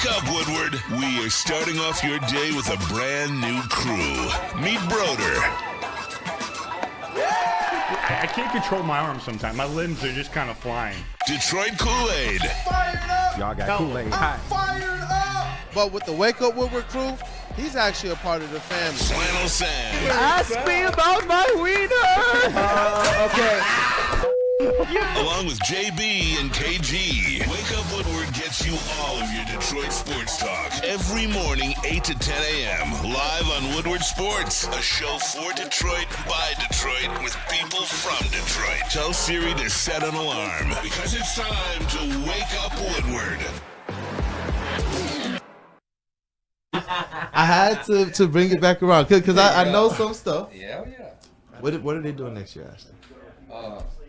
up, Woodward. We are starting off your day with a brand new crew. Meet Broder. I can't control my arms sometimes. My limbs are just kind of flying. Detroit Kool-Aid. Fired up! Y'all got Kool-Aid. I'm fired up! But with the Wake Up Woodward crew, he's actually a part of the family. Flannel Sam. Ask me about my wiener. Okay. Along with JB and KG, Wake Up Woodward gets you all of your Detroit sports talk every morning, 8 to 10 a.m. live on Woodward Sports, a show for Detroit by Detroit with people from Detroit. Tell Siri to set an alarm because it's time to Wake Up Woodward. I had to bring it back around because I know some stuff. Yeah, yeah. What are they doing next year, Ashley?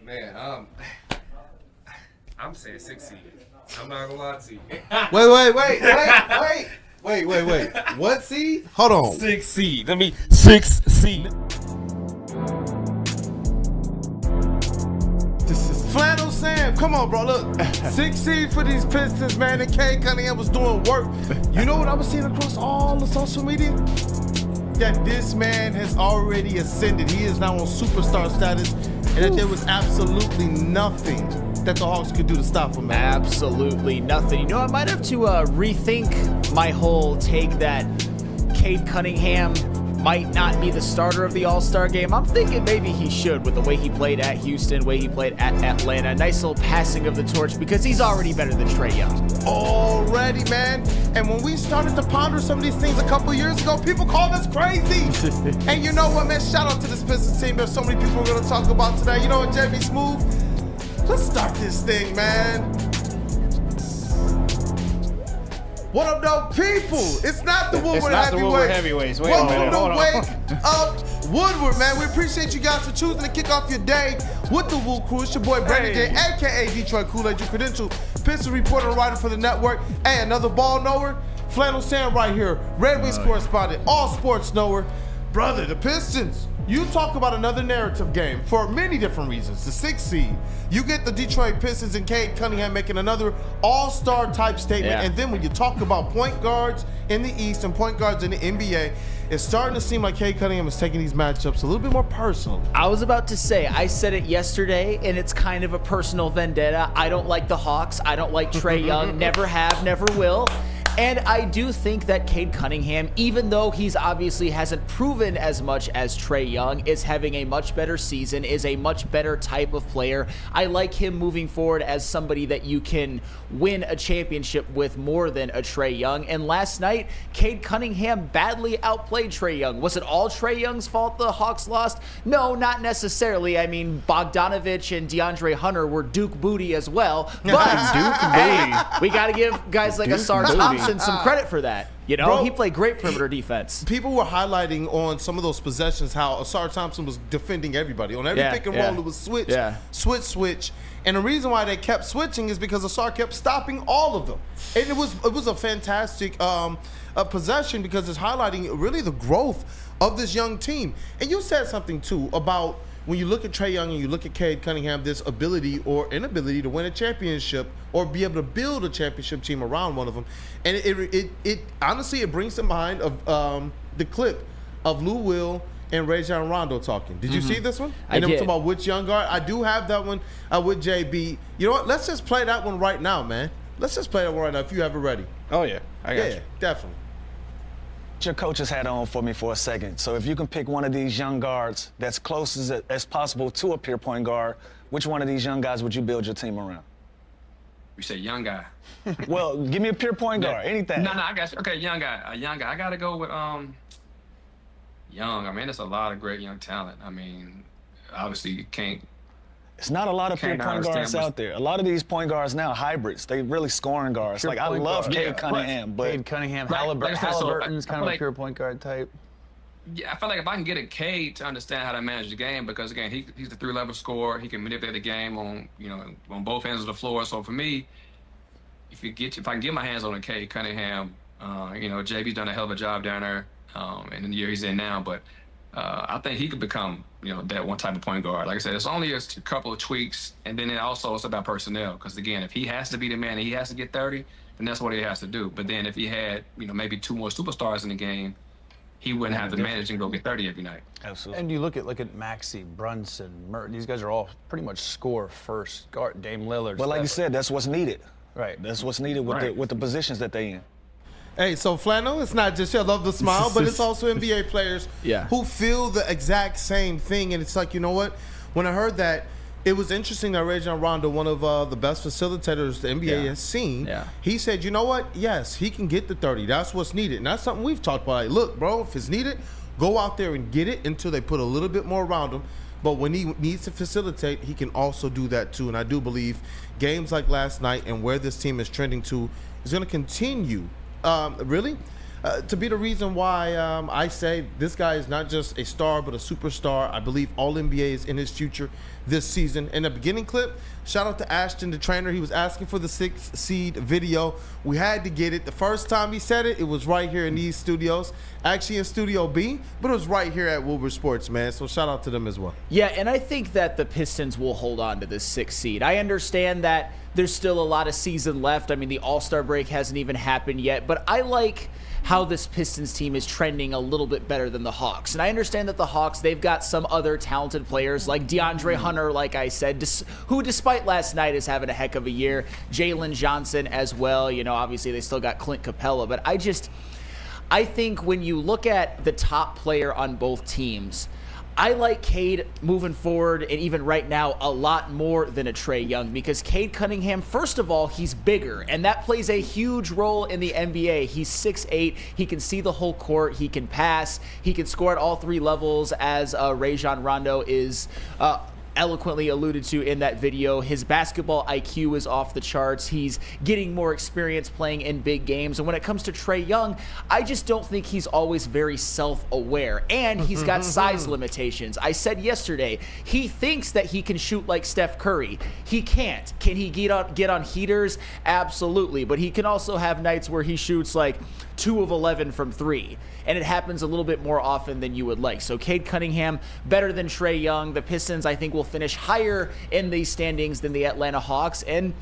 Man, I'm saying 6 seed. I'm not gonna lie to you. Wait. What seed? Hold on. 6 seed. I mean, 6 seed. Flannel Sam, come on, bro. Look, 6 seed for these Pistons, man. And Cade Cunningham was doing work. You know what I was seeing across all the social media? That this man has already ascended. He is now on superstar status, and that there was absolutely nothing that the Hawks could do to stop him, man. Absolutely nothing. You know, I might have to rethink my whole take that Cade Cunningham might not be the starter of the All-Star game. I'm thinking maybe he should with the way he played at Houston, way he played at Atlanta. Nice little passing of the torch because he's already better than Trae Young. Already, man. And when we started to ponder some of these things a couple years ago, people called us crazy. And you know what, man? Shout out to this Pistons team. There's so many people we're going to talk about today. You know what, JB Smooth? Let's start this thing, man. What up, though, people? It's not the Woodward Heavyweights. Wait Welcome a minute. Hold to on. Wake Up Woodward, man. We appreciate you guys for choosing to kick off your day with the WUW Crew. It's your boy Brandon J, a.k.a. Detroit Kool-Aid, your credential Pistons reporter and writer for the network. Hey, another ball knower, Flannel Sam right here, Red Wings correspondent, all sports knower. Brother, the Pistons. You talk about another narrative game for many different reasons. The 6th seed, you get the Detroit Pistons and Cade Cunningham making another all-star type statement. Yeah. And then when you talk about point guards in the East and point guards in the NBA, it's starting to seem like Cade Cunningham is taking these matchups a little bit more personal. I was about to say, I said it yesterday, and it's kind of a personal vendetta. I don't like the Hawks. I don't like Trae Young. Never have, never will. And I do think that Cade Cunningham, even though he's obviously hasn't proven as much as Trae Young, is having a much better season, is a much better type of player. I like him moving forward as somebody that you can win a championship with more than a Trae Young. And last night, Cade Cunningham badly outplayed Trae Young. Was it all Trae Young's fault the Hawks lost? No, not necessarily. I mean, Bogdanovich and DeAndre Hunter were Duke booty as well. But hey, we got to give guys like Asar Thompson some credit for that. You know, Bro, he played great perimeter defense. People were highlighting on some of those possessions how Asar Thompson was defending everybody. On every pick and roll, it was switch. And the reason why they kept switching is because Asar kept stopping all of them. And it was a fantastic possession because it's highlighting really the growth of this young team. And you said something, too, about when you look at Trae Young and you look at Cade Cunningham, this ability or inability to win a championship or be able to build a championship team around one of them. And it honestly, it brings to mind of the clip of Lou Will and Rajon Rondo talking. Did you see this one? I and did. I'm talking about which young guard. I do have that one with JB. You know what? Let's just play that one right now, man. Let's just play that one right now if you have it ready. Oh, yeah. I got you. Yeah, definitely. Your coach's hat on for me for a second. So if you can pick one of these young guards that's close as possible to a pure point guard, which one of these young guys would you build your team around? You say young guy. Well, give me a pure point guard, anything. No, I got you. Okay, young guy. A young guy. I got to go with young. I mean, there's a lot of great young talent. I mean, obviously you can't. It's not a lot of pure Can't point understand guards out there. A lot of these point guards now, hybrids. They really scoring guards. Pure Like, I point love guard. Cade Yeah, Cunningham, but Cade Cunningham, Like I said, so Halliburton's I kind of feel a pure point guard type. Yeah, I feel like if I can get a Cade to understand how to manage the game, because again, he's the 3-level scorer. He can manipulate the game on on both ends of the floor. So for me, if I can get my hands on a Cade Cunningham, JB's done a hell of a job down there, in the year he's in now. But I think he could become, that one type of point guard. Like I said, it's only a couple of tweaks, and then it's about personnel. Because again, if he has to be the man and he has to get 30, then that's what he has to do. But then if he had, maybe 2 more superstars in the game, he wouldn't have to manage and go get 30 every night. Absolutely. And you look at Maxey, Brunson, Mert. These guys are all pretty much score first. Guard, Dame Lillard. But like you said, that's what's needed. Right. That's what's needed with the positions that they in. Hey, so Flannel, it's not just I love the smile, but it's also NBA players who feel the exact same thing. And it's like, you know what? When I heard that, it was interesting that Rajon Rondo, one of the best facilitators the NBA has seen, he said, you know what? Yes, he can get the 30. That's what's needed. And that's something we've talked about. Like, look, bro, if it's needed, go out there and get it until they put a little bit more around him. But when he needs to facilitate, he can also do that too. And I do believe games like last night and where this team is trending to is going to continue, to be the reason why I say this guy is not just a star but a superstar. I believe all NBA is in his future this season. In the beginning clip, shout out to Ashton, the trainer. He was asking for the 6th seed video. We had to get it. The first time he said it, it was right here in these studios. Actually in Studio B, but it was right here at Woodward Sports, man. So shout out to them as well. Yeah, and I think that the Pistons will hold on to this 6th seed. I understand that there's still a lot of season left. I mean, the All-Star break hasn't even happened yet, but I like how this Pistons team is trending a little bit better than the Hawks. And I understand that the Hawks, they've got some other talented players like DeAndre Hunter, like I said, who despite last night is having a heck of a year. Jalen Johnson as well. Obviously they still got Clint Capella. But I think when you look at the top player on both teams, I like Cade moving forward, and even right now, a lot more than a Trae Young, because Cade Cunningham, first of all, he's bigger, and that plays a huge role in the NBA. He's 6'8", he can see the whole court, he can pass, he can score at all 3 levels, as Rajon Rondo is eloquently alluded to in that video. His basketball IQ is off the charts. He's getting more experience playing in big games. And when it comes to Trae Young, I just don't think he's always very self-aware. And he's got size limitations. I said yesterday, he thinks that he can shoot like Steph Curry. He can't. Can he get on heaters? Absolutely. But he can also have nights where he shoots like 2 of 11 from 3. And it happens a little bit more often than you would like. So Cade Cunningham, better than Trae Young. The Pistons, I think, will finish higher in these standings than the Atlanta Hawks. And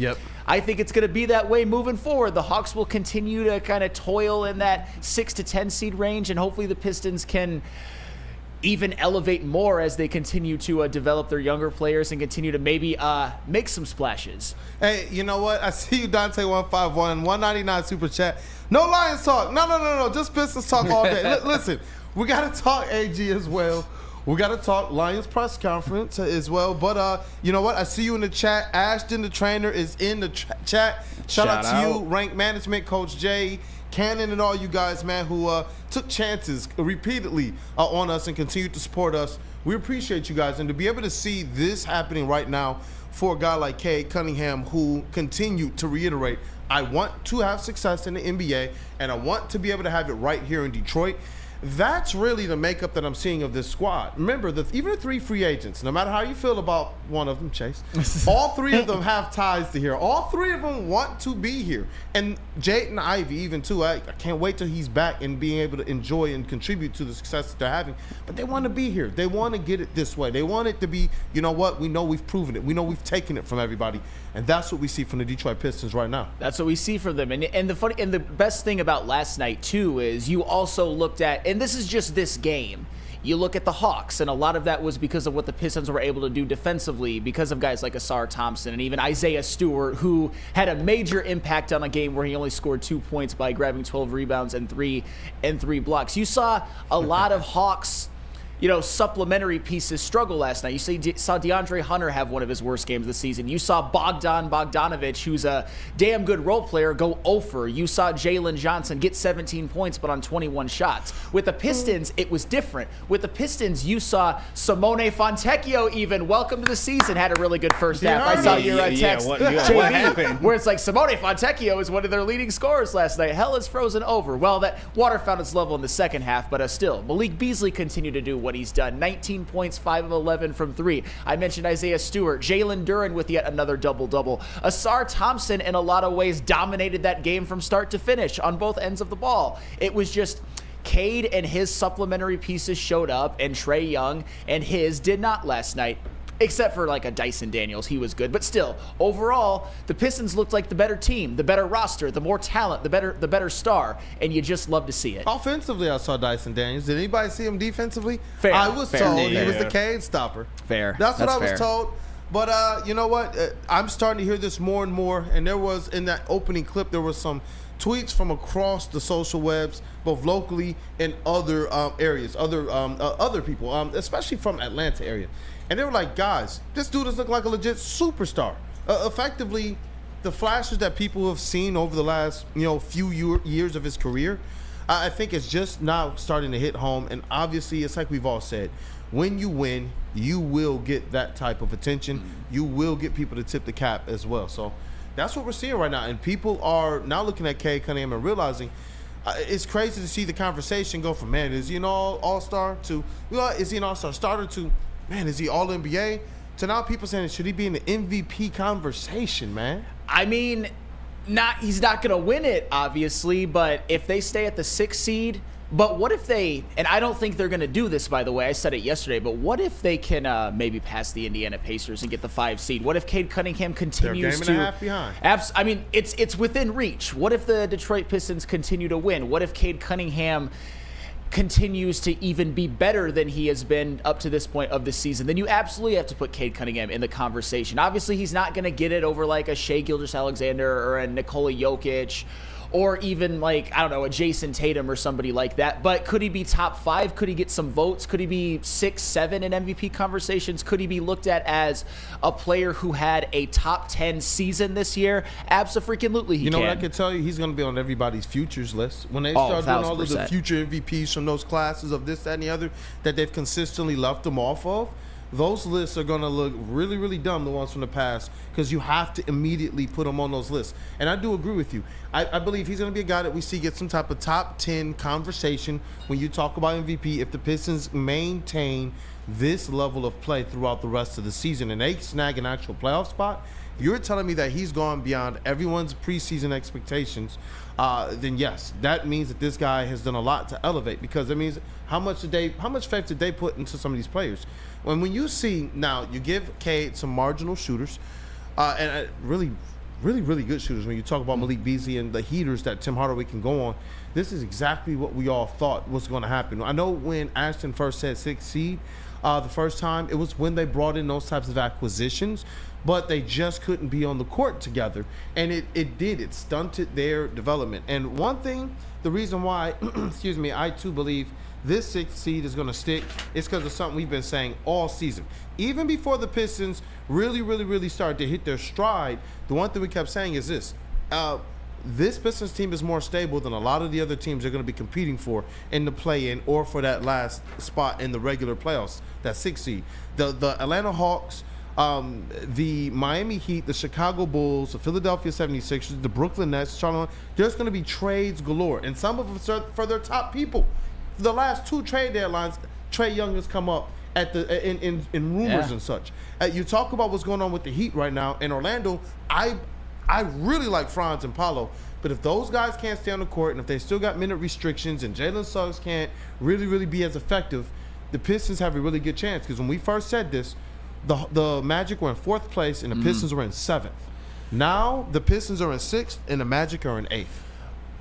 I think it's going to be that way moving forward. The Hawks will continue to kind of toil in that 6 to 10 seed range. And hopefully the Pistons can even elevate more as they continue to develop their younger players and continue to maybe make some splashes. Hey, you know what? I see you, Dante151, 199 super chat. No Lions talk. No. Just Pistons talk all day. Listen, we got to talk AG as well. We got to talk Lions press conference as well. But you know what? I see you in the chat. Ashton, the trainer, is in the chat. Shout out to you, Rank Management, Coach Jay, Cannon, and all you guys, man, who took chances repeatedly on us and continued to support us. We appreciate you guys. And to be able to see this happening right now for a guy like Cade Cunningham, who continued to reiterate, I want to have success in the NBA, and I want to be able to have it right here in Detroit. That's really the makeup that I'm seeing of this squad. Remember, even the 3 free agents, no matter how you feel about one of them, Chase, all 3 of them have ties to here. All 3 of them want to be here. And Jaden Ivey even too, I can't wait till he's back and being able to enjoy and contribute to the success that they're having. But they want to be here. They want to get it this way. They want it to be, you know what, we know we've proven it. We know we've taken it from everybody. And that's what we see from the Detroit Pistons right now. That's what we see from them. And the best thing about last night too is you also looked at, and this is just this game, you look at the Hawks, and a lot of that was because of what the Pistons were able to do defensively, because of guys like Asar Thompson and even Isaiah Stewart, who had a major impact on a game where he only scored 2 points by grabbing 12 rebounds and three blocks. You saw a lot of Hawks supplementary pieces struggle last night. You saw DeAndre Hunter have one of his worst games of the season. You saw Bogdan Bogdanovic, who's a damn good role player, go 0-for. You saw Jalen Johnson get 17 points, but on 21 shots. With the Pistons, it was different. With the Pistons, you saw Simone Fontecchio even, welcome to the season, had a really good first half. I saw your text, what JB, happened? where it's like Simone Fontecchio is one of their leading scorers last night. Hell is frozen over. Well, that water found its level in the second half, but still, Malik Beasley continued to do what he's done. 19 points, 5 of 11 from 3. I mentioned Isaiah Stewart. Jalen Duren with yet another double-double. Asar Thompson, in a lot of ways, dominated that game from start to finish on both ends of the ball. It was just Cade and his supplementary pieces showed up, and Trae Young and his did not last night. Except for like a Dyson Daniels, he was good. But still, overall, the Pistons looked like the better team, the better roster, the more talent, the better star, and you just love to see it. Offensively, I saw Dyson Daniels. Did anybody see him defensively? Fair. I was told he was the Fair. Cade stopper. Fair. That's what I was fair. told. But you know what? I'm starting to hear this more and more. And there was, in that opening clip, there was some tweets from across the social webs, both locally and other areas, other people, especially from Atlanta area. And they were like, guys, this dude does look like a legit superstar. Effectively, the flashes that people have seen over the last few years of his career, I think it's just now starting to hit home. And obviously, it's like we've all said, when you win, you will get that type of attention. You will get people to tip the cap as well. So that's what we're seeing right now. And people are now looking at Cade Cunningham and realizing it's crazy to see the conversation go from, man, is he an all-star to, is he an all-star starter to, man, is he all-NBA? To now people saying, should he be in the MVP conversation, man? I mean, he's not going to win it, obviously, but if they stay at the 6th seed, but what if they, and I don't think they're going to do this, by the way, I said it yesterday, but what if they can maybe pass the Indiana Pacers and get the 5 seed? What if Cade Cunningham continues They're a to... game and a half behind. I mean, it's within reach. What if the Detroit Pistons continue to win? What if Cade Cunningham continues to even be better than he has been up to this point of the season? Then you absolutely have to put Cade Cunningham in the conversation. Obviously, he's not going to get it over like a Shai Gilgeous-Alexander or a Nikola Jokic or even like, I don't know, a Jason Tatum or somebody like that. But could he be top 5? Could he get some votes? Could he be 6, 7 in MVP conversations? Could he be looked at as a player who had a top 10 season this year? Abso-freaking-lutely he You know can. what I can tell you? He's going to be on everybody's futures list. When they start doing all of the 1000%. future MVPs from those classes of this, that, and the other that they've consistently left them off of, those lists are going to look really, really dumb, the ones from the past, because you have to immediately put them on those lists. And I do agree with you. I believe he's going to be a guy that we see get some type of top 10 conversation when you talk about MVP if the Pistons maintain this level of play throughout the rest of the season and they snag an actual playoff spot. If you're telling me that he's gone beyond everyone's preseason expectations, then yes, that means that this guy has done a lot to elevate, because it means how much faith did they put into some of these players? When you see, now you give Cade some marginal shooters, and really good shooters. When you talk about Malik Beasley and the heaters that Tim Hardaway can go on, this is exactly what we all thought was going to happen. I know when Ashton first said 6th seed the first time, it was when they brought in those types of acquisitions, but they just couldn't be on the court together. And it stunted their development. And one thing, the reason why, excuse me, I too believe this 6th seed is going to stick is because of something we've been saying all season. Even before the Pistons really started to hit their stride, the one thing we kept saying is this. This Pistons team is more stable than a lot of the other teams they're going to be competing for in the play-in or for that last spot in the regular playoffs, that 6th seed. The Atlanta Hawks, the Miami Heat, the Chicago Bulls, the Philadelphia 76ers, the Brooklyn Nets, Charlotte, there's going to be trades galore. And some of them are for their top people. The last 2 trade deadlines, Trae Young has come up at in rumors and such. You talk about what's going on with the Heat right now in Orlando. I really like Franz and Paolo, but if those guys can't stay on the court and if they still got minute restrictions and Jalen Suggs can't really be as effective, the Pistons have a really good chance. Because when we first said this, the Magic were in 4th place and the Pistons were in 7th. Now the Pistons are in 6th and the Magic are in 8th.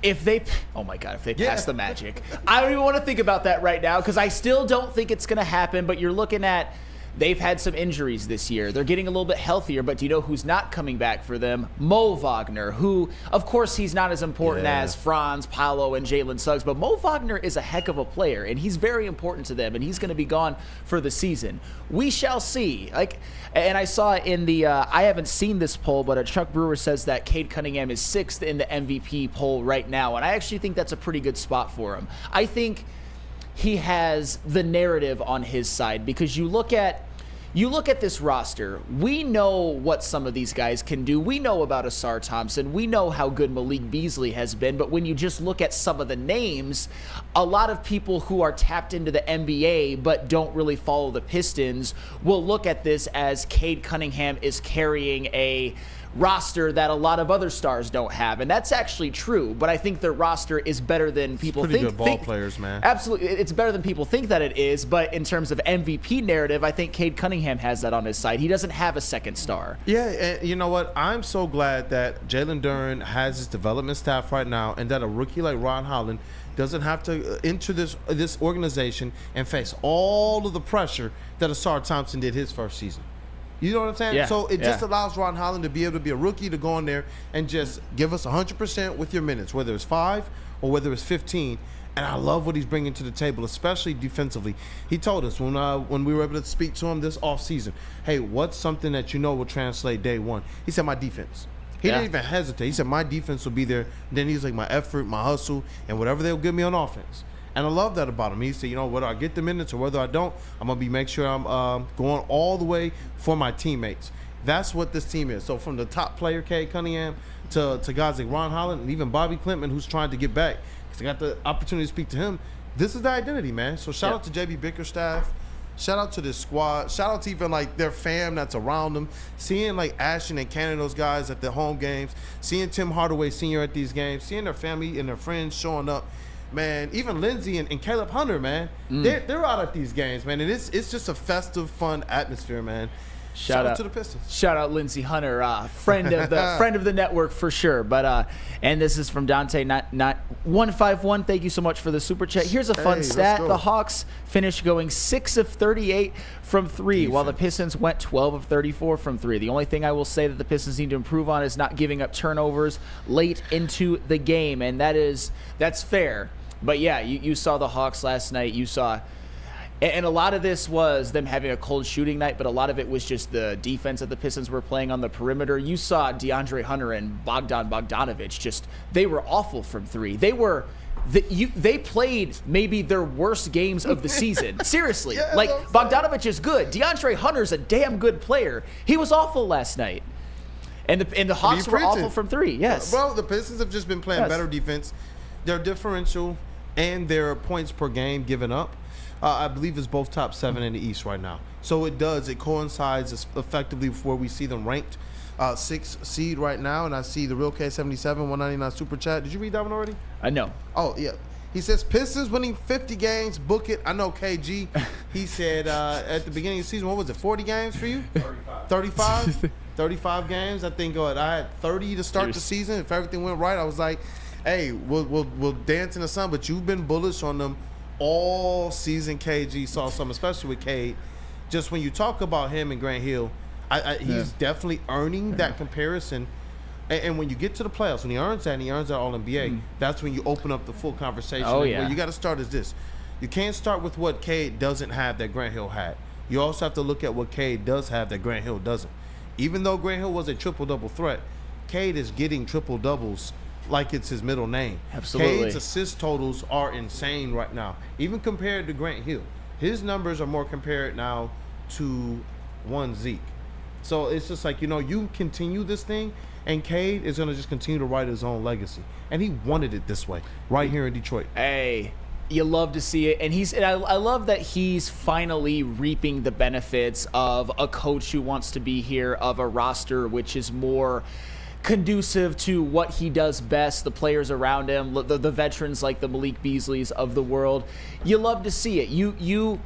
If they pass the Magic. I don't even want to think about that right now because I still don't think it's going to happen, but you're looking at, they've had some injuries this year. They're getting a little bit healthier, but do you know who's not coming back for them? Mo Wagner, who, of course, he's not as important as Franz, Paolo, and Jalen Suggs, but Mo Wagner is a heck of a player, and he's very important to them, and he's going to be gone for the season. We shall see. And I saw in the, I haven't seen this poll, but Chuck Brewer says that Cade Cunningham is 6th in the MVP poll right now, and I actually think that's a pretty good spot for him. I think he has the narrative on his side because you look at you look at this roster, we know what some of these guys can do. We know about Ausar Thompson. We know how good Malik Beasley has been. But when you just look at some of the names, a lot of people who are tapped into the NBA but don't really follow the Pistons will look at this as Cade Cunningham is carrying a roster that a lot of other stars don't have, and that's actually true. But I think their roster is better than people think. Pretty good ball players, man. Absolutely, it's better than people think that it is. But in terms of MVP narrative, I think Cade Cunningham has that on his side. He doesn't have a second star. Yeah, and you know what? I'm so glad that Jalen Duren has his development staff right now, and that a rookie like Ron Holland doesn't have to enter this organization and face all of the pressure that Ausar Thompson did his first season. You know what I'm saying? Yeah, so it just allows Ron Holland to be able to be a rookie, to go in there and just give us 100% with your minutes, whether it's 5 or whether it's 15. And I love what he's bringing to the table, especially defensively. He told us when we were able to speak to him this offseason, hey, what's something that you know will translate day one? He said, my defense. He didn't even hesitate. He said, my defense will be there. Then he's like, my effort, my hustle, and whatever they'll give me on offense. And I love that about him. He said, you know, whether I get the minutes or whether I don't, I'm going to make sure I'm going all the way for my teammates. That's what this team is. So from the top player, Cade Cunningham, to guys like Ron Holland and even Bobby Klintman, who's trying to get back, because I got the opportunity to speak to him, this is the identity, man. So shout out to JB Bickerstaff. Shout out to this squad. Shout out to even, like, their fam that's around them. Seeing, like, Ashton and Cannon, those guys at the home games. Seeing Tim Hardaway Sr. at these games. Seeing their family and their friends showing up. Man, even Lindsey and Caleb Hunter, man, they're out at these games, man, and it's just a festive, fun atmosphere, man. Shout out to the Pistons. Shout out Lindsey Hunter, friend of the network for sure. But and this is from Dante, not 151. Thank you so much for the super chat. Here's a fun stat: the Hawks finished going 6 of 38 from three, while the Pistons went 12 of 34 from three. The only thing I will say that the Pistons need to improve on is not giving up turnovers late into the game, and that's fair. But yeah, you saw the Hawks last night. You saw, and a lot of this was them having a cold shooting night, but a lot of it was just the defense that the Pistons were playing on the perimeter. You saw DeAndre Hunter and Bogdanović, they were awful from three. They played maybe their worst games of the season. Seriously. Bogdanović is good. DeAndre Hunter's a damn good player. He was awful last night. And the Hawks were awful from three. Yes. Bro, the Pistons have just been playing better defense. Their differential and their points per game given up, I believe, is both top 7 in the East right now. So it coincides effectively with where we see them ranked 6th seed right now. And I see the Real K77 199 super chat. Did you read that one already? No. Oh yeah. He says Pistons winning 50 games. Book it. I know KG. He said at the beginning of the season, what was it? 40 games for you? 35. 35 games. I think I had 30 to start the season. If everything went right, I was like, hey, we'll dance in the sun. But you've been bullish on them all season. KG saw some, especially with Cade. Just when you talk about him and Grant Hill, he's definitely earning that comparison. And when you get to the playoffs, when he earns that and he earns that All-NBA, that's when you open up the full conversation. Where you got to start is this. You can't start with what Cade doesn't have that Grant Hill had. You also have to look at what Cade does have that Grant Hill doesn't. Even though Grant Hill was a triple-double threat, Cade is getting triple-doubles like it's his middle name. Absolutely. Cade's assist totals are insane right now, even compared to Grant Hill. His numbers are more compared now to one Zeke. So it's just like, you continue this thing, and Cade is going to just continue to write his own legacy. And he wanted it this way, right here in Detroit. Hey, you love to see it. And I love that he's finally reaping the benefits of a coach who wants to be here, of a roster which is more conducive to what he does best, the players around him, the veterans like the Malik Beasleys of the world. You love to see it.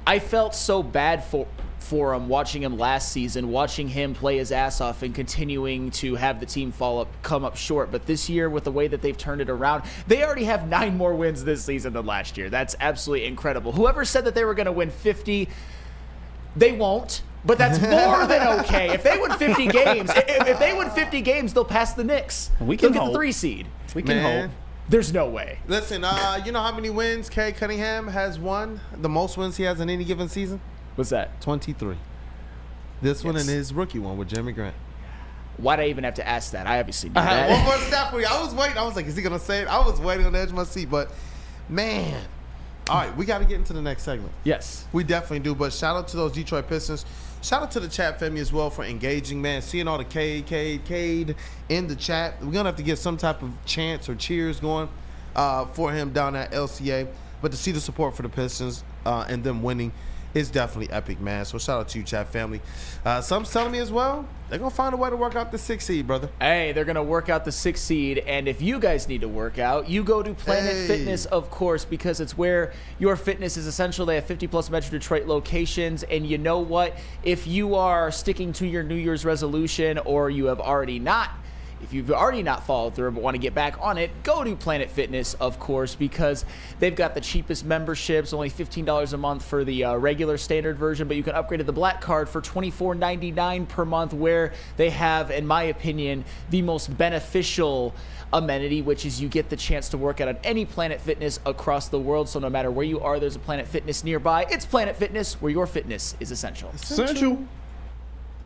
I felt so bad for him watching him last season, watching him play his ass off and continuing to have the team come up short. But this year, with the way that they've turned it around, they already have 9 more wins this season than last year. That's absolutely incredible. Whoever said that they were going to win 50, they won't. But that's more than okay. If they win 50 games, if they win 50 games, they'll pass the Knicks. We can get hope. the 3 seed. We can hope. There's no way. Listen, you know how many wins Cade Cunningham has won? The most wins he has in any given season? What's that? 23. This one and his rookie one with Jeremy Grant. Why'd I even have to ask that? I obviously knew that. One more stat for you. I was waiting. I was like, is he going to say it? I was waiting on the edge of my seat. But, man, All right, we got to get into the next segment. Yes. We definitely do, but shout out to those Detroit Pistons. Shout out to the chat family as well for engaging, man. Seeing all the Cade in the chat. We're going to have to get some type of chants or cheers going for him down at LCA. But to see the support for the Pistons and them winning is definitely epic, man. So shout out to you, chat family. Some's telling me as well, they're going to find a way to work out the 6 seed, brother. Hey, they're going to work out the 6 seed. And if you guys need to work out, you go to Planet Fitness, of course, because it's where your fitness is essential. They have 50-plus Metro Detroit locations. And you know what? If you are sticking to your New Year's resolution or you have already not, if you've already not followed through but want to get back on it, go to Planet Fitness, of course, because they've got the cheapest memberships, only $15 a month for the regular standard version, but you can upgrade to the Black Card for $24.99 per month, where they have, in my opinion, the most beneficial amenity, which is you get the chance to work out at any Planet Fitness across the world. So no matter where you are, there's a Planet Fitness nearby. It's Planet Fitness, where your fitness is essential. Essential.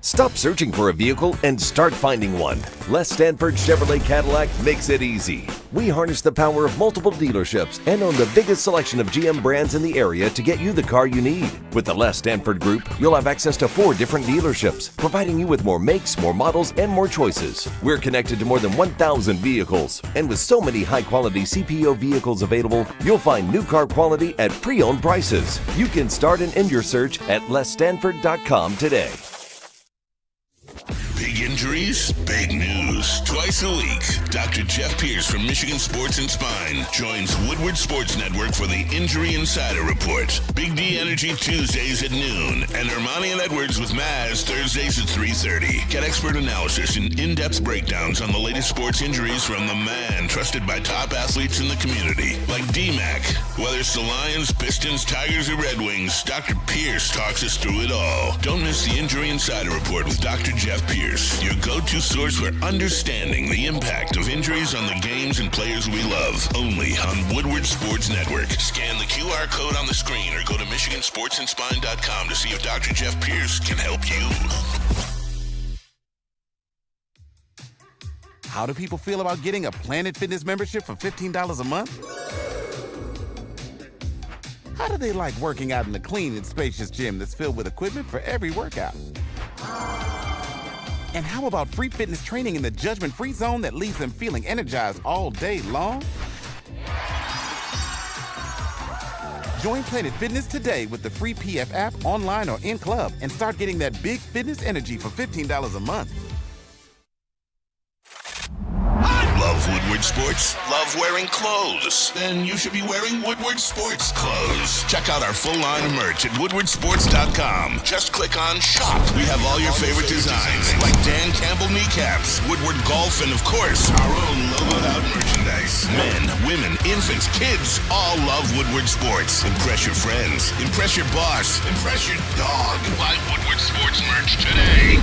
Stop searching for a vehicle and start finding one. Les Stanford Chevrolet Cadillac makes it easy. We harness the power of multiple dealerships and own the biggest selection of GM brands in the area to get you the car you need. With the Les Stanford Group, you'll have access to 4 different dealerships, providing you with more makes, more models, and more choices. We're connected to more than 1,000 vehicles, and with so many high-quality CPO vehicles available, you'll find new car quality at pre-owned prices. You can start and end your search at lesstanford.com today. Big injuries, big news. Twice a week, Dr. Jeff Pierce from Michigan Sports and Spine joins Woodward Sports Network for the Injury Insider Report. Big D Energy Tuesdays at noon, and Ermanni and Edwards with Maz Thursdays at 3:30. Get expert analysis and in-depth breakdowns on the latest sports injuries from the man trusted by top athletes in the community, like D-Mac. Whether it's the Lions, Pistons, Tigers, or Red Wings, Dr. Pierce talks us through it all. Don't miss the Injury Insider Report with Dr. Jeff Pierce, your go-to source for understanding the impact of injuries on the games and players we love. Only on Woodward Sports Network. Scan the QR code on the screen or go to MichiganSportsandSpine.com to see if Dr. Jeff Pierce can help you. How do people feel about getting a Planet Fitness membership for $15 a month? How do they like working out in a clean and spacious gym that's filled with equipment for every workout? And how about free fitness training in the judgment-free zone that leaves them feeling energized all day long? Join Planet Fitness today with the free PF app, online or in club, and start getting that big fitness energy for $15 a month. Love Woodward Sports? Love wearing clothes? Then you should be wearing Woodward Sports clothes. Check out our full line of merch at woodwardsports.com. Just click on Shop. We have all your favorite designs, like Dan Campbell kneecaps, Woodward Golf, and of course, our own logoed out merchandise. Men, women, infants, kids, all love Woodward Sports. Impress your friends. Impress your boss. Impress your dog. Buy Woodward Sports merch today.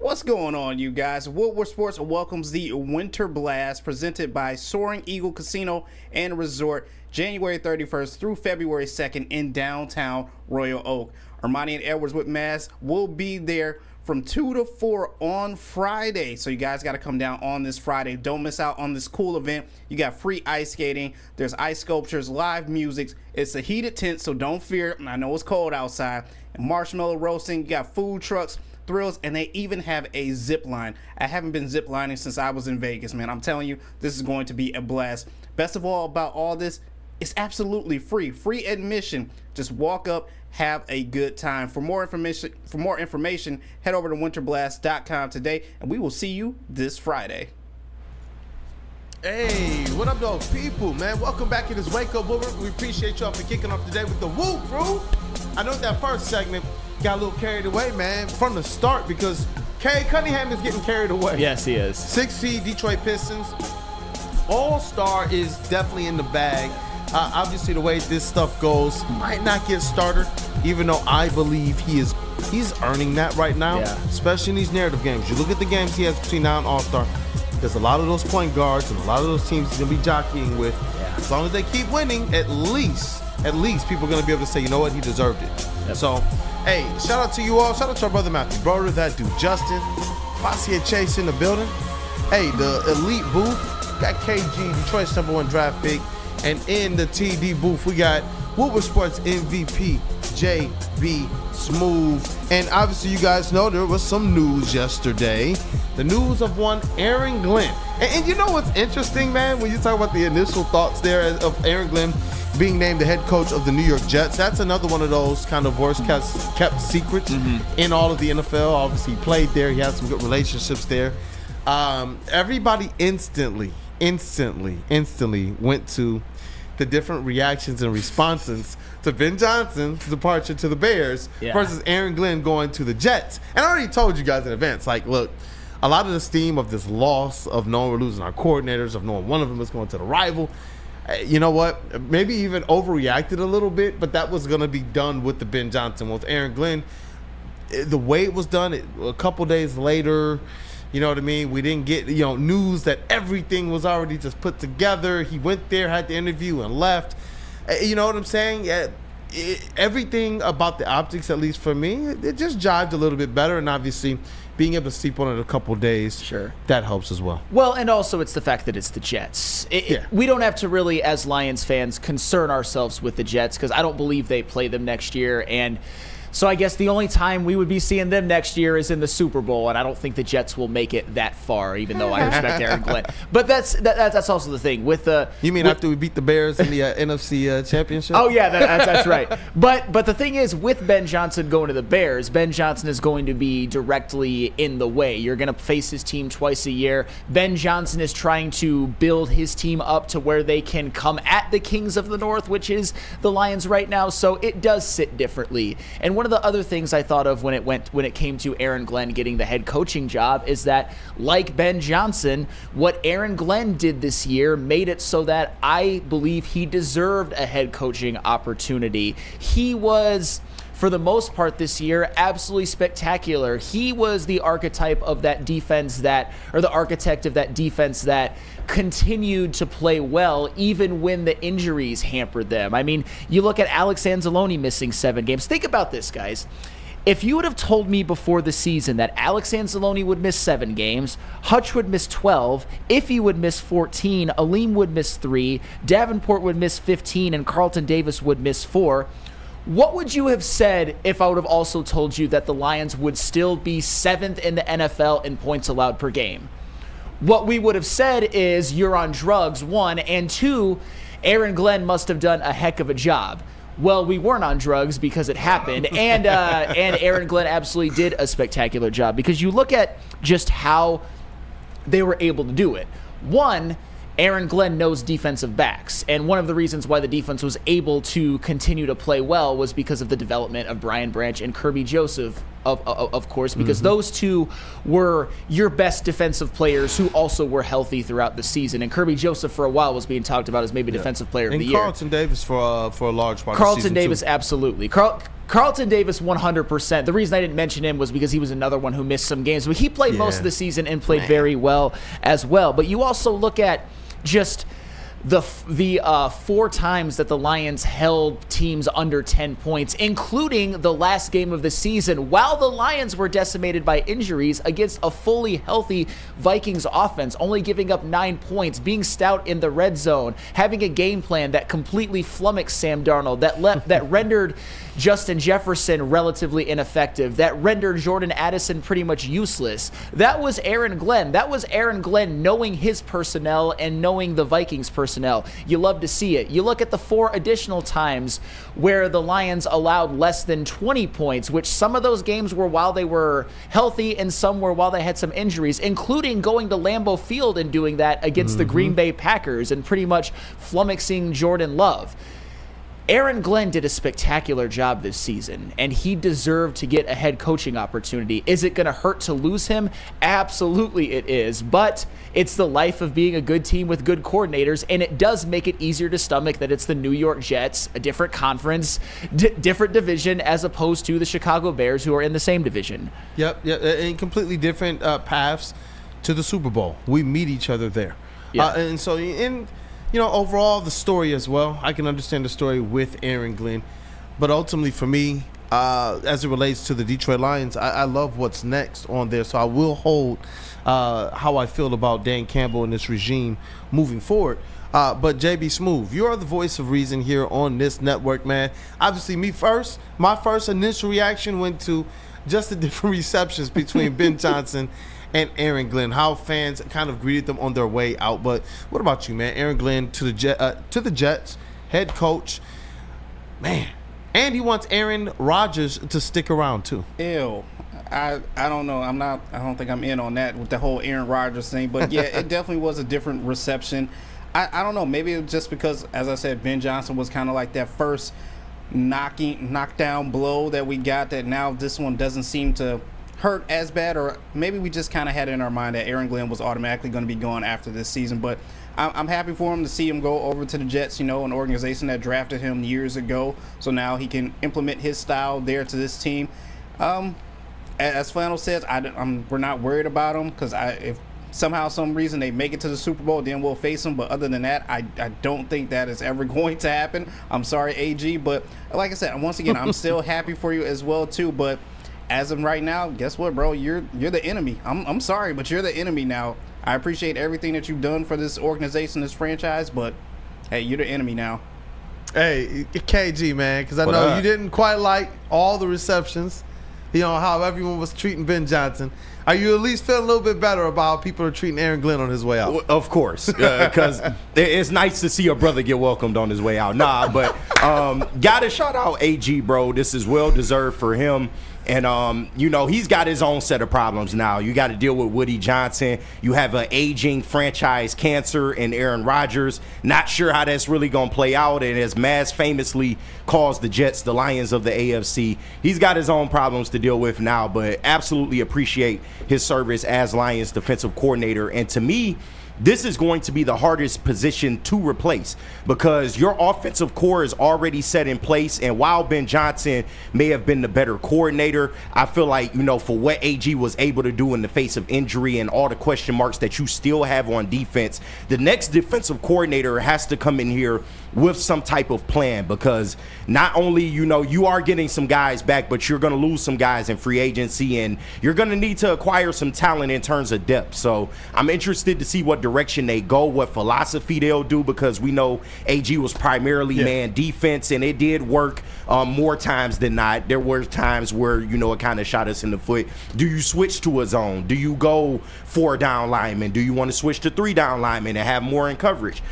What's going on, you guys? Woodward Sports welcomes the Winter Blast presented by Soaring Eagle Casino and Resort, January 31st through February 2nd in downtown Royal Oak. Ermanni and Edwards with Mass will be there from 2 to 4 on Friday. So you guys got to come down on this Friday. Don't miss out on this cool event. You got free ice skating. There's ice sculptures, live music. It's a heated tent, so don't fear. I know it's cold outside. And marshmallow roasting. You got food trucks, thrills, and they even have a zip line. I haven't been zip lining since I was in Vegas, man. I'm telling you, this is going to be a blast. Best of all about all this, it's absolutely free admission. Just walk up, have a good time. For more information, head over to winterblast.com today, and we will see you this Friday. Hey, what up, those people, man? Welcome back to this Wake Up Woodward. We appreciate y'all for kicking off today with the WUW Crew. I know that first segment got a little carried away, man, from the start, because Cade Cunningham is getting carried away. Yes, he is. 6 seed Detroit Pistons. All-Star is definitely in the bag. Obviously, the way this stuff goes, might not get started, even though I believe he's earning that right now, especially in these narrative games. You look at the games he has between now and All-Star, there's a lot of those point guards and a lot of those teams he's going to be jockeying with. As long as they keep winning, at least people are going to be able to say, you know what, he deserved it. So, hey, shout out to you all. Shout out to our brother Matthew Broder, that dude Justin, Fossier Chase in the building. Hey, the elite booth got KG, Detroit's #1 draft pick. And in the TD booth, we got Woodward Sports MVP, JB Smooth. And obviously, you guys know there was some news yesterday. The news of one Aaron Glenn. And you know what's interesting, man? When you talk about the initial thoughts there of Aaron Glenn being named the head coach of the New York Jets, that's another one of those kind of worst kept secrets in all of the NFL. Obviously, he played there. He had some good relationships there. Everybody instantly went to the different reactions and responses to Ben Johnson's departure to the Bears versus Aaron Glenn going to the Jets. And I already told you guys in advance, like, look, a lot of the steam of this loss, of knowing we're losing our coordinators, of knowing one of them is going to the rival, you know what, maybe even overreacted a little bit, but that was going to be done with the Ben Johnson. With Aaron Glenn, the way it was done, a couple days later, you know what I mean? We didn't get, news that everything was already just put together. He went there, had the interview, and left. You know what I'm saying? Everything about the optics, at least for me, it just jived a little bit better. And obviously, being able to sleep on it a couple days, that helps as well. Well, and also it's the fact that it's the Jets. We don't have to really, as Lions fans, concern ourselves with the Jets because I don't believe they play them next year. And so I guess the only time we would be seeing them next year is in the Super Bowl, and I don't think the Jets will make it that far, even though I respect Aaron Glenn. But that's also the thing with the. You mean after we beat the Bears in the NFC Championship? Oh yeah, that's right. But the thing is, with Ben Johnson going to the Bears, Ben Johnson is going to be directly in the way. You're going to face his team twice a year. Ben Johnson is trying to build his team up to where they can come at the Kings of the North, which is the Lions right now. So it does sit differently. And one of the other things I thought of when it came to Aaron Glenn getting the head coaching job is that, like Ben Johnson, what Aaron Glenn did this year made it so that I believe he deserved a head coaching opportunity. He was, for the most part this year, absolutely spectacular. He was the archetype of that defense or the architect of that defense that continued to play well even when the injuries hampered them. I mean, you look at Alex Anzalone missing 7 games. Think about this, guys. If you would have told me before the season that Alex Anzalone would miss 7 games, Hutch would miss 12, Iffy would miss 14, Aleem would miss 3, Davenport would miss 15, and Carlton Davis would miss 4, what would you have said if I would have also told you that the Lions would still be 7th in the NFL in points allowed per game? What we would have said is you're on drugs, 1, and 2, Aaron Glenn must have done a heck of a job. Well, we weren't on drugs because it happened, and Aaron Glenn absolutely did a spectacular job because you look at just how they were able to do it. 1, Aaron Glenn knows defensive backs, and one of the reasons why the defense was able to continue to play well was because of the development of Brian Branch and Kirby Joseph, of course, because those two were your best defensive players who also were healthy throughout the season. And Kirby Joseph, for a while, was being talked about as maybe defensive player of the year. And Carlton Davis for a large part of the season, Carlton Davis, absolutely. Carlton Davis, 100%. The reason I didn't mention him was because he was another one who missed some games. But he played most of the season and played very well as well. But you also look at just the 4 times that the Lions held teams under 10 points, including the last game of the season, while the Lions were decimated by injuries against a fully healthy Vikings offense, only giving up 9 points, being stout in the red zone, having a game plan that completely flummoxed Sam Darnold, that rendered Justin Jefferson relatively ineffective, that rendered Jordan Addison pretty much useless. That was Aaron Glenn. That was Aaron Glenn knowing his personnel and knowing the Vikings personnel. You love to see it. You look at the 4 additional times where the Lions allowed less than 20 points, which some of those games were while they were healthy and some were while they had some injuries, including going to Lambeau Field and doing that against the Green Bay Packers and pretty much flummoxing Jordan Love. Aaron Glenn did a spectacular job this season, and he deserved to get a head coaching opportunity. Is it going to hurt to lose him? Absolutely it is, but it's the life of being a good team with good coordinators, and it does make it easier to stomach that it's the New York Jets, a different conference, different division, as opposed to the Chicago Bears, who are in the same division. Yep, and completely different paths to the Super Bowl. We meet each other there. Yeah. And so overall, the story as well. I can understand the story with Aaron Glenn. But ultimately, for me, as it relates to the Detroit Lions, I love what's next on there. So I will hold how I feel about Dan Campbell and this regime moving forward. But JB Smooth, you are the voice of reason here on this network, man. Obviously, my first initial reaction went to just the different receptions between Ben Johnson and Aaron Glenn, how fans kind of greeted them on their way out. But what about you, man? Aaron Glenn to the Jets, head coach, man. And he wants Aaron Rodgers to stick around too. Ew. I don't know. I don't think I'm in on that with the whole Aaron Rodgers thing. But yeah, it definitely was a different reception. I don't know. Maybe it was just because, as I said, Ben Johnson was kind of like that first knockdown blow that we got, that now this one doesn't seem to hurt as bad. Or maybe we just kind of had in our mind that Aaron Glenn was automatically going to be gone after this season. But I'm happy for him to see him go over to the Jets, an organization that drafted him years ago. So now he can implement his style there to this team. As Flannel says, we're not worried about him, because if somehow, some reason they make it to the Super Bowl, then we'll face them. But other than that, I don't think that is ever going to happen. I'm sorry, AG. But like I said, once again, I'm still happy for you as well, too. But as of right now, guess what, bro? You're the enemy. I'm sorry, but you're the enemy now. I appreciate everything that you've done for this organization, this franchise, but hey, you're the enemy now. Hey, KG, man, because I know you didn't quite like all the receptions, how everyone was treating Ben Johnson. Are you at least feeling a little bit better about how people are treating Aaron Glenn on his way out? Of course, because it's nice to see a brother get welcomed on his way out. But gotta shout out AG, bro. This is well-deserved for him. And, he's got his own set of problems now. You got to deal with Woody Johnson. You have an aging franchise cancer in Aaron Rodgers. Not sure how that's really going to play out. And as Maz famously calls the Jets the Lions of the AFC, he's got his own problems to deal with now. But absolutely appreciate his service as Lions defensive coordinator. And to me, this is going to be the hardest position to replace, because your offensive core is already set in place. And while Ben Johnson may have been the better coordinator, I feel like, for what AG was able to do in the face of injury and all the question marks that you still have on defense, the next defensive coordinator has to come in here with some type of plan, because not only, you are getting some guys back, but you're going to lose some guys in free agency, and you're going to need to acquire some talent in terms of depth. So I'm interested to see what direction they go, what philosophy they'll do, because we know AG was primarily man defense, and it did work more times than not. There were times where, it kind of shot us in the foot. Do you switch to a zone? Do you go 4 down linemen? Do you want to switch to 3 down linemen and have more in coverage?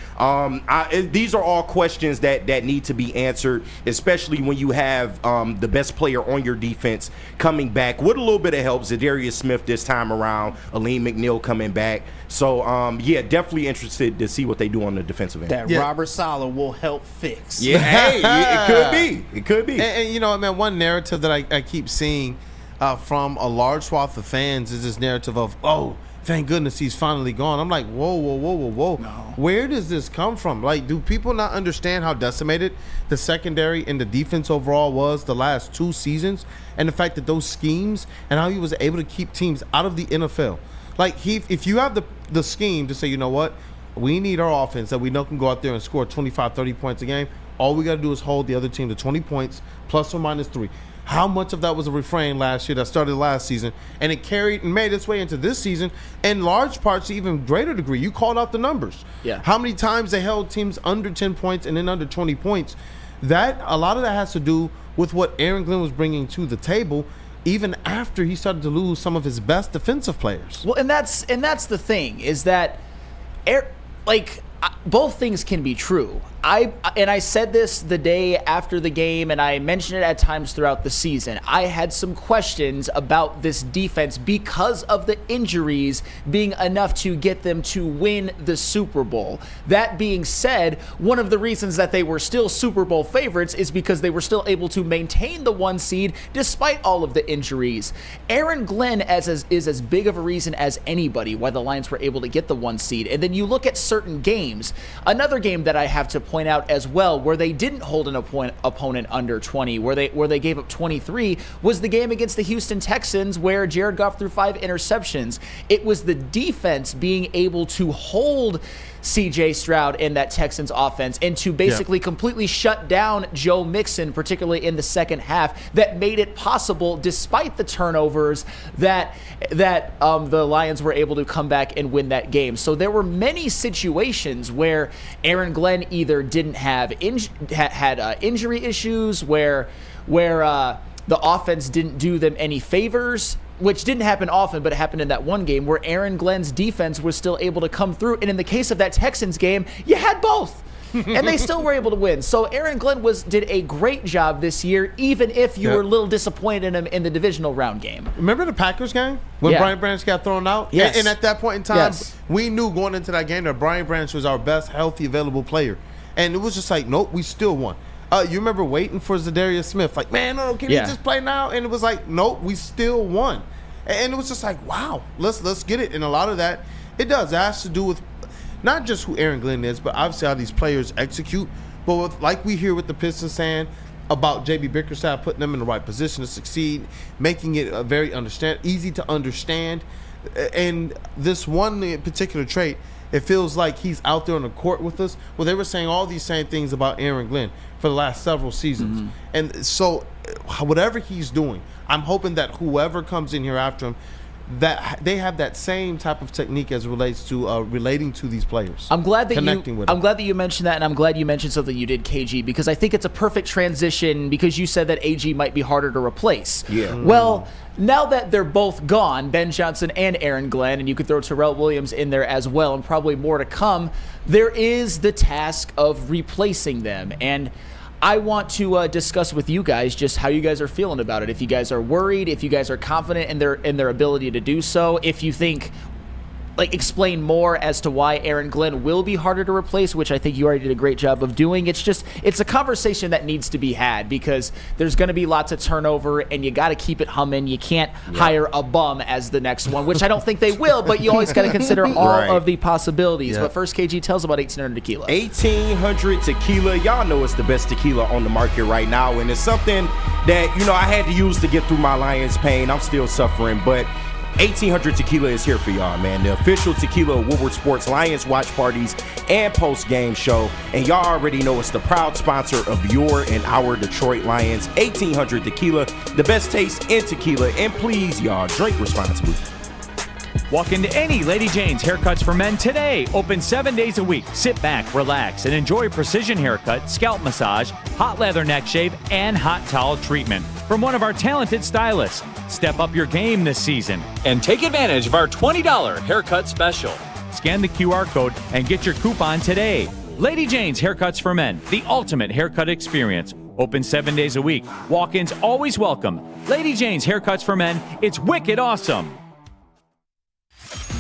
These are all questions that need to be answered, especially when you have the best player on your defense coming back with a little bit of help. Zadarius Smith this time around, Aleem McNeil coming back. So, definitely interested to see what they do on the defensive end. That Robert Saleh will help fix. Yeah, hey, it could be. It could be. And man, one narrative that I keep seeing from a large swath of fans is this narrative of, oh, thank goodness he's finally gone. I'm like, whoa. No. Where does this come from? Like, do people not understand how decimated the secondary and the defense overall was the last 2 seasons? And the fact that those schemes and how he was able to keep teams out of the NFL. Like, if you have the scheme to say, you know what, we need our offense that we know can go out there and score 25, 30 points a game, all we got to do is hold the other team to 20 points, plus or minus 3. How much of that was a refrain last year that started last season, and it carried and made its way into this season, in large parts to even greater degree? You called out the numbers. Yeah. How many times they held teams under 10 points and then under 20 points? A lot of that has to do with what Aaron Glenn was bringing to the table, even after he started to lose some of his best defensive players. Well, and that's the thing, is that both things can be true. I said this the day after the game, and I mentioned it at times throughout the season. I had some questions about this defense because of the injuries being enough to get them to win the Super Bowl. That being said, one of the reasons that they were still Super Bowl favorites is because they were still able to maintain the 1 seed despite all of the injuries. Aaron Glenn is as big of a reason as anybody why the Lions were able to get the 1 seed. And then you look at certain games. Another game that I have to point out as well, where they didn't hold an opponent under 20, where they gave up 23, was the game against the Houston Texans, where Jared Goff threw 5 interceptions. It was the defense being able to hold C.J. Stroud and that Texans offense, and to basically completely shut down Joe Mixon, particularly in the second half, that made it possible, despite the turnovers, that the Lions were able to come back and win that game. So there were many situations where Aaron Glenn either didn't have had injury issues, where the offense didn't do them any favors, which didn't happen often, but it happened in that one game where Aaron Glenn's defense was still able to come through. And in the case of that Texans game, you had both. And they still were able to win. So Aaron Glenn did a great job this year, even if you were a little disappointed in him in the divisional round game. Remember the Packers game when Brian Branch got thrown out? Yes. And at that point in time, we knew going into that game that Brian Branch was our best healthy available player. And it was just like, nope, we still won. You remember waiting for Zadarius Smith, like, man, no, can he just play now? And it was like, nope, we still won. And it was just like, wow, let's get it. And a lot of that, it has to do with not just who Aaron Glenn is, but obviously how these players execute. But like we hear with the Pistons saying about J.B. Bickerstaff, putting them in the right position to succeed, making it very easy to understand. And this one particular trait, it feels like he's out there on the court with us. Well, they were saying all these same things about Aaron Glenn for the last several seasons. Mm-hmm. And so whatever he's doing, I'm hoping that whoever comes in here after him, that they have that same type of technique as it relates to relating to these players. I'm glad that you mentioned that, and I'm glad you mentioned something you did, KG, because I think it's a perfect transition because you said that AG might be harder to replace. Yeah. Well, now that they're both gone, Ben Johnson and Aaron Glenn, and you could throw Terrell Williams in there as well, and probably more to come, there is the task of replacing them. And I want to discuss with you guys just how you guys are feeling about it. If you guys are worried, if you guys are confident in their ability to do so, if you think, explain more as to why Aaron Glenn will be harder to replace, which I think you already did a great job of doing. It's a conversation that needs to be had because there's going to be lots of turnover and you got to keep it humming. You can't hire a bum as the next one, which I don't think they will, but you always got to consider all of the possibilities. Yep. But first, KG, tell us about 1800 Tequila. 1800 Tequila. Y'all know it's the best tequila on the market right now, and it's something that, I had to use to get through my Lions pain. I'm still suffering, but 1800 Tequila is here for y'all, man. The official tequila of Woodward Sports Lions watch parties and post-game show. And y'all already know it's the proud sponsor of your and our Detroit Lions. 1800 Tequila, the best taste in tequila. And please, y'all, drink responsibly. Walk into any Lady Jane's Haircuts for Men today. Open 7 days a week. Sit back, relax, and enjoy precision haircut, scalp massage, hot leather neck shave, and hot towel treatment from one of our talented stylists. Step up your game this season and take advantage of our $20 haircut special. Scan the QR code and get your coupon today. Lady Jane's Haircuts for Men, the ultimate haircut experience. Open 7 days a week. Walk-ins always welcome. Lady Jane's Haircuts for Men, it's wicked awesome.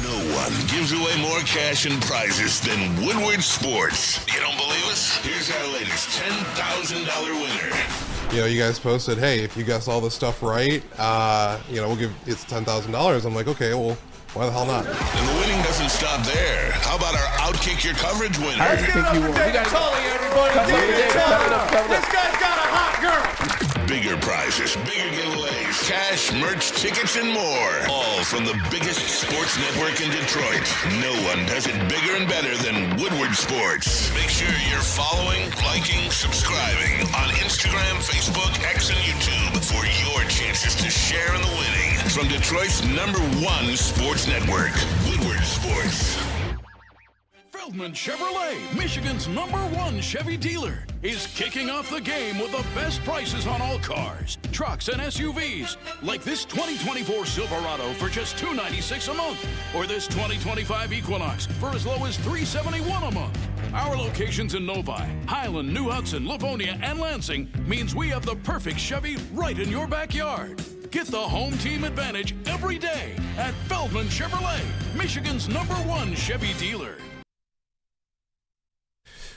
No one gives away more cash and prizes than Woodward Sports. You don't believe us? Here's our latest $10,000 winner. You guys posted, hey, if you guess all this stuff right, we'll give it's $10,000. I'm like, okay, well, why the hell not? And the winning doesn't stop there. How about our Outkick Your Coverage winner? I think you won. We got Tully, everybody. This guy's got a hot girl. Bigger prizes, bigger giveaways, cash, merch, tickets, and more. All from the biggest sports network in Detroit. No one does it bigger and better than Woodward Sports. Make sure you're following, liking, subscribing on Instagram, Facebook, X, and YouTube for your chances to share in the winning. From Detroit's #1 sports network, Woodward Sports. Feldman Chevrolet, Michigan's #1 Chevy dealer, is kicking off the game with the best prices on all cars, trucks, and SUVs, like this 2024 Silverado for just $296 a month, or this 2025 Equinox for as low as $371 a month. Our locations in Novi, Highland, New Hudson, Livonia, and Lansing means we have the perfect Chevy right in your backyard. Get the home team advantage every day at Feldman Chevrolet, Michigan's #1 Chevy dealer.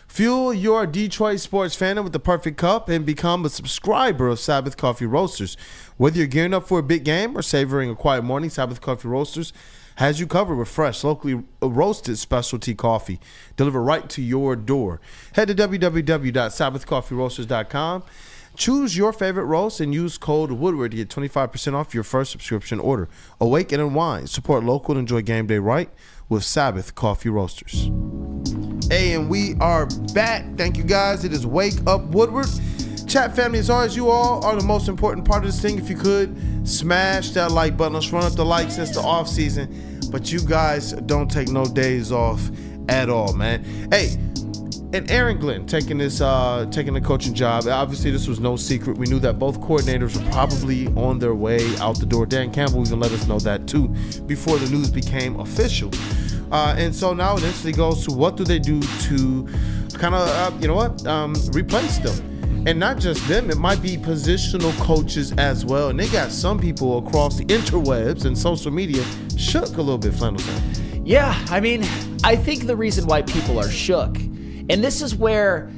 Fuel your Detroit sports fandom with the perfect cup and become a subscriber of Sabbath Coffee Roasters. Whether you're gearing up for a big game or savoring a quiet morning, Sabbath Coffee Roasters has you covered with fresh, locally roasted specialty coffee delivered right to your door. Head to www.sabbathcoffeeroasters.com. Choose your favorite roast and use code Woodward to get 25% off your first subscription order. Awake and unwind. Support local and enjoy game day right with Sabbath Coffee Roasters. Hey, and we are back. Thank you, guys. It is Wake Up Woodward. Chat family, as always, you all are the most important part of this thing. If you could, smash that like button. Let's run up the likes since the off season. But you guys don't take no days off at all, man. Hey, and Aaron Glenn taking the coaching job. Obviously, this was no secret. We knew that both coordinators were probably on their way out the door. Dan Campbell even let us know that too before the news became official. And so now it instantly goes to what do they do to kind of, replace them. And not just them, it might be positional coaches as well. And they got some people across the interwebs and social media shook a little bit, Flannelson. Yeah, I mean, I think the reason why people are shook, and this is where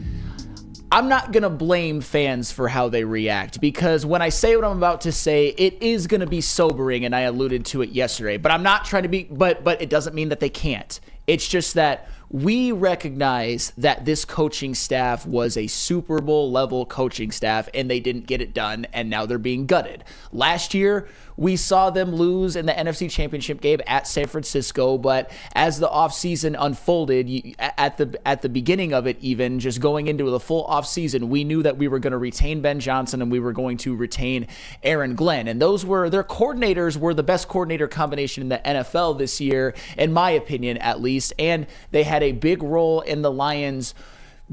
I'm not going to blame fans for how they react, because when I say what I'm about to say, it is going to be sobering, and I alluded to it yesterday. But I'm not trying to be, but it doesn't mean that they can't. It's just that we recognize that this coaching staff was a Super Bowl level coaching staff, and they didn't get it done, and now they're being gutted. Last year, we saw them lose in the NFC Championship game at San Francisco, but as the offseason unfolded, at the beginning of it even, just going into the full offseason, we knew that we were going to retain Ben Johnson and we were going to retain Aaron Glenn. And their coordinators were the best coordinator combination in the NFL this year, in my opinion at least, and they had a big role in the Lions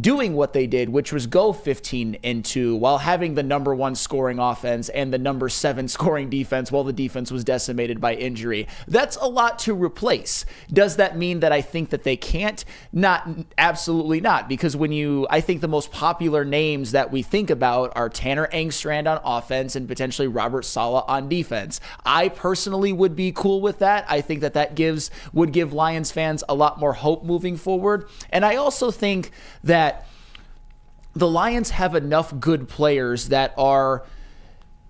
doing what they did, which was go 15-2 while having the number 1 scoring offense and the number 7 scoring defense while the defense was decimated by injury. That's a lot to replace. Does that mean that I think that they can't? Absolutely not, because I think the most popular names that we think about are Tanner Engstrand on offense and potentially Robert Saleh on defense. I personally would be cool with that. I think that would give Lions fans a lot more hope moving forward. And I also think that the Lions have enough good players that are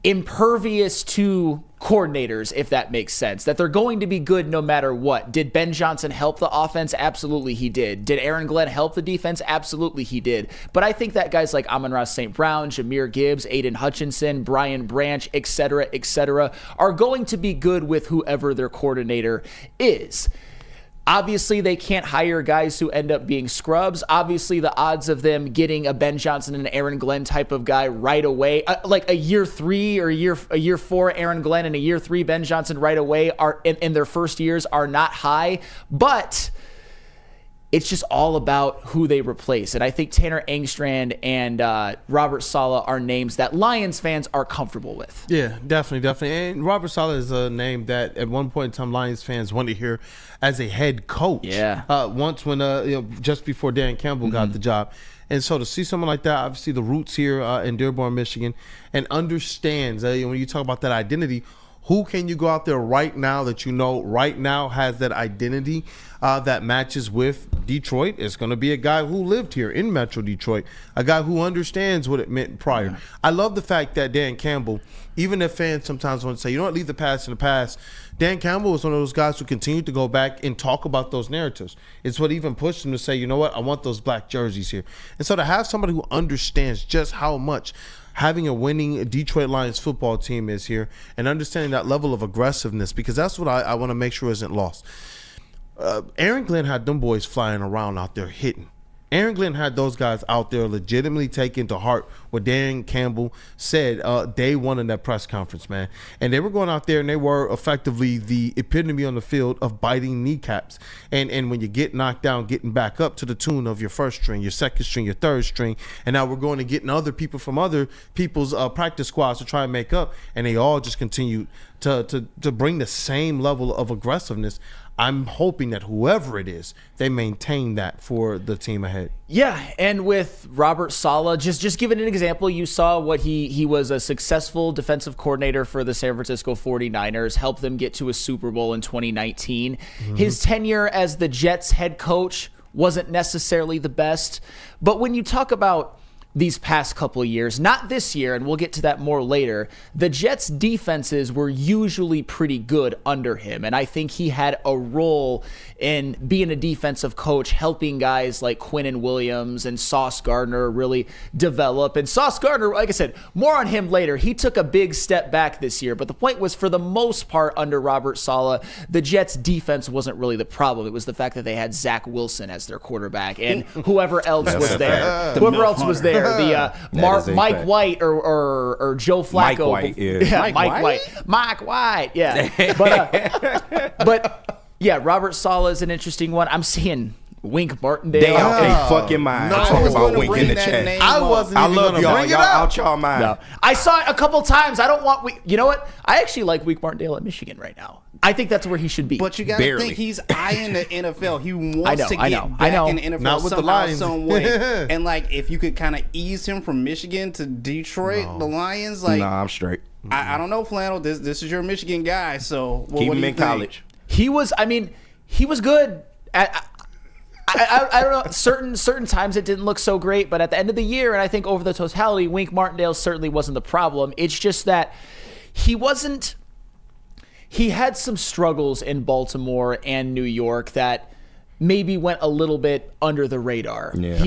impervious to coordinators, if that makes sense, that they're going to be good no matter what. Did Ben Johnson help the offense? Absolutely he did. Did Aaron Glenn help the defense? Absolutely he did. But I think that guys like Amon-Ra St. Brown, Jahmyr Gibbs, Aiden Hutchinson, Brian Branch, etc., are going to be good with whoever their coordinator is. Obviously, they can't hire guys who end up being scrubs. Obviously, the odds of them getting a Ben Johnson and Aaron Glenn type of guy right away, like a year 3 or a year 4 Aaron Glenn and a year 3 Ben Johnson right away, are in their first years are not high. But it's just all about who they replace. And I think Tanner Engstrand and Robert Saleh are names that Lions fans are comfortable with. Yeah, definitely. And Robert Saleh is a name that at one point in time Lions fans wanted to hear as a head coach. Yeah. Once when just before Dan Campbell got the job. And so to see someone like that, obviously the roots here in Dearborn, Michigan, and understands when you talk about that identity, who can you go out there right now that you know right now has that identity that matches with Detroit? It's going to be a guy who lived here in Metro Detroit, a guy who understands what it meant prior. Yeah. I love the fact that Dan Campbell, even if fans sometimes want to say, leave the past in the past, Dan Campbell was one of those guys who continued to go back and talk about those narratives. It's what even pushed him to say, you know what, I want those black jerseys here. And so to have somebody who understands just how much having a winning Detroit Lions football team is here and understanding that level of aggressiveness, because that's what I want to make sure isn't lost. Aaron Glenn had them boys flying around out there hitting. Aaron Glenn had those guys out there legitimately taking to heart what Dan Campbell said day one in that press conference, man. And they were going out there and they were effectively the epitome on the field of biting kneecaps. And when you get knocked down, getting back up to the tune of your first string, your second string, your third string. And now we're going to getting other people from other people's practice squads to try and make up. And they all just continue to bring the same level of aggressiveness. I'm hoping that whoever it is, they maintain that for the team ahead. Yeah, and with Robert Saleh, just giving an example, you saw what he was a successful defensive coordinator for the San Francisco 49ers, helped them get to a Super Bowl in 2019. Mm-hmm. His tenure as the Jets head coach wasn't necessarily the best, but when you talk about these past couple of years, not this year, and we'll get to that more later, the Jets' defenses were usually pretty good under him. And I think he had a role in being a defensive coach, helping guys like Quinnen Williams and Sauce Gardner really develop. And Sauce Gardner, like I said, more on him later. He took a big step back this year. But the point was, for the most part, under Robert Saleh, the Jets' defense wasn't really the problem. It was the fact that they had Zach Wilson as their quarterback and whoever else was there. Whoever else was there. Mike White or Joe Flacco. Mike White, yeah. Mike White, yeah. But yeah, Robert Saleh is an interesting one. I'm seeing Wink Martindale. They out they fucking mind. Talk about Wink in the chat. I love y'all. Y'all out y'all mind. No. I saw it a couple times. I don't want. You know what? I actually like Wink Martindale at Michigan right now. I think that's where he should be. But you got to think he's eyeing the NFL. He wants to get back in the NFL Not with the somehow, Lions. some way. And like, if you could kind of ease him from Michigan to Detroit, the Lions, like, nah, I'm straight. I don't know, Flannel. This is your Michigan guy, so keep what him do you in think? college. He was good. I don't know. Certain times it didn't look so great, but at the end of the year, and I think over the totality, Wink Martindale certainly wasn't the problem. It's just that he wasn't. He had some struggles in Baltimore and New York that maybe went a little bit under the radar. Yeah.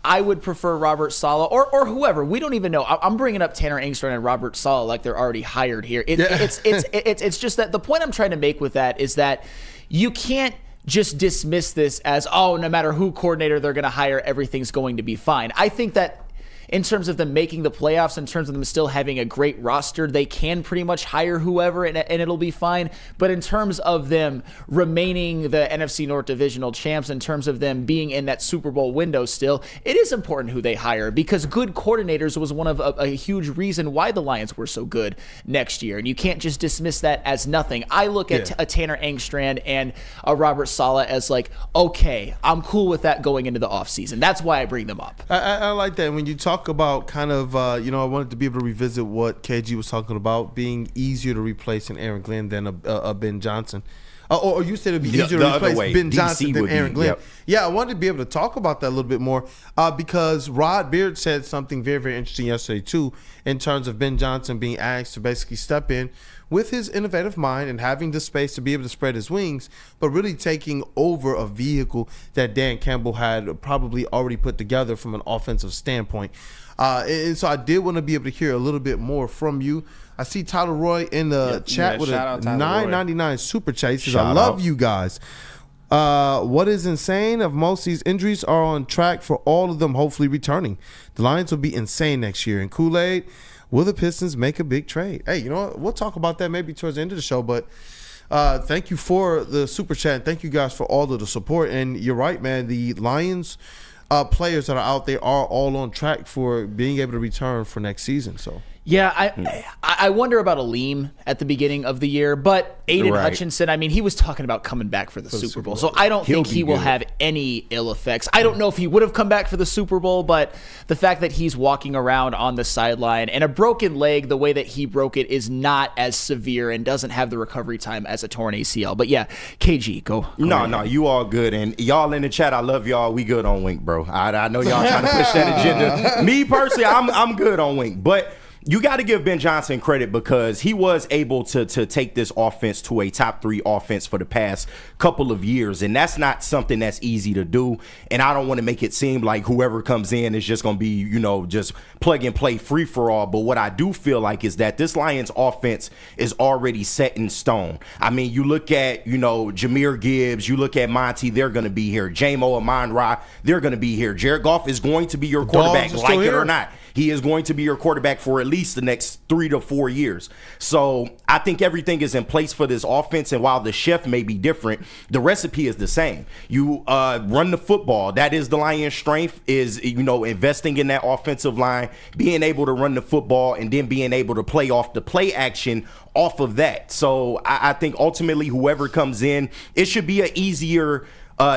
I would prefer Robert Saleh or whoever. We don't even know. I'm bringing up Tanner Engstrand and Robert Saleh like they're already hired here. It's just that the point I'm trying to make with that is that you can't just dismiss this as, oh, no matter who coordinator they're going to hire, everything's going to be fine. I think that in terms of them making the playoffs, in terms of them still having a great roster, they can pretty much hire whoever and it'll be fine. But in terms of them remaining the NFC North Divisional champs, in terms of them being in that Super Bowl window still, it is important who they hire because good coordinators was one of a huge reason why the Lions were so good next year. And you can't just dismiss that as nothing. I look at a Tanner Engstrand and a Robert Saleh as like, okay, I'm cool with that going into the offseason. That's why I bring them up. I like that. When you talk about kind of, I wanted to be able to revisit what KG was talking about, being easier to replace an Aaron Glenn than a Ben Johnson. Or you said it would be easier to replace Ben Johnson than Aaron Glenn. Yep. Yeah, I wanted to be able to talk about that a little bit more because Rod Beard said something very, very interesting yesterday, too, in terms of Ben Johnson being asked to basically step in with his innovative mind and having the space to be able to spread his wings, but really taking over a vehicle that Dan Campbell had probably already put together from an offensive standpoint. And so I did want to be able to hear a little bit more from you. I see Tyler Roy in the chat with a $9.99 super chat. He says, I love you guys. What is insane of most of these injuries are on track for all of them hopefully returning. The Lions will be insane next year. And Kool-Aid, will the Pistons make a big trade? Hey, you know what? We'll talk about that maybe towards the end of the show, but thank you for the super chat. Thank you guys for all of the support. And you're right, man. The Lions players that are out there are all on track for being able to return for next season. So yeah, I wonder about Aleem at the beginning of the year, but Aiden Hutchinson, I mean, he was talking about coming back for the Super Bowl, so I don't think he will have any ill effects. I don't know if he would have come back for the Super Bowl, but the fact that he's walking around on the sideline and a broken leg, the way that he broke it is not as severe and doesn't have the recovery time as a torn ACL. But yeah, KG, go. No, you all good. And y'all in the chat, I love y'all. We good on Wink, bro. I know y'all trying to push that agenda. Me personally, I'm good on Wink, but you got to give Ben Johnson credit because he was able to take this offense to a top 3 offense for the past couple of years. And that's not something that's easy to do. And I don't want to make it seem like whoever comes in is just going to be, just plug and play free for all. But what I do feel like is that this Lions offense is already set in stone. I mean, you look at, Jahmyr Gibbs, you look at Monty, they're going to be here. J-Mo, Amon-Ra, they're going to be here. Jared Goff is going to be your quarterback, like it or not. He is going to be your quarterback for at least the next 3 to 4 years. So I think everything is in place for this offense. And while the chef may be different, the recipe is the same. You run the football. That is the Lions' strength is, investing in that offensive line, being able to run the football, and then being able to play off the play action off of that. So I think ultimately whoever comes in, it should be an easier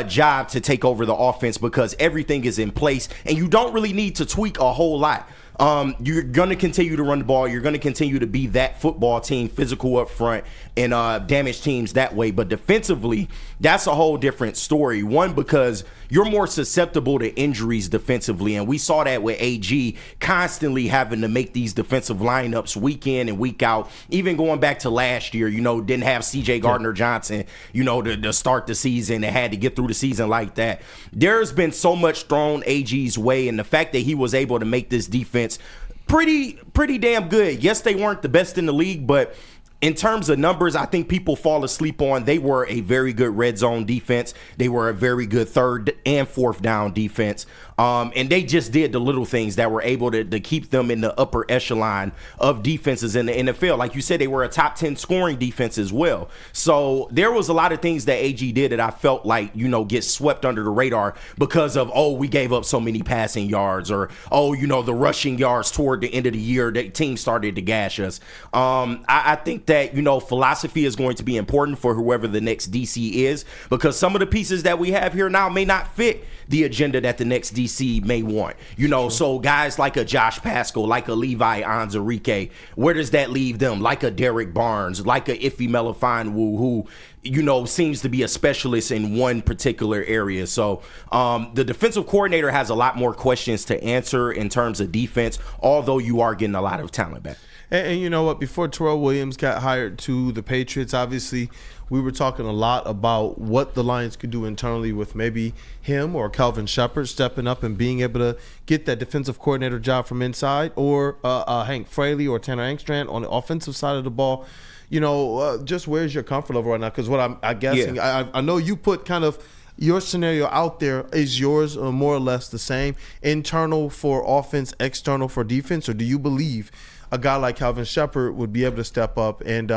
job to take over the offense because everything is in place and you don't really need to tweak a whole lot. You're going to continue to run the ball. You're going to continue to be that football team, physical up front, and damage teams that way. But defensively, that's a whole different story. One, because you're more susceptible to injuries defensively, and we saw that with AG constantly having to make these defensive lineups week in and week out. Even going back to last year, didn't have C.J. Gardner-Johnson, to start the season and had to get through the season like that. There's been so much thrown AG's way, and the fact that he was able to make this defense pretty damn good. Yes, they weren't the best in the league, but in terms of numbers, I think people fall asleep on they were a very good red zone defense. They were a very good third and fourth down defense. And they just did the little things that were able to keep them in the upper echelon of defenses in the NFL. Like you said, they were a top 10 scoring defense as well. So there was a lot of things that AG did that I felt like, get swept under the radar because of, we gave up so many passing yards, or, the rushing yards toward the end of the year, the team started to gash us. I think that, philosophy is going to be important for whoever the next DC is, because some of the pieces that we have here now may not fit the agenda that the next DC may want. So guys like a Josh Paschal, like a Levi Onwuzurike, where does that leave them? Like a Derek Barnes, like a Ife Melifonwu, who seems to be a specialist in one particular area. So the defensive coordinator has a lot more questions to answer in terms of defense, although you are getting a lot of talent back. And you know what? Before Terrell Williams got hired to the Patriots, obviously we were talking a lot about what the Lions could do internally with maybe him or Kelvin Shepard stepping up and being able to get that defensive coordinator job from inside, or Hank Fraley or Tanner Engstrand on the offensive side of the ball. Just where's your comfort level right now? Because what I'm guessing, I know you put kind of your scenario out there. Is yours more or less the same? Internal for offense, external for defense? Or do you believe a guy like Calvin Shepard would be able to step up and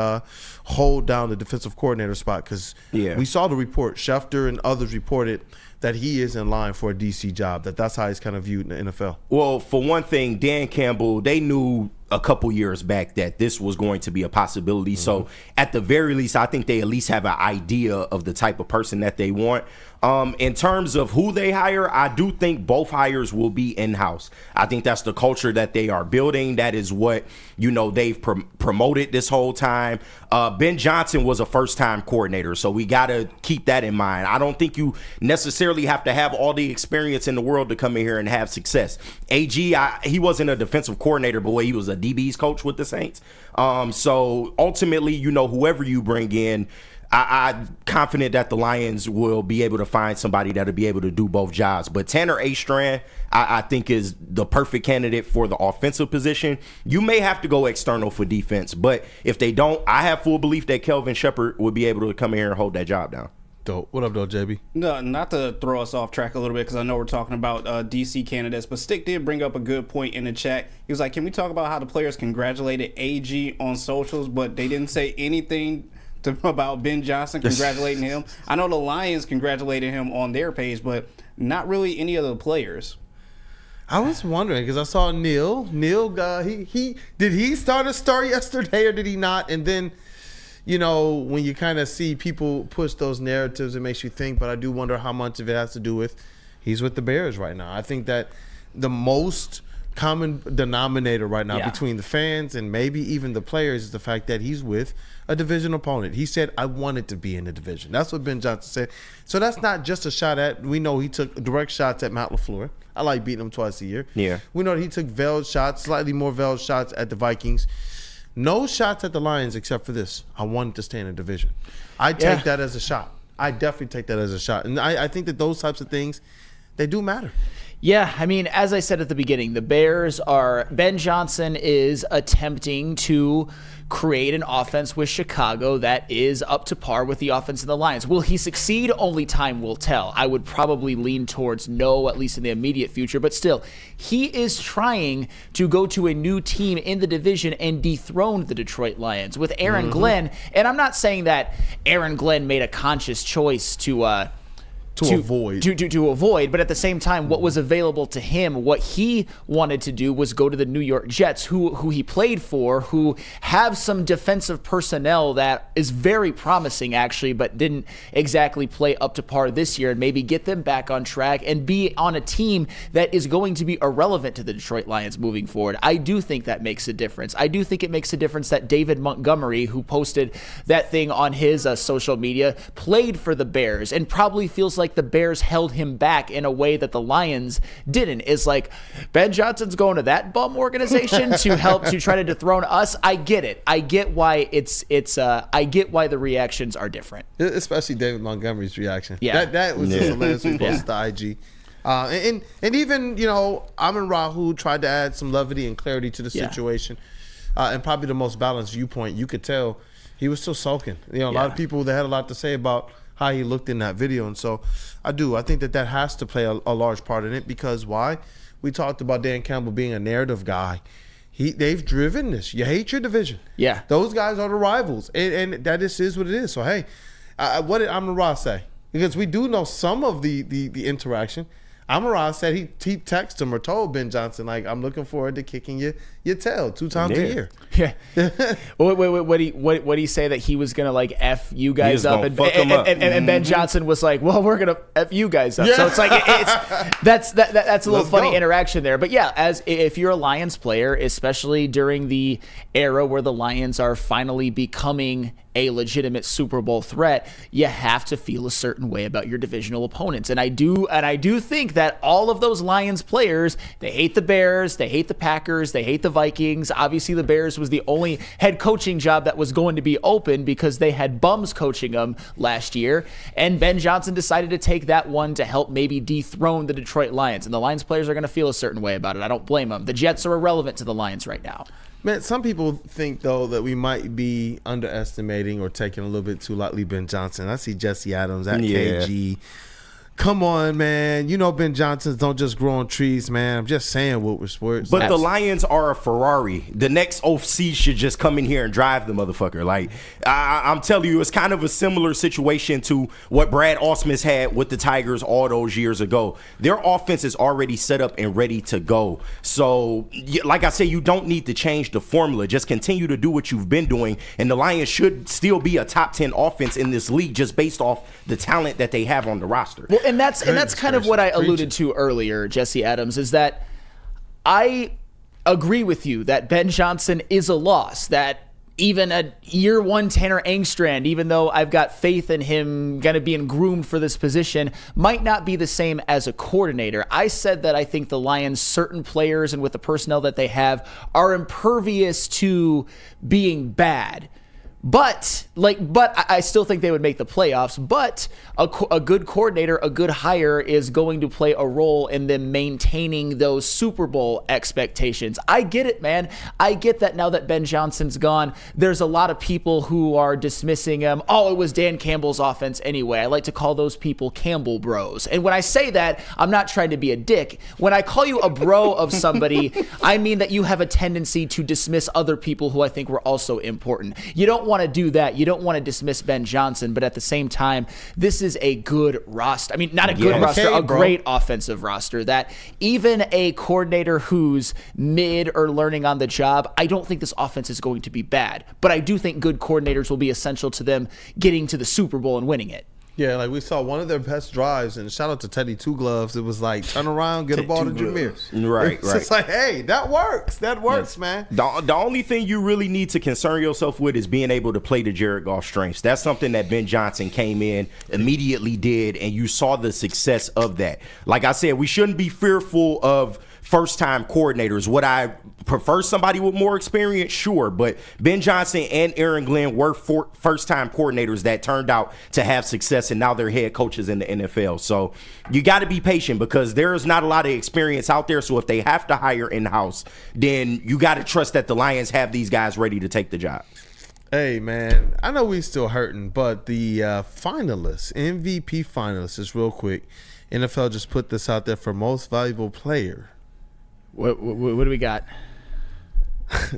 hold down the defensive coordinator spot? Because we saw the report. Schefter and others reported that he is in line for a DC job, that's how he's kind of viewed in the NFL. Well, for one thing, Dan Campbell, they knew a couple years back that this was going to be a possibility. Mm-hmm. So at the very least, I think they at least have an idea of the type of person that they want. In terms of who they hire, I do think both hires will be in-house. I think that's the culture that they are building. That is what, they've promoted this whole time. Ben Johnson was a first-time coordinator, so we got to keep that in mind. I don't think you necessarily have to have all the experience in the world to come in here and have success. AG, he wasn't a defensive coordinator, but he was a DB's coach with the Saints. So ultimately, whoever you bring in, I'm confident that the Lions will be able to find somebody that'll be able to do both jobs. But Tanner Engstrand, I think, is the perfect candidate for the offensive position. You may have to go external for defense, but if they don't, I have full belief that Kelvin Shepard would be able to come in here and hold that job down. Dope. What up, though, JB? No, not to throw us off track a little bit, because I know we're talking about DC candidates, but Stick did bring up a good point in the chat. He was like, can we talk about how the players congratulated AG on socials, but they didn't say anything about Ben Johnson congratulating him? I know the Lions congratulated him on their page, but not really any of the players. I was wondering, because I saw Neil, did he start a story yesterday or did he not? And then, when you kind of see people push those narratives, it makes you think, but I do wonder how much of it has to do with he's with the Bears right now. I think that the most common denominator right now between the fans and maybe even the players is the fact that he's with a division opponent. He said, I wanted to be in the division. That's what Ben Johnson said. So that's not just a shot at, we know he took direct shots at Matt LaFleur. I like beating him twice a year. Yeah. We know that he took veiled shots, slightly more veiled shots at the Vikings. No shots at the Lions except for this. I wanted to stay in the division. I take that as a shot. I definitely take that as a shot. And I think that those types of things, they do matter. Yeah, I mean, as I said at the beginning, the Bears Ben Johnson is attempting to create an offense with Chicago that is up to par with the offense of the Lions. Will he succeed? Only time will tell. I would probably lean towards no, at least in the immediate future, but still, he is trying to go to a new team in the division and dethrone the Detroit Lions with Aaron Glenn. And I'm not saying that Aaron Glenn made a conscious choice to to avoid. But at the same time, what was available to him, what he wanted to do was go to the New York Jets, who he played for, who have some defensive personnel that is very promising, actually, but didn't exactly play up to par this year, and maybe get them back on track and be on a team that is going to be irrelevant to the Detroit Lions moving forward. I do think that makes a difference. I do think it makes a difference that David Montgomery, who posted that thing on his social media, played for the Bears and probably feels like the Bears held him back in a way that the Lions didn't. Is like, Ben Johnson's going to that bum organization to help to try to dethrone us. I get it. I get why I get why the reactions are different. Especially David Montgomery's reaction. Yeah. That was just hilarious. We posted to IG. And even, Amon-Ra, who tried to add some levity and clarity to the situation, and probably the most balanced viewpoint, you could tell he was still sulking. A lot of people that had a lot to say about how he looked in that video. And so I think that has to play a large part in it, because why? We talked about Dan Campbell being a narrative guy. They've driven this. You hate your division. Yeah. Those guys are the rivals. And that just is what it is. So, hey, what did Amon-Ra say? Because we do know some of the interaction. Amon-Ra said he texted him or told Ben Johnson, like, I'm looking forward to kicking your tail 2 times a year. Yeah. What did he say, that he was gonna like F you guys up, and Ben Johnson was like, well, we're gonna F you guys up. Yeah. So it's like that's a little funny interaction there. But yeah, as if you're a Lions player, especially during the era where the Lions are finally becoming a legitimate Super Bowl threat, you have to feel a certain way about your divisional opponents. And I do think that all of those Lions players, they hate the Bears, they hate the Packers, they hate the Vikings. Obviously, the Bears was the only head coaching job that was going to be open because they had bums coaching them last year. And Ben Johnson decided to take that one to help maybe dethrone the Detroit Lions. And the Lions players are going to feel a certain way about it. I don't blame them. The Jets are irrelevant to the Lions right now. Man, some people think, though, that we might be underestimating or taking a little bit too lightly Ben Johnson. I see Jesse Adams at KG. Come on, man. Ben Johnsons don't just grow on trees, man. I'm just saying, Woodward Sports. But the Lions are a Ferrari. The next OC should just come in here and drive the motherfucker. Like, I'm telling you, it's kind of a similar situation to what Brad Ausmus had with the Tigers all those years ago. Their offense is already set up and ready to go. So, like I say, you don't need to change the formula. Just continue to do what you've been doing, and the Lions should still be a top 10 offense in this league just based off the talent that they have on the roster. Well, and that's kind of what I alluded to earlier, Jesse Adams, is that I agree with you that Ben Johnson is a loss, that even a year one Tanner Engstrand, even though I've got faith in him kind of being groomed for this position, might not be the same as a coordinator. I said that I think the Lions, certain players and with the personnel that they have, are impervious to being bad. But I still think they would make the playoffs. But a good coordinator, a good hire is going to play a role in them maintaining those Super Bowl expectations. I get it, man. I get that now that Ben Johnson's gone, there's a lot of people who are dismissing him. Oh, it was Dan Campbell's offense anyway. I like to call those people Campbell bros. And when I say that, I'm not trying to be a dick. When I call you a bro of somebody, I mean that you have a tendency to dismiss other people who I think were also important. You don't want to do that. You don't want to dismiss Ben Johnson, but at the same time, this is a good roster. I mean, not a good roster, a great offensive roster that even a coordinator who's mid or learning on the job, I don't think this offense is going to be bad. But I do think good coordinators will be essential to them getting to the Super Bowl and winning it. Yeah, like we saw one of their best drives, and shout out to Teddy Two Gloves. It was like, turn around, get a ball to Jameer. Right. It's like, hey, that works. That works, man. The only thing you really need to concern yourself with is being able to play to Jared Goff's strengths. That's something that Ben Johnson came in, immediately did, and you saw the success of that. Like I said, we shouldn't be fearful of first-time coordinators. Would I prefer somebody with more experience? Sure, but Ben Johnson and Aaron Glenn were first-time coordinators that turned out to have success, and now they're head coaches in the NFL. So you got to be patient because there's not a lot of experience out there. So if they have to hire in-house, then you got to trust that the Lions have these guys ready to take the job. Hey, man, I know we still hurting, but the finalists, MVP finalists, just real quick, NFL just put this out there for most valuable player. What do we got?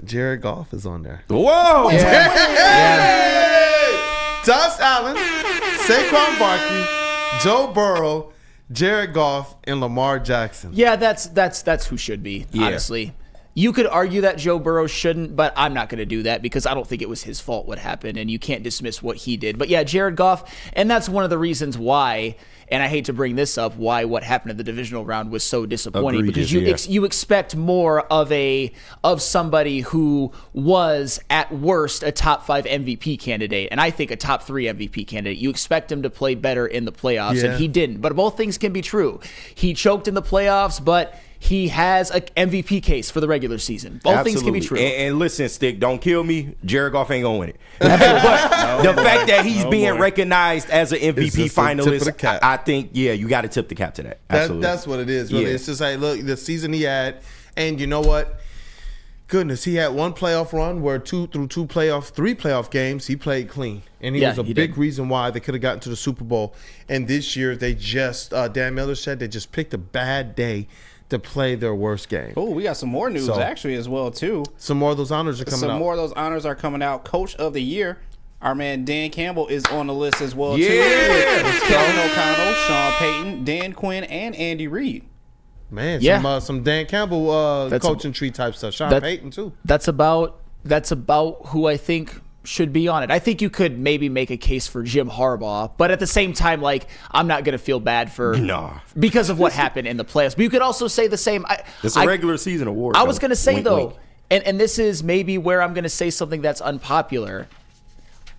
Jared Goff is on there. Whoa! Yeah. Josh Allen, Saquon Barkley, Joe Burrow, Jared Goff, and Lamar Jackson. Yeah, that's who should be, honestly. You could argue that Joe Burrow shouldn't, but I'm not going to do that because I don't think it was his fault what happened, and you can't dismiss what he did. But yeah, Jared Goff, and that's one of the reasons why, and I hate to bring this up, why what happened in the divisional round was so disappointing. Because you expect more of somebody who was at worst a top 5 MVP candidate, and I think a top 3 MVP candidate. You expect him to play better in the playoffs, and he didn't. But both things can be true. He choked in the playoffs, but he has an MVP case for the regular season. Both things can be true. And listen, Stick, don't kill me. Jared Goff ain't gonna win it. But the fact that he's being recognized as an MVP finalist, I think, you got to tip the cap to that. That's what it is. Really. It's just like, look, the season he had, and you know what? Goodness, he had one playoff run where three playoff games, he played clean. And he was a big reason why they could have gotten to the Super Bowl. And this year, they just, Dan Miller said, they just picked a bad day to play their worst game. Oh, we got some more news actually as well too. Some more of those honors are coming out. Some more of those honors are coming out. Coach of the Year, our man Dan Campbell is on the list as well too. With Kevin O'Connell, Sean Payton, Dan Quinn, and Andy Reid. Man, some Dan Campbell coaching tree type stuff. Sean Payton too. That's about who I think should be on it. I think you could maybe make a case for Jim Harbaugh, but at the same time, like, I'm not going to feel bad because of what happened in the playoffs. But you could also say the same. It's a regular season award. I was going to say, wink. And this is maybe where I'm going to say something that's unpopular.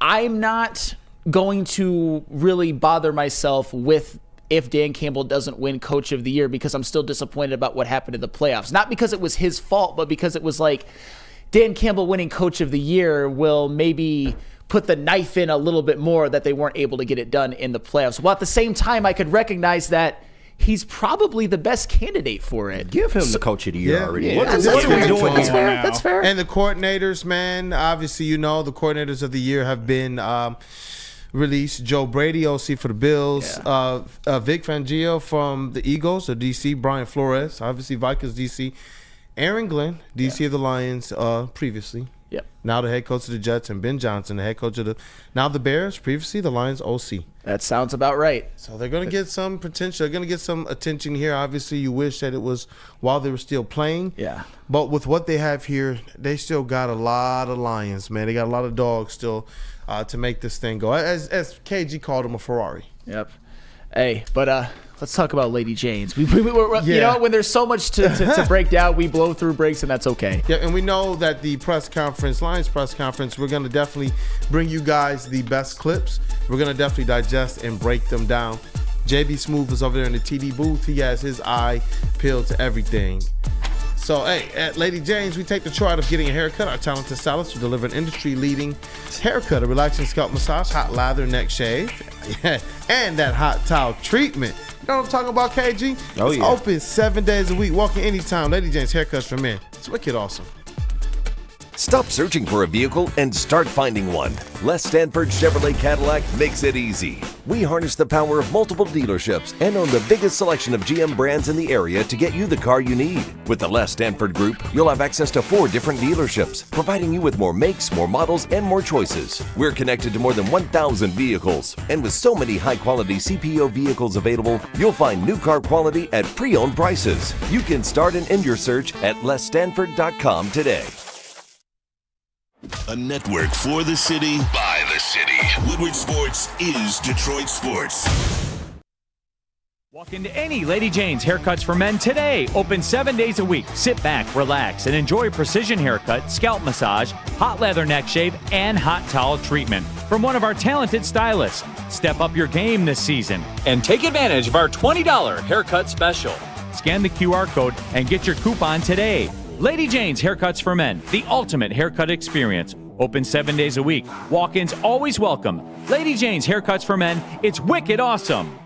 I'm not going to really bother myself with if Dan Campbell doesn't win Coach of the Year because I'm still disappointed about what happened in the playoffs. Not because it was his fault, but because it was like, Dan Campbell winning Coach of the Year will maybe put the knife in a little bit more that they weren't able to get it done in the playoffs. Well, at the same time, I could recognize that he's probably the best candidate for it. Give him the Coach of the Year already. What are we doing? That's fair. And the coordinators, man, obviously, the coordinators of the year have been released. Joe Brady, OC for the Bills. Vic Fangio from the Eagles, or DC. Brian Flores, obviously Vikings DC. Aaron Glenn, DC of the Lions, previously. Yep. Now the head coach of the Jets, and Ben Johnson, the head coach of the Bears, previously the Lions OC. That sounds about right. So they're going to get some potential. They're going to get some attention here. Obviously, you wish that it was while they were still playing. Yeah. But with what they have here, they still got a lot of Lions, man. They got a lot of dogs still to make this thing go. As KG called them, a Ferrari. Yep. Hey, but let's talk about Lady Jane's. You know, when there's so much to break down, we blow through breaks, and that's okay. Yeah, and we know that the Lions press conference, we're going to definitely bring you guys the best clips. We're going to definitely digest and break them down. JB Smooth is over there in the TD booth. He has his eye peeled to everything. So, hey, at Lady Jane's, we take the chore out of getting a haircut. Our talented stylists will deliver an industry-leading haircut, a relaxing scalp massage, hot lather neck shave, and that hot towel treatment. You know what I'm talking about, KG? It's open 7 days a week. Walk in anytime. Lady Jane's Haircuts for Men. It's wicked awesome. Stop searching for a vehicle and start finding one. Les Stanford Chevrolet Cadillac makes it easy. We harness the power of multiple dealerships and own the biggest selection of GM brands in the area to get you the car you need. With the Les Stanford Group, you'll have access to 4 different dealerships, providing you with more makes, more models, and more choices. We're connected to more than 1,000 vehicles, and with so many high-quality CPO vehicles available, you'll find new car quality at pre-owned prices. You can start and end your search at lesstanford.com today. A network for the city, by the city. Woodward Sports is Detroit Sports. Walk into any Lady Jane's Haircuts for Men today. Open 7 days a week. Sit back, relax, and enjoy precision haircut, scalp massage, hot leather neck shave, and hot towel treatment from one of our talented stylists. Step up your game this season and take advantage of our $20 haircut special. Scan the QR code and get your coupon today. Lady Jane's Haircuts for Men, the ultimate haircut experience. Open 7 days a week. Walk-ins always welcome. Lady Jane's Haircuts for Men, it's wicked awesome.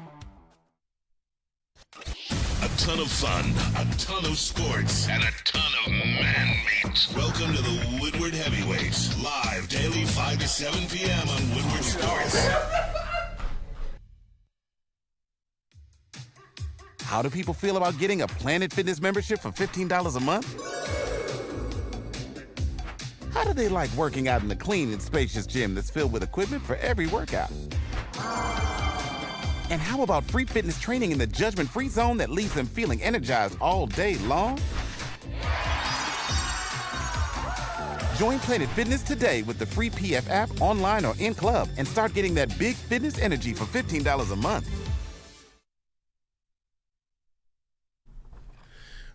A ton of fun, a ton of sports, and a ton of man meat. Welcome to the Woodward Heavyweights, live daily 5 to 7 p.m. on Woodward Sports. How do people feel about getting a Planet Fitness membership for $15 a month? How do they like working out in a clean and spacious gym that's filled with equipment for every workout? And how about free fitness training in the judgment-free zone that leaves them feeling energized all day long? Join Planet Fitness today with the free PF app online or in club and start getting that big fitness energy for $15 a month.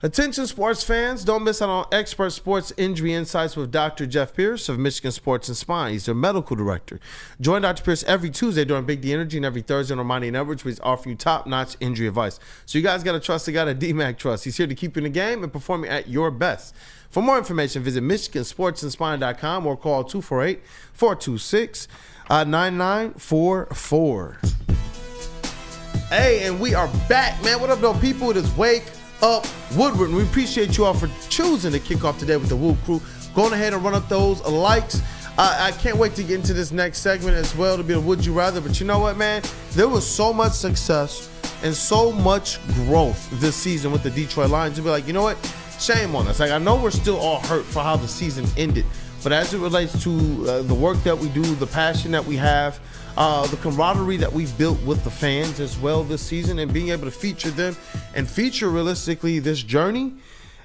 Attention sports fans, don't miss out on expert sports injury insights with Dr. Jeff Pierce of Michigan Sports and Spine. He's their medical director. Join Dr. Pierce every Tuesday during Big D Energy and every Thursday on Ermanni Networks, where he's offering you top-notch injury advice. So you guys got to trust the guy that DMAC trusts. He's here to keep you in the game and performing at your best. For more information, visit MichiganSportsAndSpine.com or call 248-426-9944. Hey, and we are back, man. What up, though, people? It is Wake Up Woodward, and we appreciate you all for choosing to kick off today with the WUW Crew. Going ahead and run up those likes. I can't wait to get into this next segment as well to be a Would You Rather. But you know what, man? There was so much success and so much growth this season with the Detroit Lions to be like, you know what? Shame on us. Like, I know we're still all hurt for how the season ended, but as it relates to the work that we do, the passion that we have, the camaraderie that we've built with the fans as well this season, and being able to feature them and feature realistically this journey,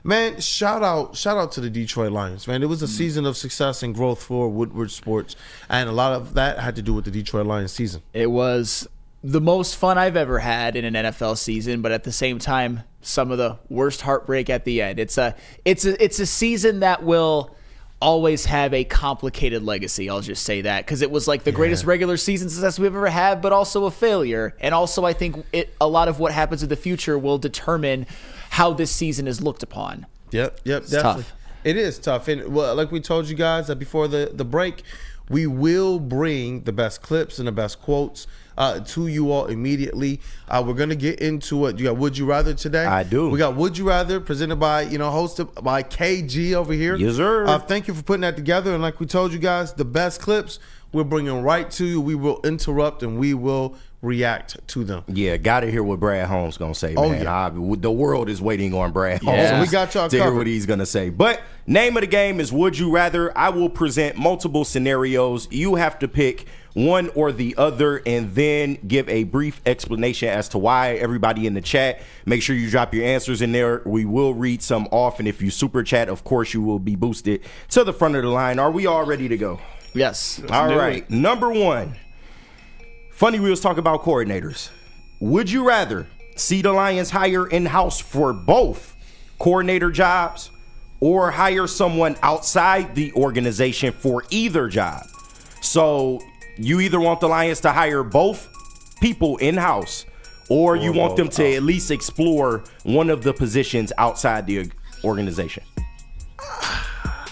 man, shout out to the Detroit Lions, man. It was a season of success and growth for Woodward Sports, and a lot of that had to do with the Detroit Lions season. It was the most fun I've ever had in an NFL season, but at the same time, some of the worst heartbreak at the end. It's a season that will always have a complicated legacy. I'll just say that, because it was like the greatest regular season success we've ever had, but also a failure. And also, I think a lot of what happens in the future will determine how this season is looked upon. Yep, definitely. Tough. It is tough, and well, like we told you guys before the break, we will bring the best clips and the best quotes to you all immediately. We're gonna get into what you got. Would You Rather today? I do. We got Would You Rather presented by, hosted by KG over here. Yes, sir. Thank you for putting that together. And like we told you guys, the best clips we're bringing right to you. We will interrupt and we will react to them. Yeah, gotta hear what Brad Holmes gonna say, man. Oh, yeah. The world is waiting on Brad Holmes. Yeah. So we got y'all to covered. hear what he's gonna say. But name of the game is Would You Rather. I will present multiple scenarios. You have to pick one or the other and then give a brief explanation as to why. Everybody in the chat, make sure you drop your answers in there. We will read some off, and if you super chat, of course, you will be boosted to the front of the line. Are we all ready to go? Yes. All right. Number one. Funny we was talking about coordinators. Would you rather see the Lions hire in-house for both coordinator jobs or hire someone outside the organization for either job? So you either want the Lions to hire both people in-house, or you want them to at least explore one of the positions outside the organization.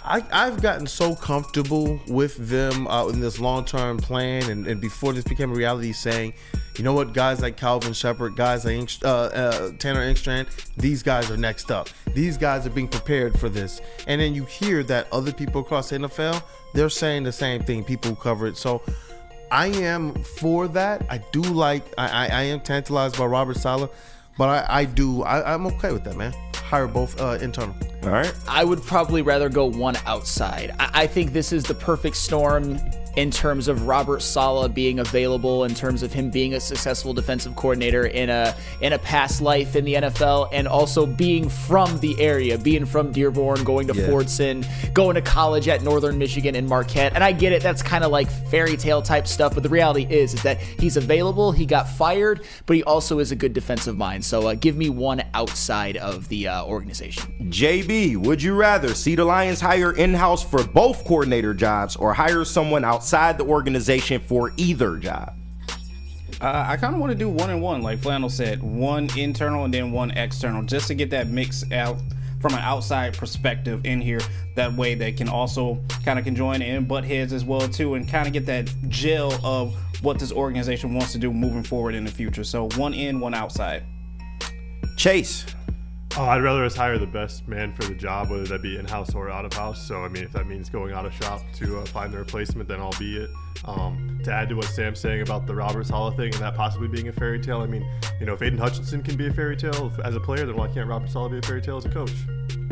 I've gotten so comfortable with them in this long-term plan, and before this became a reality, saying, you know what, guys like Calvin Shepard, guys like Tanner Engstrand, these guys are next up. These guys are being prepared for this. And then you hear that other people across the NFL, they're saying the same thing, people who cover it. So I am for that. I do like, I am tantalized by Robert Saleh, but I'm okay with that, man. Hire both internal. All right. I would probably rather go one outside. I think this is the perfect storm in terms of Robert Saleh being available, in terms of him being a successful defensive coordinator in a past life in the NFL, and also being from the area, being from Dearborn, going to Fordson, going to college at Northern Michigan and Marquette. And I get it, that's kind of like fairy tale type stuff, but the reality is that he's available, he got fired, but he also is a good defensive mind. So give me one outside of the organization. JB, would you rather see the Lions hire in-house for both coordinator jobs or hire someone outside the organization for either job? I kind of want to do one and one, like Flannel said, one internal and then one external, just to get that mix out from an outside perspective in here. That way they can also kind of can join in, butt heads as well too, and kind of get that gel of what this organization wants to do moving forward in the future. So one in, one outside. Chase. I'd rather us hire the best man for the job, whether that be in-house or out-of-house. So, I mean, if that means going out of shop to find the replacement, then I'll be it. To add to what Sam's saying about the Robert Saleh thing and that possibly being a fairy tale, I mean, if Aiden Hutchinson can be a fairy tale as a player, then why can't Robert Saleh be a fairy tale as a coach?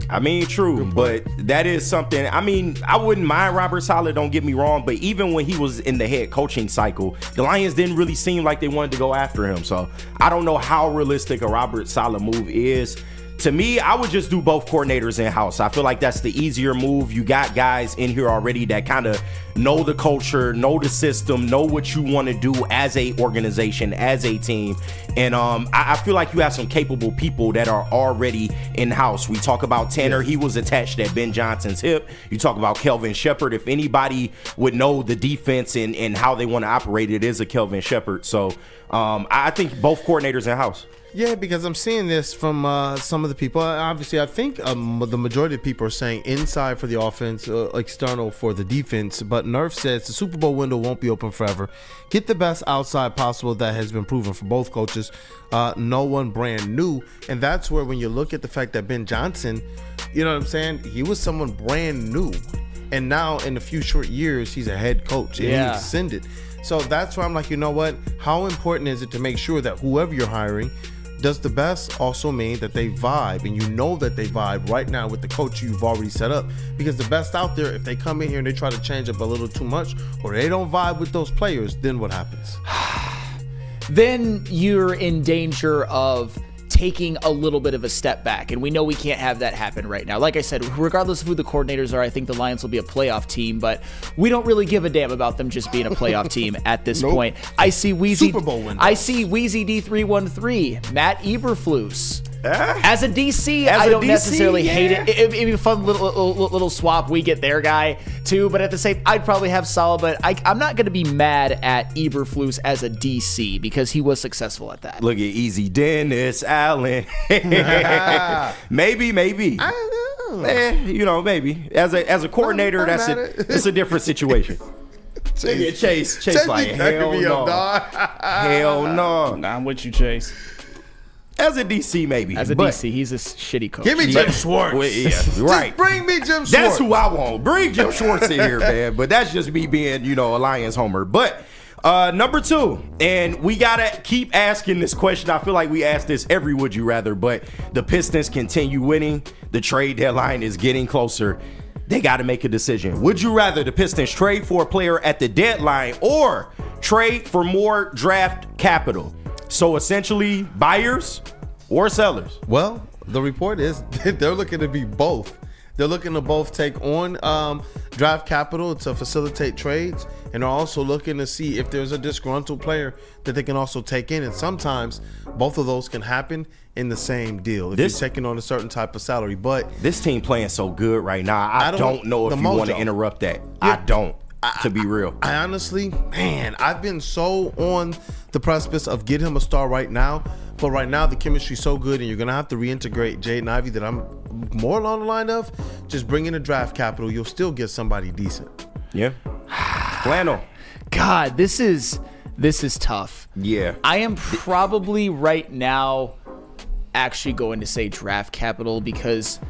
I mean, true, but that is something. I mean, I wouldn't mind Robert Saleh, don't get me wrong, but even when he was in the head coaching cycle, the Lions didn't really seem like they wanted to go after him. So I don't know how realistic a Robert Saleh move is. To me, I would just do both coordinators in-house. I feel like that's the easier move. You got guys in here already that kind of know the culture, know the system, know what you want to do as a organization, as a team. And I feel like you have some capable people that are already in-house. We talk about Tanner. He was attached at Ben Johnson's hip. You talk about Kelvin Shepard. If anybody would know the defense and how they want to operate, it is a Kelvin Shepard. So I think both coordinators in-house. Yeah, because I'm seeing this from some of the people. Obviously, I think the majority of people are saying inside for the offense, external for the defense. But Nerf says the Super Bowl window won't be open forever. Get the best outside possible. That has been proven for both coaches. No one brand new. And that's where when you look at the fact that Ben Johnson, you know what I'm saying? He was someone brand new. And now in a few short years, he's a head coach. And he ascended. So that's why I'm like, you know what? How important is it to make sure that whoever you're hiring does the best also mean that they vibe, and you know that they vibe right now with the coach you've already set up? Because the best out there, if they come in here and they try to change up a little too much, or they don't vibe with those players, then what happens? Then you're in danger of taking a little bit of a step back, and we know we can't have that happen right now. Like I said, regardless of who the coordinators are, I think the Lions will be a playoff team, but we don't really give a damn about them just being a playoff team at this point. I see Wheezy Super Bowl window. I see Wheezy D313, Matt Eberflus. As a DC, I don't necessarily hate it. It'd be a fun little swap we get their guy too, but at the same, I'd probably have Saleh, but I'm not going to be mad at Eberflus as a DC because he was successful at that. Look at Easy Dennis Allen. maybe. I don't know. You know, maybe as a coordinator, it's a different situation. Chase like hell no. Hell no. Nah, I'm with you, Chase. As a DC, maybe. As a DC, he's a shitty coach. Give me Jim Schwartz. Right. Just bring me Jim Schwartz. That's who I want. Bring Jim Schwartz in here, man. But that's just me being, a Lions homer. But number 2, and we got to keep asking this question. I feel like we ask this every Would You Rather, but the Pistons continue winning. The trade deadline is getting closer. They got to make a decision. Would you rather the Pistons trade for a player at the deadline or trade for more draft capital? So essentially, buyers or sellers? Well, the report is they're looking to be both. They're looking to both take on draft capital to facilitate trades, and are also looking to see if there's a disgruntled player that they can also take in. And sometimes both of those can happen in the same deal if you're taking on a certain type of salary. But this team playing so good right now, I don't know if you want to interrupt that. I don't. To be real, I honestly, man, I've been so on the precipice of get him a star right now, but right now the chemistry's so good, and you're gonna have to reintegrate Jaden Ivey that I'm more along the line of just bring in a draft capital. You'll still get somebody decent. Yeah, flannel. God, this is tough. Yeah, I am probably right now actually going to say draft capital because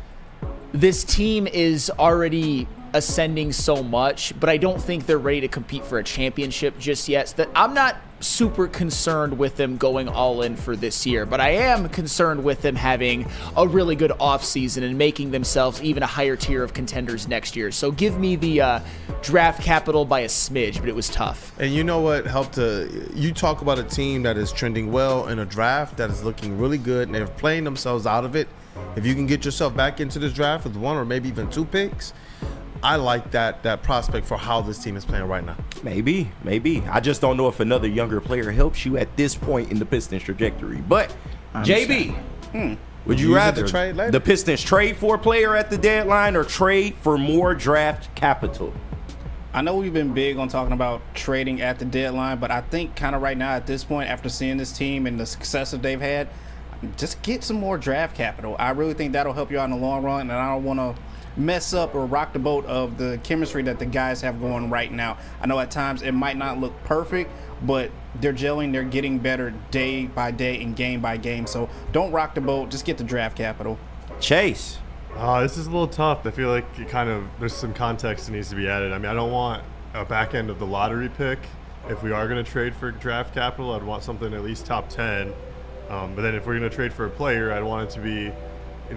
this team is already ascending so much, but I don't think they're ready to compete for a championship just yet. So that I'm not super concerned with them going all in for this year, but I am concerned with them having a really good offseason and making themselves even a higher tier of contenders next year. So give me the draft capital by a smidge, but it was tough. And you know what helped you talk about a team that is trending well in a draft that is looking really good and they're playing themselves out of it. If you can get yourself back into this draft with 1 or maybe even 2 picks, I like that prospect for how this team is playing right now. Maybe. I just don't know if another younger player helps you at this point in the Pistons trajectory. But JB, would you rather the Pistons trade for a player at the deadline or trade for more draft capital? I know we've been big on talking about trading at the deadline, but I think kind of right now at this point, after seeing this team and the success that they've had, just get some more draft capital. I really think that'll help you out in the long run, and I don't want to mess up or rock the boat of the chemistry that the guys have going right now. I know at times it might not look perfect, but they're gelling, they're getting better day by day and game by game. So don't rock the boat, just get the draft capital. Chase. This is a little tough. I feel like there's some context that needs to be added. I mean, I don't want a back end of the lottery pick. If we are going to trade for draft capital, I'd want something at least top 10. But then if we're going to trade for a player, I'd want it to be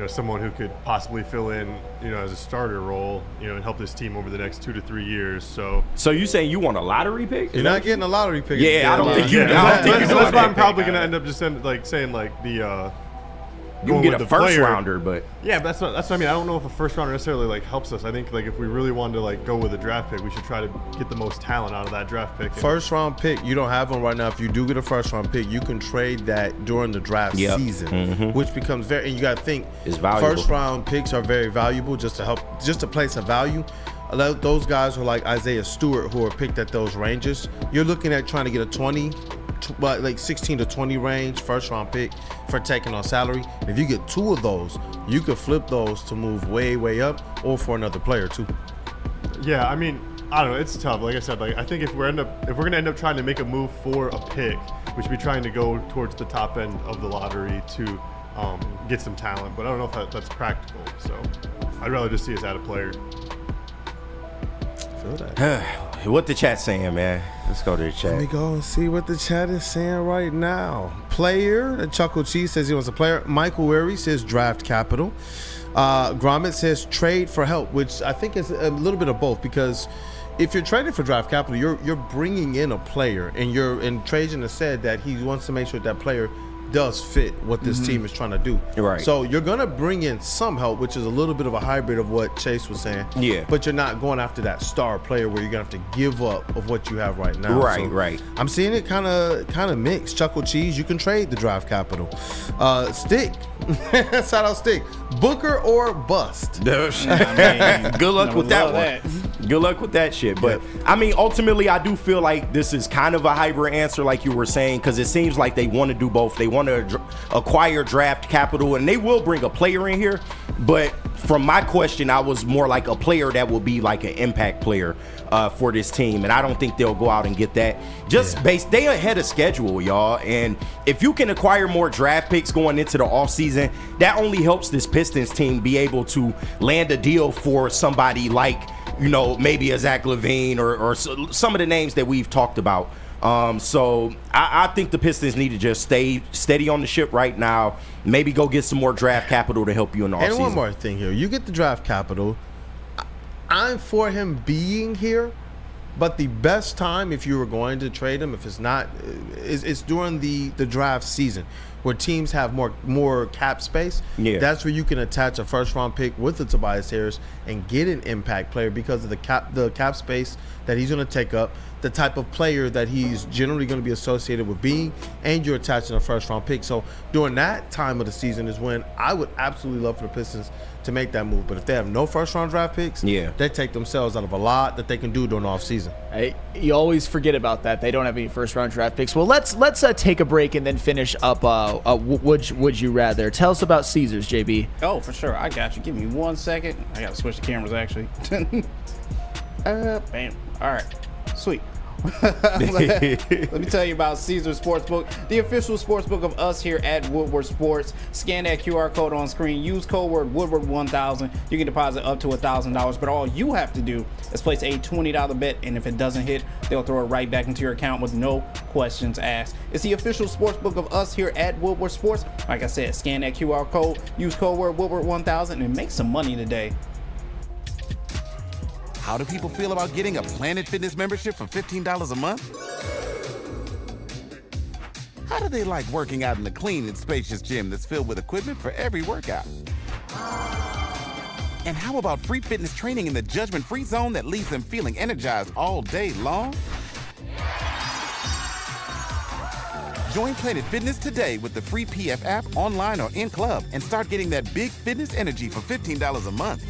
someone who could possibly fill in, as a starter role, and help this team over the next 2 to 3 years. So you saying you want a lottery pick? You're not getting a lottery pick. Yeah, I don't think you. That's why I'm probably gonna end up just saying the. You can get a first rounder, but yeah, that's what I mean. I don't know if a first rounder necessarily helps us. I think if we really wanted to go with a draft pick, we should try to get the most talent out of that draft pick. First round pick, you don't have one right now. If you do get a first round pick, you can trade that during the draft season, which becomes very. And you got to think, it's valuable. First round picks are very valuable just to place a value. Those guys are like Isaiah Stewart, who are picked at those ranges. You're looking at trying to get a 16 to 20 range first round pick for taking on salary. And if you get 2 of those, you could flip those to move way up, or for another player too. Yeah, I mean, I don't know. It's tough. Like I said, I think if we're gonna end up trying to make a move for a pick, we should be trying to go towards the top end of the lottery to get some talent. But I don't know if that's practical. So I'd rather just see us add a player. Feel that. What the chat saying, man? Let's go to the chat. Let me go and see what the chat is saying right now. Player, Chuckle Cheese says he wants a player. Michael Weary says draft capital. Gromit says trade for help, which I think is a little bit of both, because if you're trading for draft capital, you're bringing in a player, and Trajan has said that he wants to make sure that player does fit what this team is trying to do. Right. So you're going to bring in some help, which is a little bit of a hybrid of what Chase was saying. Yeah. But you're not going after that star player where you're going to have to give up of what you have right now. Right, so right. I'm seeing it kind of mixed. Chuckle Cheese, you can trade the draft capital. Stick. Shout out Stick. Booker or bust. Good luck with that one. Good luck with that shit. But I mean, ultimately, I do feel like this is kind of a hybrid answer, like you were saying, because it seems like they want to do both. They want to acquire draft capital, and they will bring a player in here. But from my question, I was more like a player that will be like an impact player for this team, and I don't think they'll go out and get that. They ahead of schedule, y'all. And if you can acquire more draft picks going into the offseason, that only helps this Pistons team be able to land a deal for somebody like, maybe a Zach LaVine or some of the names that we've talked about. So I think the Pistons need to just stay steady on the ship right now. Maybe go get some more draft capital to help you in the offseason. And one more thing here. You get the draft capital. I'm for him being here, but the best time if you were going to trade him, if it's not, it's during the draft season, where teams have more cap space. Yeah. That's where you can attach a first round pick with the Tobias Harris and get an impact player because of the cap space that he's going to take up, the type of player that he's generally going to be associated with being, and you're attaching a first round pick. So during that time of the season is when I would absolutely love for the Pistons to make that move. But if they have no first round draft picks, they take themselves out of a lot that they can do during the offseason. Hey, you always forget about that. They don't have any first round draft picks. Well, let's take a break and then finish up would you rather. Tell us about Caesars, JB. Oh, for sure. I got you. Give me 1 second. I got to switch the cameras, actually. Bam. All right. Sweet. Let me tell you about Caesars Sportsbook, the official sportsbook of us here at Woodward Sports. Scan that QR code on screen. Use code word Woodward1000. You can deposit up to $1,000, but all you have to do is place a $20 bet, and if it doesn't hit, they'll throw it right back into your account with no questions asked. It's the official sportsbook of us here at Woodward Sports. Like I said, scan that QR code. Use code word Woodward1000 and make some money today. How do people feel about getting a Planet Fitness membership for $15 a month? How do they like working out in the clean and spacious gym that's filled with equipment for every workout? And how about free fitness training in the judgment-free zone that leaves them feeling energized all day long? Join Planet Fitness today with the free PF app, online or in club, and start getting that big fitness energy for $15 a month.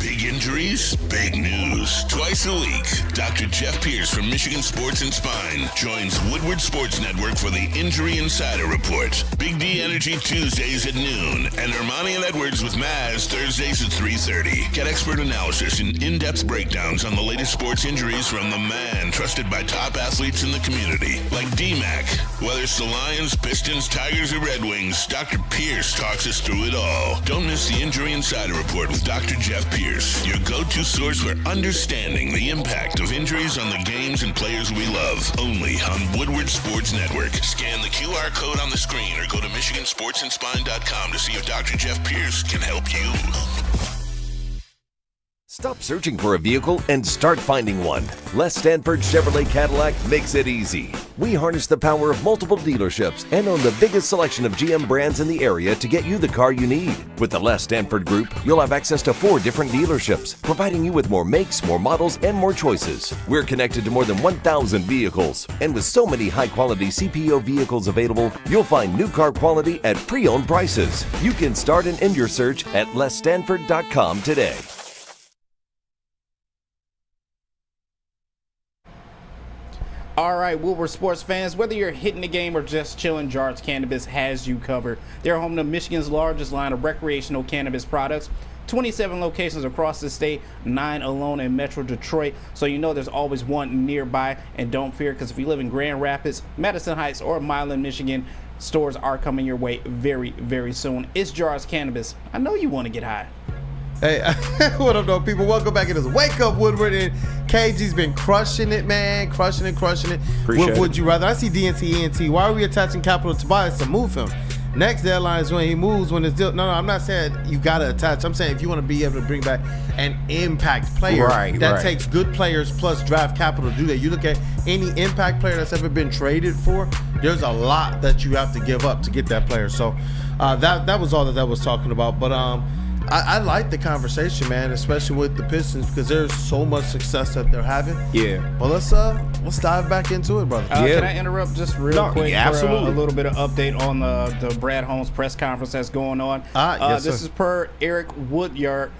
Big injuries, big news. Twice a week, Dr. Jeff Pierce from Michigan Sports and Spine joins Woodward Sports Network for the Injury Insider Report. Big D Energy Tuesdays at noon, and Ermanni and Edwards with Maz Thursdays at 3:30. Get expert analysis and in-depth breakdowns on the latest sports injuries from the man trusted by top athletes in the community, like D-Mac. Whether it's the Lions, Pistons, Tigers, or Red Wings, Dr. Pierce talks us through it all. Don't miss the Injury Insider Report with Dr. Jeff Pierce. Pierce, your go-to source for understanding the impact of injuries on the games and players we love. Only on Woodward Sports Network. Scan the QR code on the screen or go to MichiganSportsandSpine.com to see if Dr. Jeff Pierce can help you. Stop searching for a vehicle and start finding one. Les Stanford Chevrolet Cadillac makes it easy. We harness the power of multiple dealerships and own the biggest selection of GM brands in the area to get you the car you need. With the Les Stanford Group, you'll have access to 4 different dealerships, providing you with more makes, more models, and more choices. We're connected to more than 1,000 vehicles. And with so many high-quality CPO vehicles available, you'll find new car quality at pre-owned prices. You can start and end your search at lesstanford.com today. All right, Woodward sports fans, whether you're hitting the game or just chilling, Jars Cannabis has you covered. They're home to Michigan's largest line of recreational cannabis products. 27 locations across the state, 9 alone in Metro Detroit. So you know there's always one nearby. And don't fear, because if you live in Grand Rapids, Madison Heights, or Milan, Michigan, stores are coming your way very, very soon. It's Jars Cannabis. I know you want to get high. Hey, what up, though, people? Welcome back. It is Wake Up Woodward, and KG's been crushing it, man. Crushing it. Appreciate Would you rather? I see DNC, ENT. Why are we attaching capital to Tobias to move him? Next deadline is when he moves, when it's deal. No, I'm not saying you got to attach. I'm saying if you want to be able to bring back an impact player that takes good players plus draft capital to do that. You look at any impact player that's ever been traded for, there's a lot that you have to give up to get that player. So that was all that was talking about. But I like the conversation, man, especially with the Pistons, because there's so much success that they're having. Yeah. Well, let's dive back into it, brother. Can I interrupt just real quick for a absolutely. little bit of update on the Brad Holmes press conference that's going on? Yes, this sir. is per Eric Woodyard.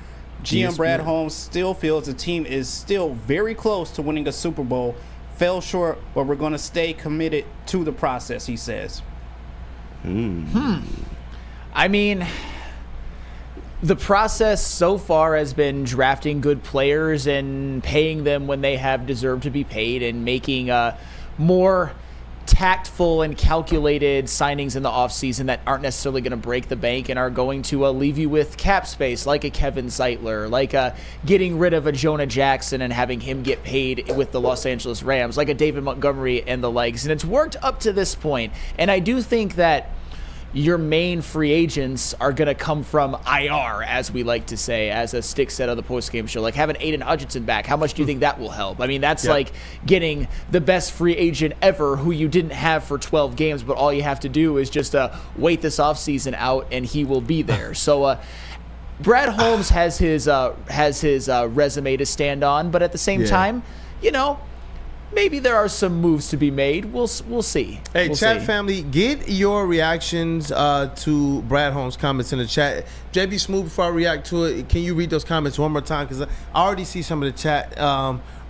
GM Brad Holmes still feels the team is still very close to winning a Super Bowl. Fell short, but we're going to stay committed to the process, he says. I mean, the process so far has been drafting good players and paying them when they have deserved to be paid, and making more tactful and calculated signings in the offseason that aren't necessarily going to break the bank and are going to leave you with cap space, like a Kevin Zeitler, like getting rid of a Jonah Jackson and having him get paid with the Los Angeles Rams, like a David Montgomery and the likes. And it's worked up to this point. And I do think that your main free agents are going to come from IR, as we like to say, as a Stick said on the postgame show. Like having Aiden Hutchinson back, how much do you think that will help? I mean, that's like getting the best free agent ever who you didn't have for 12 games, but all you have to do is just wait this offseason out and he will be there. So Brad Holmes has his resume to stand on, but at the same time, you know, maybe there are some moves to be made. We'll see. Hey, we'll chat see. family, get your reactions to Brad Holmes' comments in the chat. JB Smooth, before I react to it, can you read those comments one more time? Because I already see some of the chat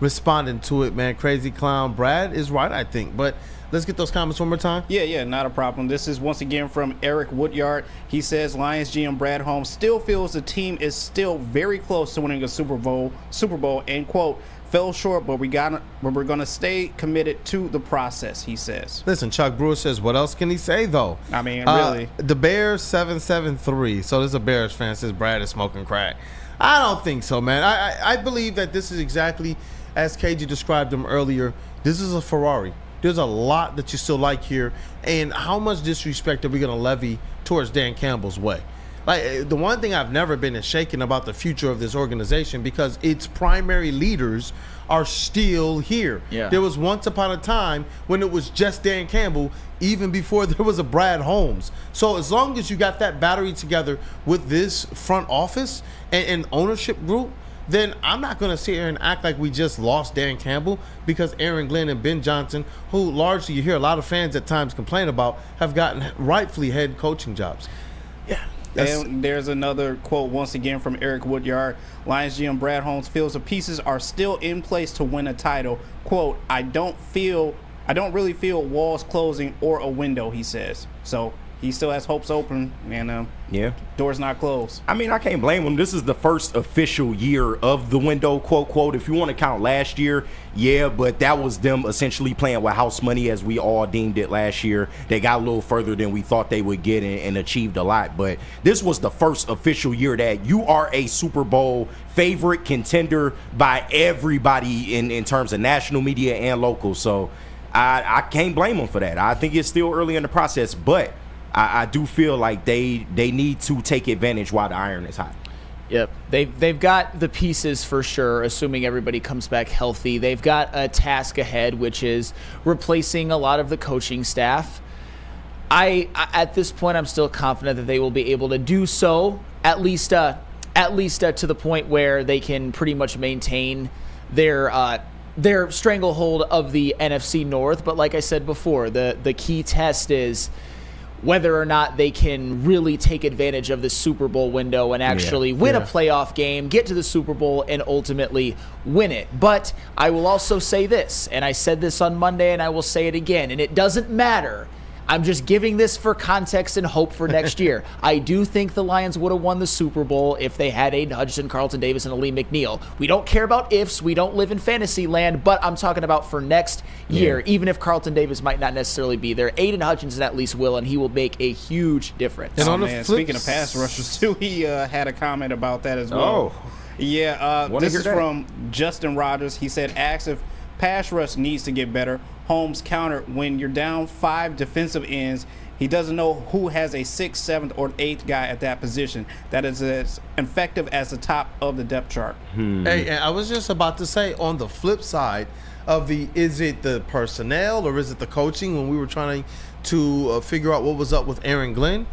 responding to it, man. Crazy Clown. Brad is right, I think. But let's get those comments one more time. Yeah, not a problem. This is once again from Eric Woodyard. He says Lions GM Brad Holmes still feels the team is still very close to winning a Super Bowl, and quote, fell short, but we're gonna stay committed to the process, he says. Listen, Chuck Brewer says, what else can he say, though? I mean, really. The Bears 773. So there's a Bears fan says Brad is smoking crack. I don't think so, man. I believe that this is exactly as KG described him earlier. This is a Ferrari. There's a lot that you still like here. And how much disrespect are we going to levy towards Dan Campbell's way? Like, the one thing I've never been shaken about the future of this organization, because its primary leaders are still here. Yeah. There was once upon a time when it was just Dan Campbell, even before there was a Brad Holmes. So as long as you got that battery together with this front office and ownership group, then I'm not going to sit here and act like we just lost Dan Campbell, because Aaron Glenn and Ben Johnson, who largely you hear a lot of fans at times complain about, have gotten rightfully head coaching jobs. Yeah. And there's another quote once again from Eric Woodyard. Lions GM Brad Holmes feels the pieces are still in place to win a title. Quote, I don't really feel walls closing or a window, he says. So he still has hopes open, and door's not closed. I mean, I can't blame him. This is the first official year of the window, quote. If you want to count last year, yeah, but that was them essentially playing with house money as we all deemed it last year. They got a little further than we thought they would get and achieved a lot. But this was the first official year that you are a Super Bowl favorite contender by everybody in terms of national media and local. So I can't blame them for that. I think it's still early in the process, but I do feel like they need to take advantage while the iron is hot. Yep. They've got the pieces for sure, assuming everybody comes back healthy. They've got a task ahead, which is replacing a lot of the coaching staff. At this point, I'm still confident that they will be able to do so, at least to the point where they can pretty much maintain their stranglehold of the NFC North. But like I said before, the key test is whether or not they can really take advantage of the Super Bowl window and actually win a playoff game, get to the Super Bowl, and ultimately win it. But I will also say this, and I said this on Monday, and I will say it again, and it doesn't matter. I'm just giving this for context and hope for next year. I do think the Lions would have won the Super Bowl if they had Aiden Hutchinson, Carlton Davis, and Aleem McNeil. We don't care about ifs. We don't live in fantasy land, but I'm talking about for next year, even if Carlton Davis might not necessarily be there. Aiden Hutchinson at least will, and he will make a huge difference. And on the speaking of pass rushers, too, he had a comment about that as well. Oh. Yeah, this is from Justin Rogers. He said, ask if pass rush needs to get better. Holmes countered, when you're down 5 defensive ends, he doesn't know who has a 6th, 7th, or 8th guy at that position that is as effective as the top of the depth chart. Hey, and I was just about to say, on the flip side of is it the personnel or is it the coaching, when we were trying to figure out what was up with Aaron Glenn?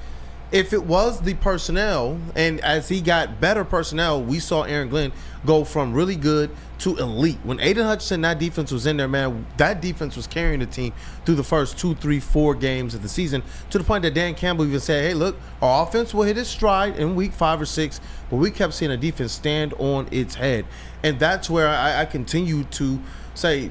If it was the personnel, and as he got better personnel, we saw Aaron Glenn go from really good to elite. When Aiden Hutchinson, that defense was in there, man, that defense was carrying the team through the first 2, 3, 4 games of the season, to the point that Dan Campbell even said, hey, look, our offense will hit its stride in week 5 or 6, but we kept seeing a defense stand on its head. And that's where I continue to say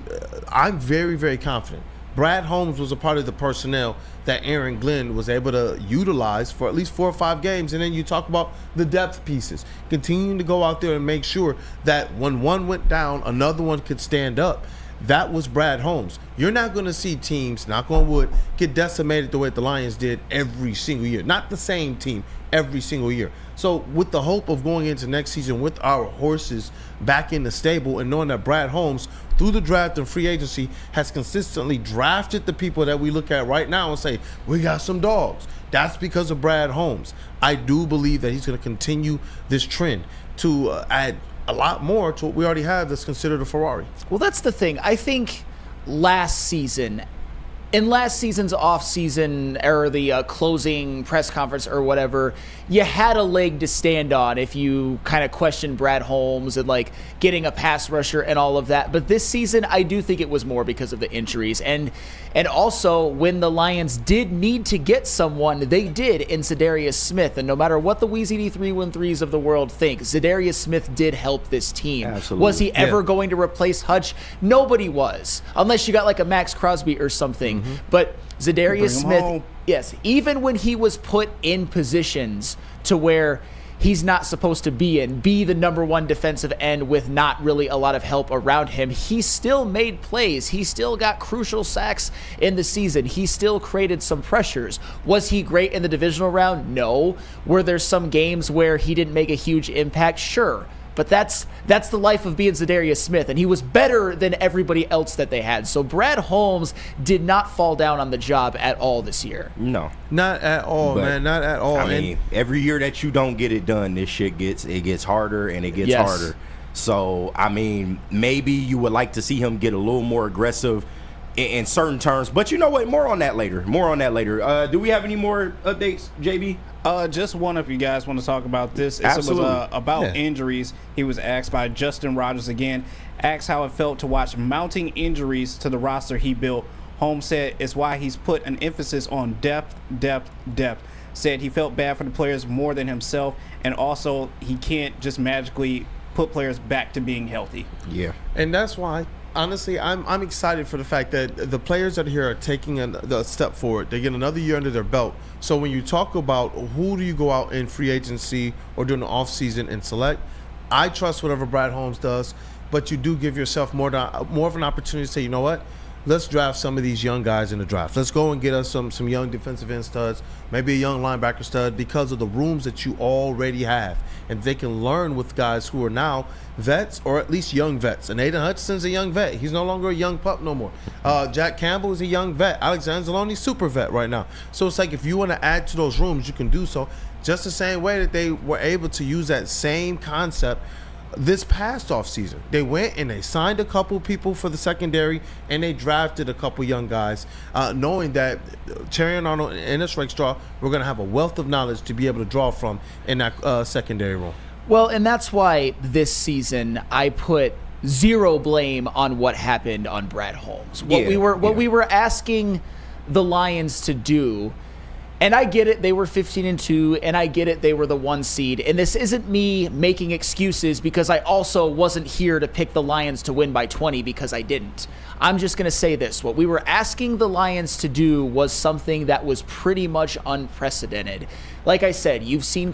I'm very, very confident. Brad Holmes was a part of the personnel that Aaron Glenn was able to utilize for at least 4 or 5 games. And then you talk about the depth pieces, continuing to go out there and make sure that when one went down, another one could stand up. That was Brad Holmes. You're not going to see teams, knock on wood, get decimated the way the Lions did every single year. Not the same team every single year. So with the hope of going into next season with our horses back in the stable and knowing that Brad Holmes, through the draft and free agency, has consistently drafted the people that we look at right now and say, we got some dogs. That's because of Brad Holmes. I do believe that he's going to continue this trend to add a lot more to what we already have that's considered a Ferrari. Well, that's the thing. I think last season's off-season or the closing press conference or whatever, you had a leg to stand on if you kind of questioned Brad Holmes and like getting a pass rusher and all of that. But this season, I do think it was more because of the injuries. And also, when the Lions did need to get someone, they did in Za'Darius Smith. And no matter what the Weezy 313s of the world think, Za'Darius Smith did help this team. Absolutely. Was he ever going to replace Hutch? Nobody was, unless you got like a Max Crosby or something. But Za'Darius Smith, yes, even when he was put in positions to where he's not supposed to be in, be the number 1 defensive end with not really a lot of help around him, he still made plays. He still got crucial sacks in the season. He still created some pressures. Was he great in the divisional round? No. Were there some games where he didn't make a huge impact? Sure. But that's the life of being Za'Darius Smith, and he was better than everybody else that they had. So Brad Holmes did not fall down on the job at all this year. No. Not at all, man. Not at all. I mean, every year that you don't get it done, this shit gets harder and it gets harder. So, I mean, maybe you would like to see him get a little more aggressive in certain terms. But you know what? More on that later. Do we have any more updates, JB? Just one if you guys want to talk about this. It was about injuries. He was asked by Justin Rogers again, asked how it felt to watch mounting injuries to the roster he built. Holmes said it's why he's put an emphasis on depth. Said he felt bad for the players more than himself, and also he can't just magically put players back to being healthy. Yeah. And that's why honestly, I'm excited for the fact that the players that are here are taking a step forward. They get another year under their belt. So when you talk about who do you go out in free agency or during the offseason and select, I trust whatever Brad Holmes does, but you do give yourself more of an opportunity to say, you know what? Let's draft some of these young guys in the draft. Let's go and get us some young defensive end studs, maybe a young linebacker stud, because of the rooms that you already have. And they can learn with guys who are now vets, or at least young vets. And Aiden Hutchinson's a young vet. He's no longer a young pup no more. Jack Campbell is a young vet. Alexander Zaloni's super vet right now. So it's like if you want to add to those rooms, you can do so. Just the same way that they were able to use that same concept this past offseason. They went and they signed a couple people for the secondary, and they drafted a couple young guys, knowing that Terry and Arnold and Ennis Rakestraw were going to have a wealth of knowledge to be able to draw from in that secondary room. Well, and that's why this season I put zero blame on what happened on Brad Holmes. What we were asking the Lions to do. And I get it, they were 15-2, and I get it, they were the 1 seed. And this isn't me making excuses, because I also wasn't here to pick the Lions to win by 20, because I didn't. I'm just going to say this. What we were asking the Lions to do was something that was pretty much unprecedented. Like I said, you've seen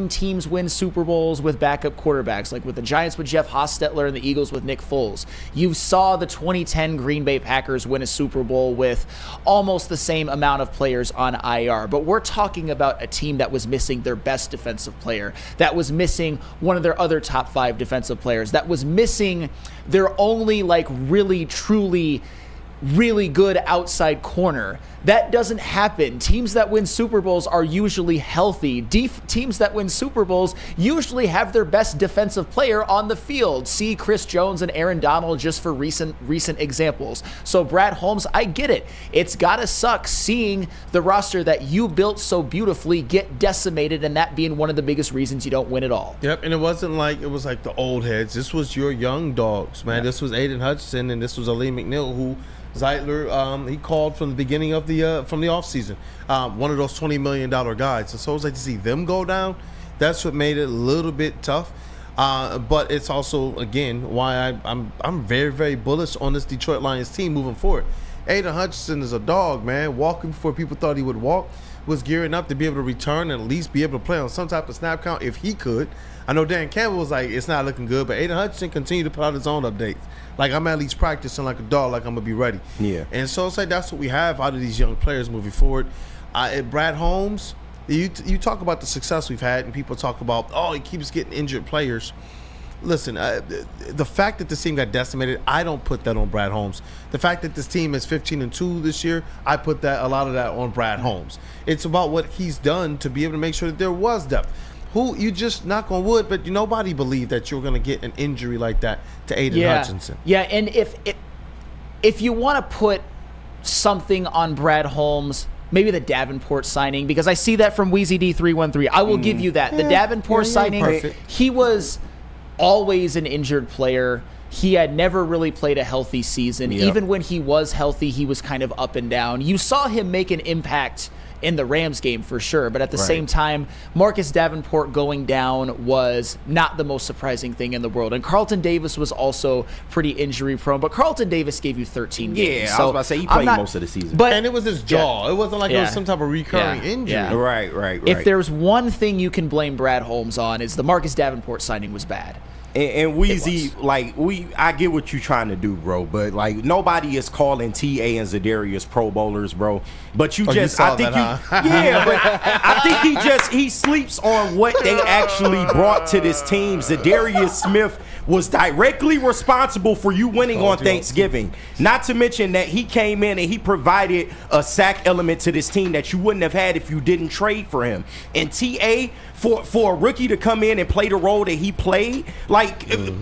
teams win Super Bowls with backup quarterbacks, like with the Giants with Jeff Hostetler and the Eagles with Nick Foles. You saw the 2010 Green Bay Packers win a Super Bowl with almost the same amount of players on IR. But we're talking about a team that was missing their best defensive player, that was missing one of their other top 5 defensive players, that was missing their only really, truly, really good outside corner. That doesn't happen. Teams that win Super Bowls are usually healthy. Teams that win Super Bowls usually have their best defensive player on the field. See Chris Jones and Aaron Donald just for recent examples. So Brad Holmes, I get it. It's gotta suck seeing the roster that you built so beautifully get decimated, and that being one of the biggest reasons you don't win at all. Yep, and it was like the old heads. This was your young dogs, man. This was Aiden Hutchinson, and this was Ali McNeil, who Zeitler, he called from the beginning of the offseason, one of those $20 million guys. And so it was like to see them go down. That's what made it a little bit tough. But it's also, again, why I'm very, very bullish on this Detroit Lions team moving forward. Aiden Hutchinson is a dog, man. Walking before people thought he would walk. Was gearing up to be able to return and at least be able to play on some type of snap count if he could. I know Dan Campbell was like, it's not looking good, but Aiden Hutchinson continued to put out his own updates. Like, I'm at least practicing like a dog, like I'm going to be ready. Yeah. And so it's like that's what we have out of these young players moving forward. Brad Holmes, you talk about the success we've had, and people talk about, he keeps getting injured players. Listen, the fact that this team got decimated, I don't put that on Brad Holmes. The fact that this team is 15-2 this year, I put a lot of that on Brad Holmes. It's about what he's done to be able to make sure that there was depth. You just knock on wood, but nobody believed that you were going to get an injury like that to Aiden Hutchinson. Yeah, and if you want to put something on Brad Holmes, maybe the Davenport signing, because I see that from WeezyD313. I will give you that. The Davenport signing, he was always an injured player. He had never really played a healthy season. Yep. Even when he was healthy, he was kind of up and down. You saw him make an impact in the Rams game for sure, but at the same time, Marcus Davenport going down was not the most surprising thing in the world. And Carlton Davis was also pretty injury prone, but Carlton Davis gave you 13 games. Yeah, I was about to say he played most of the season. And it was his jaw. It wasn't like it was some type of recurring injury. Yeah. Right. If there's one thing you can blame Brad Holmes on, is the Marcus Davenport signing was bad. And Weezy, I get what you're trying to do, bro, but nobody is calling TA and Zadarius Pro Bowlers, bro. But I think he sleeps on what they actually brought to this team. Zadarius Smith was directly responsible for you winning on Thanksgiving. Not to mention that he came in and he provided a sack element to this team that you wouldn't have had if you didn't trade for him. And TA, for a rookie to come in and play the role that he played,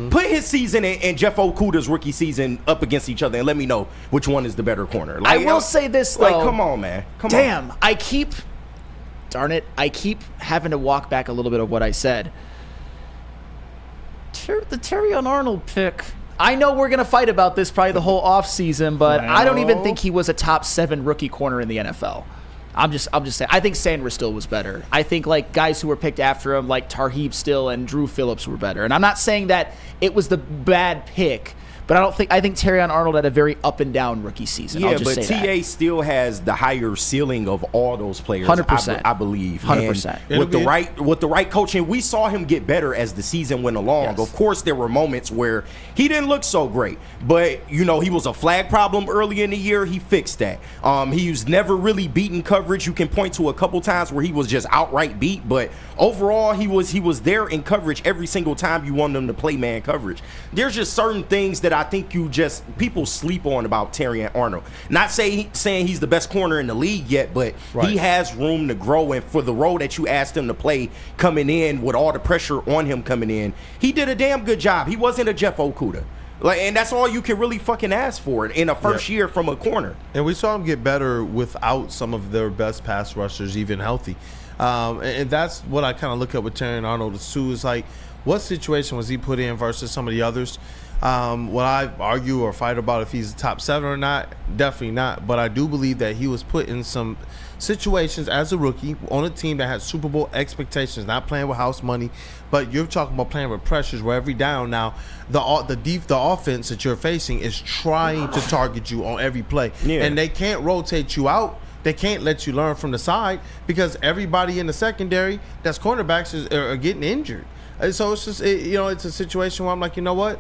put his season and Jeff Okudah's rookie season up against each other and let me know which one is the better corner. I will say this, though. Come on, man. Damn, I keep having to walk back a little bit of what I said. The Terrion Arnold pick. I know we're going to fight about this probably the whole offseason, but I don't even think he was a top 7 rookie corner in the NFL. I'm just saying. I think Sanders still was better. I think guys who were picked after him, like Tarheeb Still and Drew Phillips, were better. And I'm not saying that it was the bad pick, But I think Terrion Arnold had a very up and down rookie season. Yeah, I'll just but say TA still has the higher ceiling of all those players. 100%. I believe. 100%. And with the right coaching, we saw him get better as the season went along. Yes. Of course, there were moments where he didn't look so great, but he was a flag problem early in the year. He fixed that. He was never really beaten coverage. You can point to a couple times where he was just outright beat, but overall he was there in coverage every single time you want him to play man coverage. There's just certain things that I think people sleep on about Terrion Arnold. Not saying he's the best corner in the league yet, but he has room to grow. And for the role that you asked him to play coming in with all the pressure on him coming in, he did a damn good job. He wasn't a Jeff Okuda. And that's all you can really fucking ask for in a first year from a corner. And we saw him get better without some of their best pass rushers even healthy. And that's what I kind of look at with Terrion Arnold too, is like, what situation was he put in versus some of the others? Will I argue or fight about if he's top 7 or not? Definitely not. But I do believe that he was put in some situations as a rookie on a team that had Super Bowl expectations, not playing with house money, but you're talking about playing with pressures where every down now the offense that you're facing is trying to target you on every play. Yeah. And they can't rotate you out. They can't let you learn from the side because everybody in the secondary that's cornerbacks are getting injured. And so it's just it's a situation where I'm like, you know what?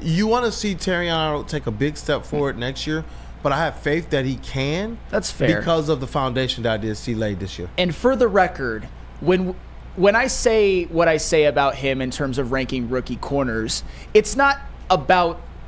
You want to see Terrion Arnold take a big step forward next year, but I have faith that he can. That's fair. Because of the foundation that I did see laid this year. And for the record, when I say what I say about him in terms of ranking rookie corners, it's not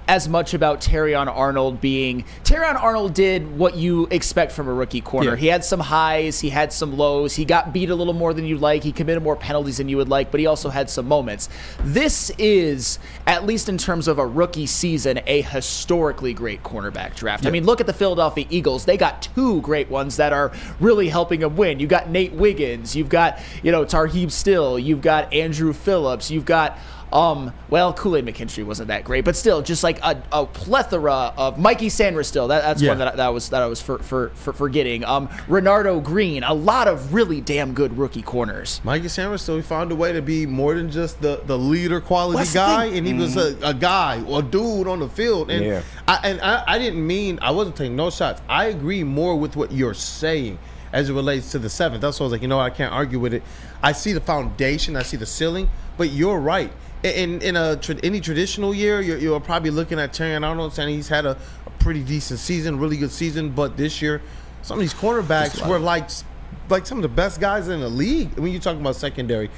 as much about Terrion Arnold Terrion Arnold did what you expect from a rookie corner. Yeah. He had some highs, he had some lows, he got beat a little more than you'd like, he committed more penalties than you would like, but he also had some moments. This is, at least in terms of a rookie season, a historically great cornerback draft. Yeah. I mean, look at the Philadelphia Eagles. They got 2 great ones that are really helping them win. You've got Nate Wiggins, you've got, Tarheeb Still, you've got Andrew Phillips, you've got Kool-Aid McKinstry wasn't that great, but still, just like a plethora of Mikey Sanders. Still, that's one that I was forgetting. Renardo Green, a lot of really damn good rookie corners. Mikey Sanders still, he found a way to be more than just the leader quality guy, and he was a guy or dude on the field. And I didn't mean, I wasn't taking no shots. I agree more with what you're saying as it relates to the 7th. That's why I was like, I can't argue with it. I see the foundation, I see the ceiling, but you're right. In any traditional year, you're probably looking at Terrion Arnold saying he's had a pretty decent season, really good season. But this year, some of these cornerbacks were like some of the best guys in the league. When you're talking about secondary,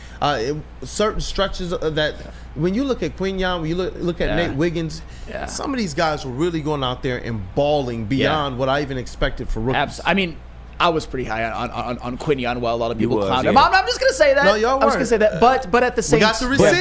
certain stretches that when you look at Quinyon, when you look at Nate Wiggins, some of these guys were really going out there and balling beyond what I even expected for rookies. I mean, I was pretty high on Quinyon while a lot of people clowned him. I'm just going to say that. No, y'all weren't. I was going to say that. But at the same time.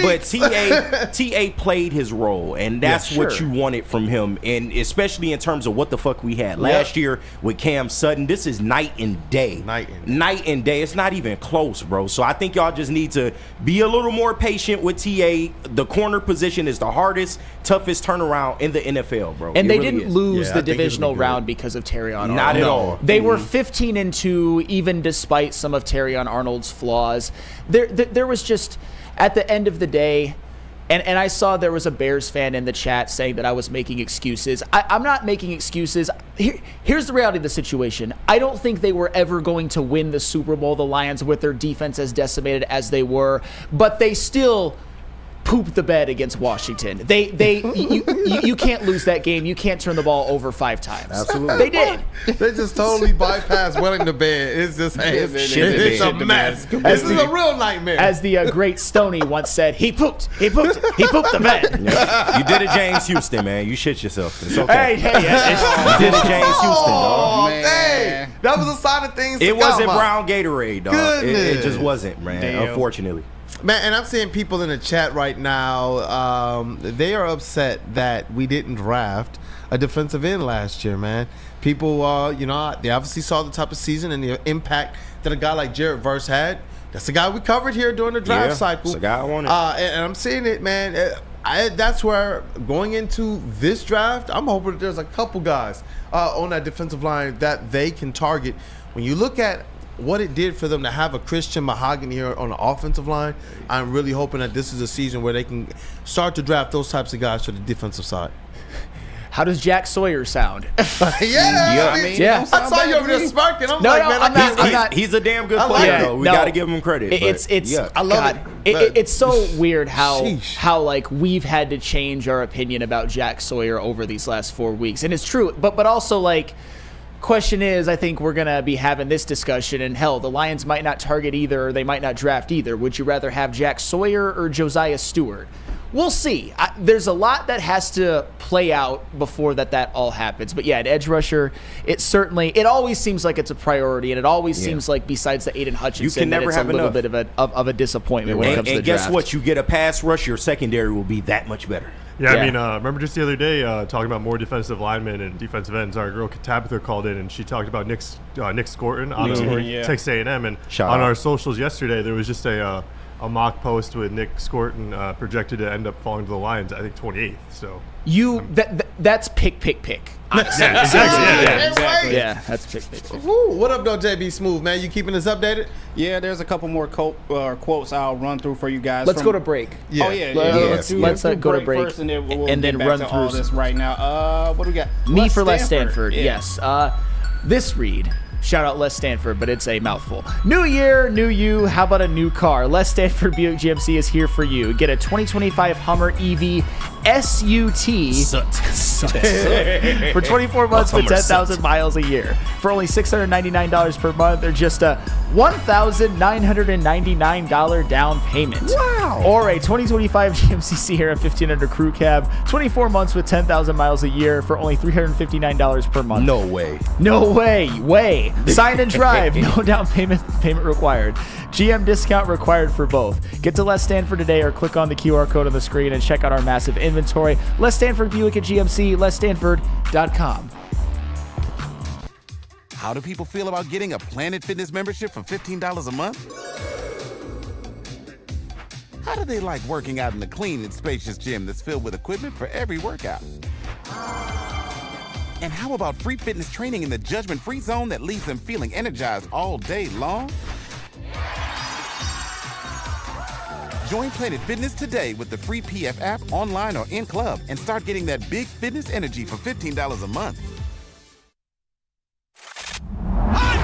But TA played his role, and that's what you wanted from him, and especially in terms of what the fuck we had last year with Cam Sutton. This is night and day. Night and day. It's not even close, bro. So I think y'all just need to be a little more patient with TA. The corner position is the hardest, toughest turnaround in the NFL, bro. And they didn't lose the divisional round because of Terrion Arnold. Not at all. They were 15-2, even despite some of Terrion Arnold's flaws. There was just, at the end of the day, and I saw there was a Bears fan in the chat saying that I was making excuses. I'm not making excuses. Here's the reality of the situation. I don't think they were ever going to win the Super Bowl, the Lions, with their defense as decimated as they were, but they still pooped the bed against Washington. You can't lose that game. You can't turn the ball over 5 times. Absolutely. They did. They just totally bypassed winning the bed. It's just it's a mess. This is a real nightmare. As the great Stoney once said, he pooped the bed. You did it, James Houston, man. You shit yourself. It's okay. Hey. You did it, James Houston, dog. Hey, that was a sign of things. It wasn't brown Gatorade, dog. It just wasn't, man. Damn. Unfortunately. Man, and I'm seeing people in the chat right now, they are upset that we didn't draft a defensive end last year, man. People, they obviously saw the type of season and the impact that a guy like Jared Verse had. That's the guy we covered here during the draft cycle. That's the guy I wanted. And I'm seeing it, man. That's where, going into this draft, I'm hoping that there's a couple guys on that defensive line that they can target. When you look at what it did for them to have a Christian Mahogany here on the offensive line, I'm really hoping that this is a season where they can start to draft those types of guys for the defensive side. How does Jack Sawyer sound? I saw you over there smirking. I'm I'm not. He's a damn good player, though. We got to give him credit. I love it. It's so weird how like we've had to change our opinion about Jack Sawyer over these last 4 weeks, and it's true. But also like, question is, I think we're gonna be having this discussion, and hell, the Lions might not target either, or they might not draft either. Would you rather have Jack Sawyer or Josiah Stewart? We'll see. There's a lot that has to play out before that all happens. But yeah, at edge rusher, it always seems like it's a priority, and it always seems like besides the Aiden Hutchinson, you can never it's have a little enough. bit of a disappointment when it comes to the draft. And guess what? You get a pass rush, your secondary will be that much better. Yeah, I mean, remember just the other day talking about more defensive linemen and defensive ends. Our girl Tabitha called in and she talked about Nick Scorton on Texas A&M, and on our socials yesterday there was just a mock post with Nick Scorton projected to end up falling to the Lions, I think 28th. So that's pick. Yeah, exactly. Yeah, that's pick. Woo, what up, though, JB Smooth, man? You keeping us updated? Yeah, there's a couple more quotes I'll run through for you guys. Let's go to break. Yeah. Let's go to break first, and then we'll and then get back run to through all this right now. What do we got? Me for Les Stanford. Yeah. Yes. This read. Shout out Les Stanford, but it's a mouthful. New year, new you. How about a new car? Les Stanford Buick GMC is here for you. Get a 2025 Hummer EV SUT for 24 months with 10,000 miles a year. For only $699 per month, or just a $1,999 down payment. Wow. Or a 2025 GMC Sierra 1500 Crew Cab, 24 months with 10,000 miles a year for only $359 per month. No way. Way. Sign and drive. No down payment required. GM discount required for both. Get to Les Stanford today or click on the QR code on the screen and check out our massive inventory. Les Stanford Buick at GMC, lesstanford.com. How do people feel about getting a Planet Fitness membership for $15 a month? How do they like working out in a clean and spacious gym that's filled with equipment for every workout? And how about free fitness training in the judgment-free zone that leaves them feeling energized all day long? Join Planet Fitness today with the free PF app, online or in club, and start getting that big fitness energy for $15 a month.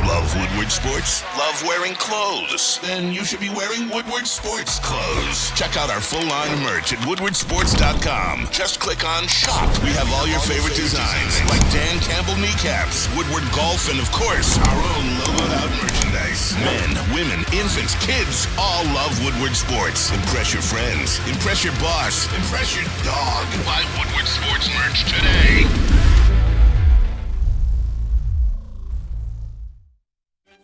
Love Woodward Sports? Love wearing clothes? Then you should be wearing Woodward Sports clothes. Check out our full line of merch at woodwardsports.com. Just click on shop. We have all your favorite designs, like Dan Campbell kneecaps, Woodward golf, and of course, our own logoed out merchandise. Men, women, infants, kids, all love Woodward Sports. Impress your friends. Impress your boss. Impress your dog. Buy Woodward Sports merch today.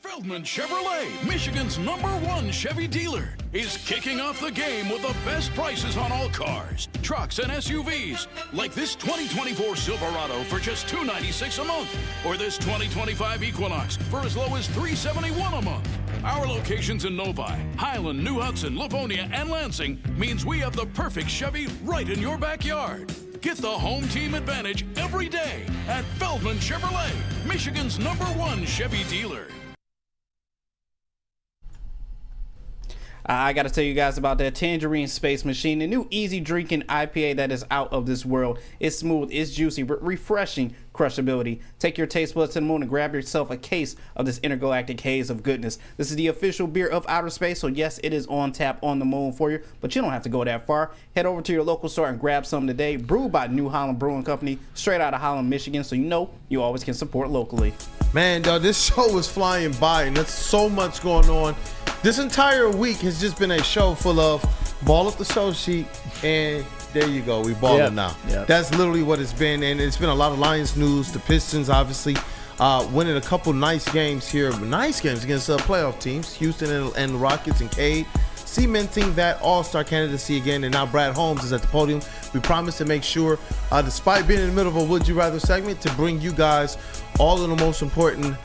Feldman Chevrolet, Michigan's #1 Chevy dealer, is kicking off the game with the best prices on all cars, trucks, and SUVs, like this 2024 Silverado for just $296 a month, or this 2025 Equinox for as low as $371 a month. Our locations in Novi, Highland, New Hudson, Livonia, and Lansing means we have the perfect Chevy right in your backyard. Get the home team advantage every day at Feldman Chevrolet, Michigan's #1 Chevy dealer. I got to tell you guys about that Tangerine Space Machine, the new easy drinking IPA that is out of this world. It's smooth, it's juicy, but refreshing crushability. Take your taste buds to the moon and grab yourself a case of this intergalactic haze of goodness. This is the official beer of outer space, so yes, it is on tap on the moon for you, but you don't have to go that far. Head over to your local store and grab some today. Brewed by New Holland Brewing Company, straight out of Holland, Michigan, so you know you always can support locally. Man, dog, this show is flying by, and there's so much going on. This entire week has just been a show full of ball up the show sheet, and there you go. We balling now. Yep. That's literally what it's been, and it's been a lot of Lions news. The Pistons, obviously, winning a couple nice games here. Nice games against playoff teams, Houston and the Rockets and Cade. Cementing that all-star candidacy again, and now Brad Holmes is at the podium. We promise to make sure, despite being in the middle of a Would You Rather segment, to bring you guys all of the most important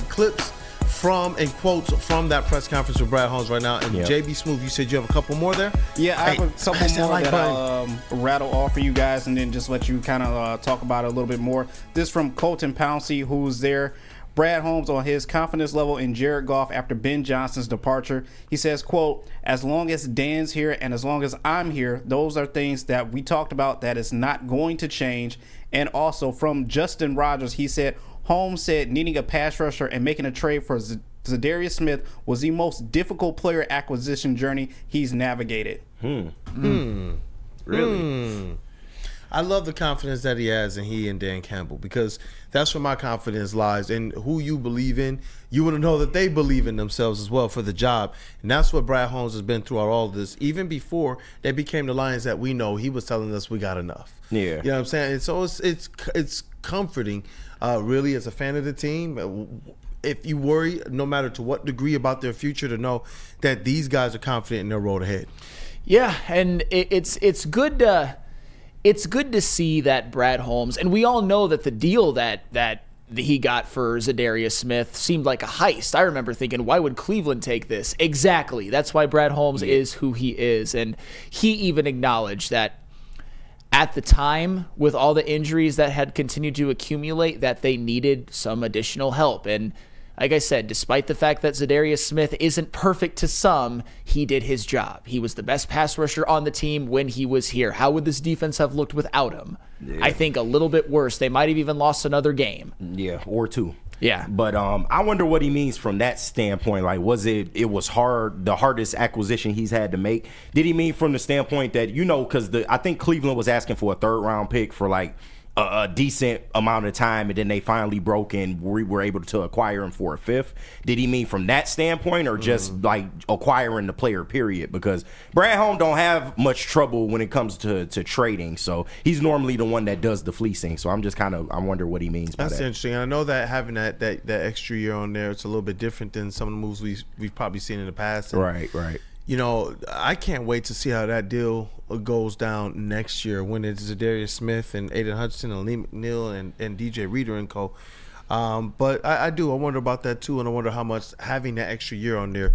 clips from and quotes from that press conference with Brad Holmes right now. And JB Smooth, you said you have a couple more there? Yeah, I have a couple more that I'll rattle off for you guys and then just let you kind of talk about it a little bit more. This from Colton Pouncey, who's there Brad Holmes on his confidence level in Jared Goff after Ben Johnson's departure. He says, quote, as long as Dan's here and as long as I'm here, those are things that we talked about that is not going to change. And also from Justin Rogers, he said, Holmes said needing a pass rusher and making a trade for Zadarius Smith was the most difficult player acquisition journey he's navigated. Really? I love the confidence that he has in he and Dan Campbell, because that's where my confidence lies in who you believe in. You want to know that they believe in themselves as well for the job. And that's what Brad Holmes has been throughout all of this. Even before they became the Lions that we know, he was telling us we got enough. Yeah. You know what I'm saying? And so it's comforting, really, as a fan of the team. If you worry, no matter to what degree, about their future, to know that these guys are confident in their road ahead. Yeah, and it's good to see that Brad Holmes, and we all know that the deal that he got for Zadarius Smith seemed like a heist. I remember thinking, why would Cleveland take this? Exactly. That's why Brad Holmes is who he is. And he even acknowledged that at the time, with all the injuries that had continued to accumulate, that they needed some additional help. And like I said, despite the fact that Zadarius Smith isn't perfect to some, he did his job. He was the best pass rusher on the team when he was here. How would this defense have looked without him? Yeah. I think a little bit worse. They might have even lost another game. Yeah, or two. Yeah. But I wonder what he means from that standpoint. Like, was it was hard, the hardest acquisition he's had to make? Did he mean from the standpoint that, because I think Cleveland was asking for a 3rd-round pick for like a decent amount of time, and then they finally broke and we were able to acquire him for a 5th. Did he mean from that standpoint, or just like acquiring the player, period? Because Brad Holmes don't have much trouble when it comes to trading, so he's normally the one that does the fleecing. So I'm just I wonder what he means by that. That's interesting. I know that having that extra year on there, it's a little bit different than some of the moves we've probably seen in the past. And, right. I can't wait to see how that deal goes down next year when it's Zadarius Smith and Aiden Hudson and Lee McNeil and DJ Reader and co. But I wonder about that too, and I wonder how much having that extra year on there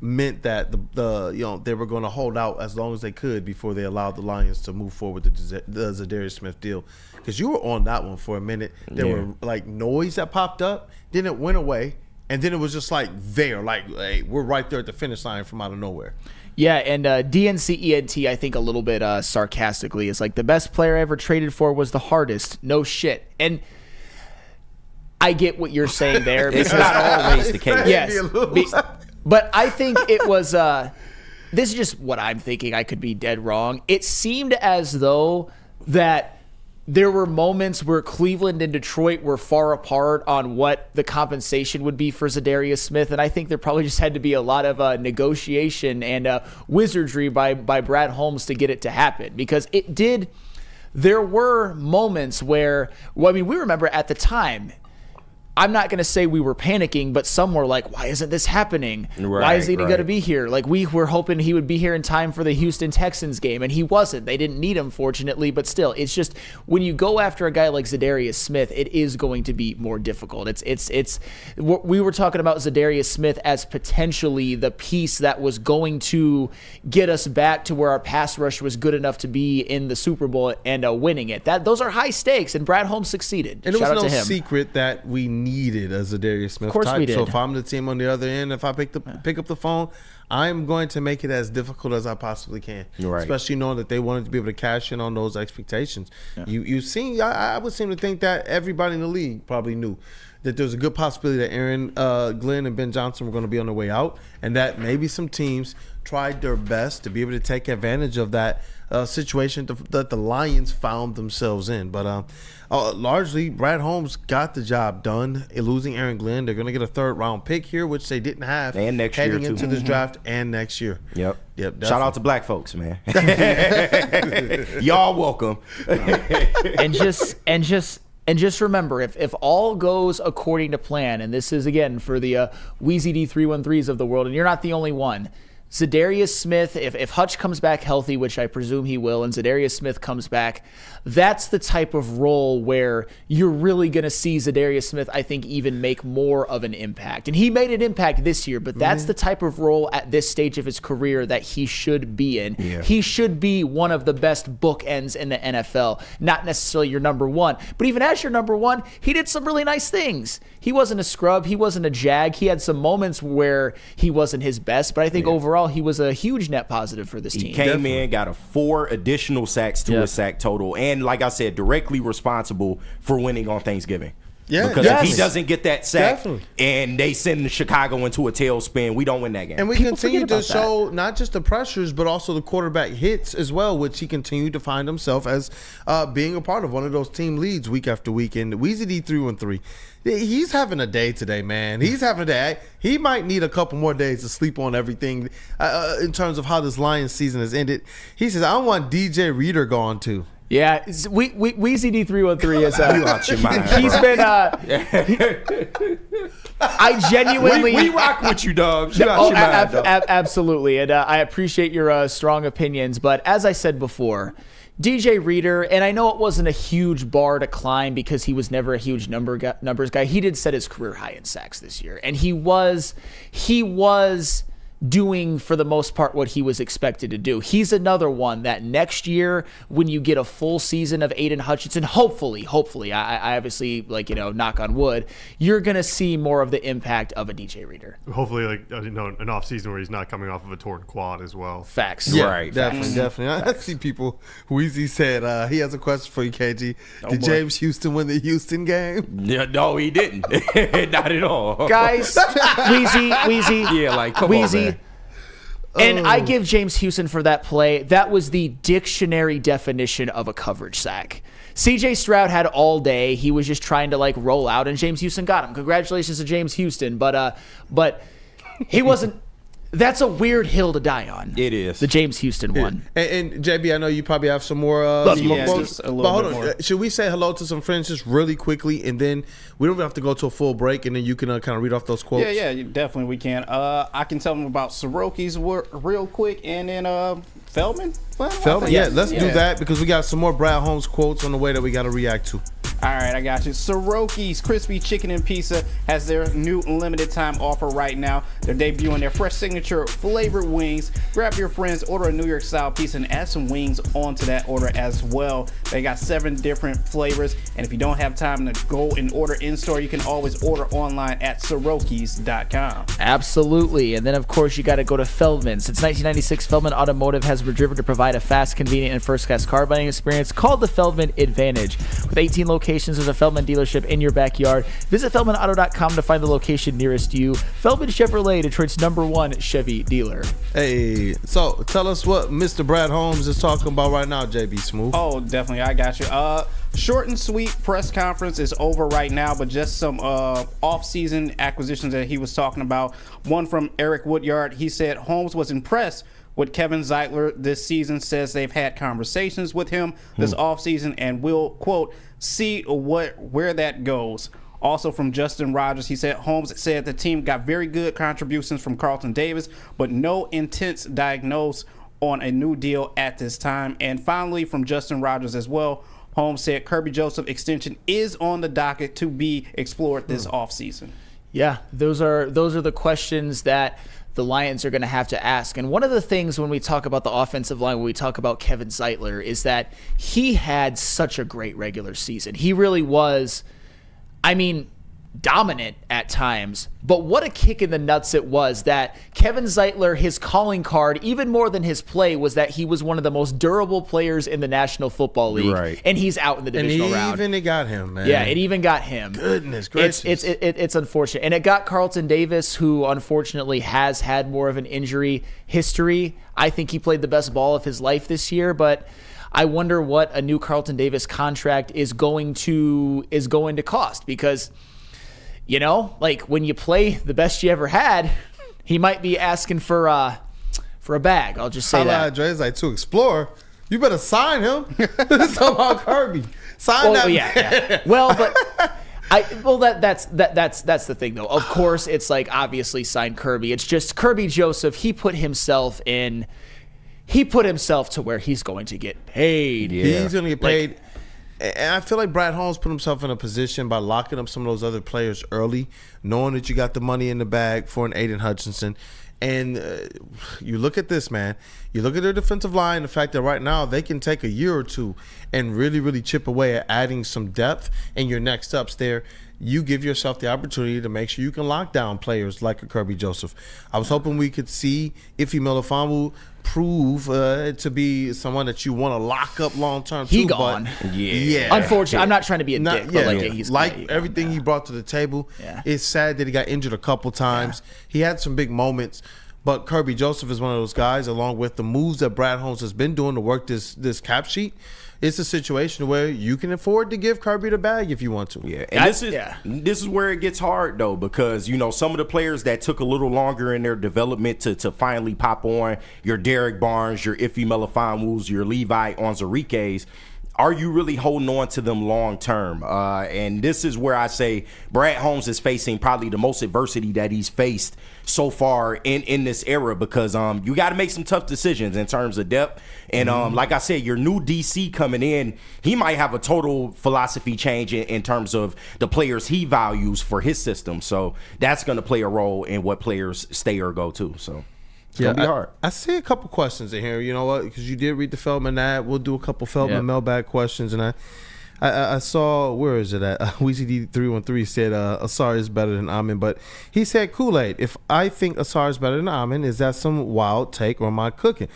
meant that they were going to hold out as long as they could before they allowed the Lions to move forward with the Zadarius Smith deal. Because you were on that one for a minute. There were like noise that popped up, then it went away. And then it was just like there, like, hey, we're right there at the finish line from out of nowhere. Yeah, and DNCENT, I think a little bit sarcastically, is like, the best player I ever traded for was the hardest. No shit. And I get what you're saying there. It's not always the case. Yes. But I think it was, this is just what I'm thinking. I could be dead wrong. It seemed as though that there were moments where Cleveland and Detroit were far apart on what the compensation would be for Zadarius Smith, and I think there probably just had to be a lot of negotiation and wizardry by Brad Holmes to get it to happen, because it did. There were moments where, we remember at the time, I'm not going to say we were panicking, but some were like, why isn't this happening? Why is he going to be here? Like, we were hoping he would be here in time for the Houston Texans game, and he wasn't. They didn't need him, fortunately, but still, it's just, when you go after a guy like Zadarius Smith, it is going to be more difficult. We were talking about Zadarius Smith as potentially the piece that was going to get us back to where our pass rush was good enough to be in the Super Bowl and winning it. Those are high stakes, and Brad Holmes succeeded. And it Shout was out to no him. secret that we needed a Zadarius Smith of course type. We did. So if I'm the team on the other end, if I pick up the phone, I'm going to make it as difficult as I possibly can. Right. Especially knowing that they wanted to be able to cash in on those expectations. Yeah. I would seem to think that everybody in the league probably knew that there's a good possibility that Aaron Glenn and Ben Johnson were going to be on their way out, and that maybe some teams tried their best to be able to take advantage of that situation that the Lions found themselves in. But largely, Brad Holmes got the job done. Losing Aaron Glenn, they're going to get a 3rd-round pick here, which they didn't have and next heading year into this draft and next year. Yep. Definitely. Shout out to black folks, man. Y'all welcome. and just remember, if all goes according to plan, and this is again for the Wheezy D313s of the world, and you're not the only one, Zadarius Smith, if Hutch comes back healthy, which I presume he will, and Zadarius Smith comes back, that's the type of role where you're really going to see Zadarius Smith, I think, even make more of an impact. And he made an impact this year, but that's the type of role at this stage of his career that he should be in. Yeah. He should be one of the best bookends in the NFL, not necessarily your number one. But even as your number one, he did some really nice things. He wasn't a scrub. He wasn't a jag. He had some moments where he wasn't his best, but I think overall he was a huge net positive for this team. He came in, got 4 additional sacks to his sack total, and like I said, directly responsible for winning on Thanksgiving. Yeah, because if he doesn't get that sack and they send Chicago into a tailspin, we don't win that game. And we continue to show not just the pressures, but also the quarterback hits as well, which he continued to find himself as being a part of one of those team leads week after week. And Weezy D 3-1-3. He's having a day today, man. He's having a day. He might need a couple more days to sleep on everything in terms of how this Lions season has ended. He says, I want DJ Reader gone too. Yeah, Weezy D 3-1-3 is. You out your mind, he's been. I genuinely. We rock with you, dog. You out your mind, dog. Absolutely, and I appreciate your strong opinions. But as I said before, DJ Reader, and I know it wasn't a huge bar to climb because he was never a huge numbers guy. He did set his career high in sacks this year, and he was doing, for the most part, what he was expected to do. He's another one that next year, when you get a full season of Aiden Hutchinson, hopefully, I obviously, knock on wood, you're going to see more of the impact of a DJ Reader. Hopefully, an off season where he's not coming off of a torn quad as well. Facts. Yeah, right. Definitely. I see people. Weezy said he has a question for you, KG. Did James Houston win the Houston game? Yeah, no, he didn't. Not at all. Guys, Weezy. Yeah, like, come on, man. And I give James Houston for that play. That was the dictionary definition of a coverage sack. CJ Stroud had all day. He was just trying to roll out, and James Houston got him. Congratulations to James Houston. But he wasn't. That's a weird hill to die on. It is. The James Houston one. And JB, I know you probably have some more quotes. But hold on. Should we say hello to some friends just really quickly, and then we don't even have to go to a full break, and then you can kind of read off those quotes? Yeah, definitely we can. I can tell them about Soroki's real quick, and then Feldman. Feldman, let's do that because we got some more Brad Holmes quotes on the way that we got to react to. All right, I got you. Soroki's Crispy Chicken and Pizza has their new limited time offer right now. They're debuting their fresh signature flavored wings. Grab your friends, order a New York style pizza, and add some wings onto that order as well. They got 7 different flavors, and if you don't have time to go and order in store, you can always order online at Sorokis.com. Absolutely, and then of course you got to go to Feldman. Since 1996, Feldman Automotive has been driven to provide a fast, convenient, and first-class car buying experience called the Feldman Advantage. With 18 locations, there's a Feldman dealership in your backyard. Visit FeldmanAuto.com to find the location nearest you. Feldman Chevrolet, Detroit's #1 Chevy dealer. Hey, so tell us what Mr. Brad Holmes is talking about right now, JB Smooth. Oh, definitely. I got you. Short and sweet press conference is over right now, but just some off-season acquisitions that he was talking about. One from Eric Woodyard. He said Holmes was impressed with Kevin Zeitler this season, says they've had conversations with him this offseason and will, quote, see where that goes. Also from Justin Rogers, he said Holmes said the team got very good contributions from Carlton Davis, but no intense diagnose on a new deal at this time. And finally from Justin Rogers as well, Holmes said Kirby Joseph extension is on the docket to be explored this offseason. Yeah, those are the questions that the Lions are going to have to ask. And one of the things when we talk about the offensive line, when we talk about Kevin Zeitler, is that he had such a great regular season. He really was, dominant at times, but what a kick in the nuts it was that Kevin Zeitler, his calling card, even more than his play, was that he was one of the most durable players in the National Football League. Right. And he's out in the divisional round. It got him, man. Yeah, it even got him. Goodness gracious. It's unfortunate. And it got Carlton Davis, who unfortunately has had more of an injury history. I think he played the best ball of his life this year, but I wonder what a new Carlton Davis contract is going to cost, because when you play the best you ever had, he might be asking for a bag. I'll just say that. Dre's like, to explore, you better sign him. Talking about Kirby. Sign that. Yeah. Well, but That's the thing though. Of course, it's like obviously sign Kirby. It's just Kirby Joseph. He put himself to where he's going to get paid. Yeah. He's going to get paid. And I feel like Brad Holmes put himself in a position by locking up some of those other players early, knowing that you got the money in the bag for an Aiden Hutchinson. And you look at this, man. You look at their defensive line, the fact that right now they can take a year or two and really, really chip away at adding some depth, and your next steps there. You give yourself the opportunity to make sure you can lock down players like a Kirby Joseph. I was hoping we could see Ife Melifonwu prove to be someone that you want to lock up long term. He gone. Yeah. Unfortunately, I'm not trying to be a dick, but he's everything he brought to the table. Yeah. It's sad that he got injured a couple times. Yeah. He had some big moments, but Kirby Joseph is one of those guys, along with the moves that Brad Holmes has been doing to work this cap sheet. It's a situation where you can afford to give Kirby the bag if you want to. Yeah, and this is where it gets hard though, because some of the players that took a little longer in their development to finally pop on, your Derek Barnes, your Ife Melifonwus, your Levi Onwuzurike's, are you really holding on to them long term? And this is where I say Brad Holmes is facing probably the most adversity that he's faced so far in this era, because you got to make some tough decisions in terms of depth. And like I said, your new DC coming in, he might have a total philosophy change in terms of the players he values for his system. So that's going to play a role in what players stay or go to. So. It's gonna be hard. I see a couple questions in here. You know what? Because you did read the Feldman ad. We'll do a couple Feldman mailbag questions. And I saw, where is it at? WCD313 said Asar is better than Amon. But he said, Kool-Aid, if I think Asar is better than Amon, is that some wild take or am I cooking?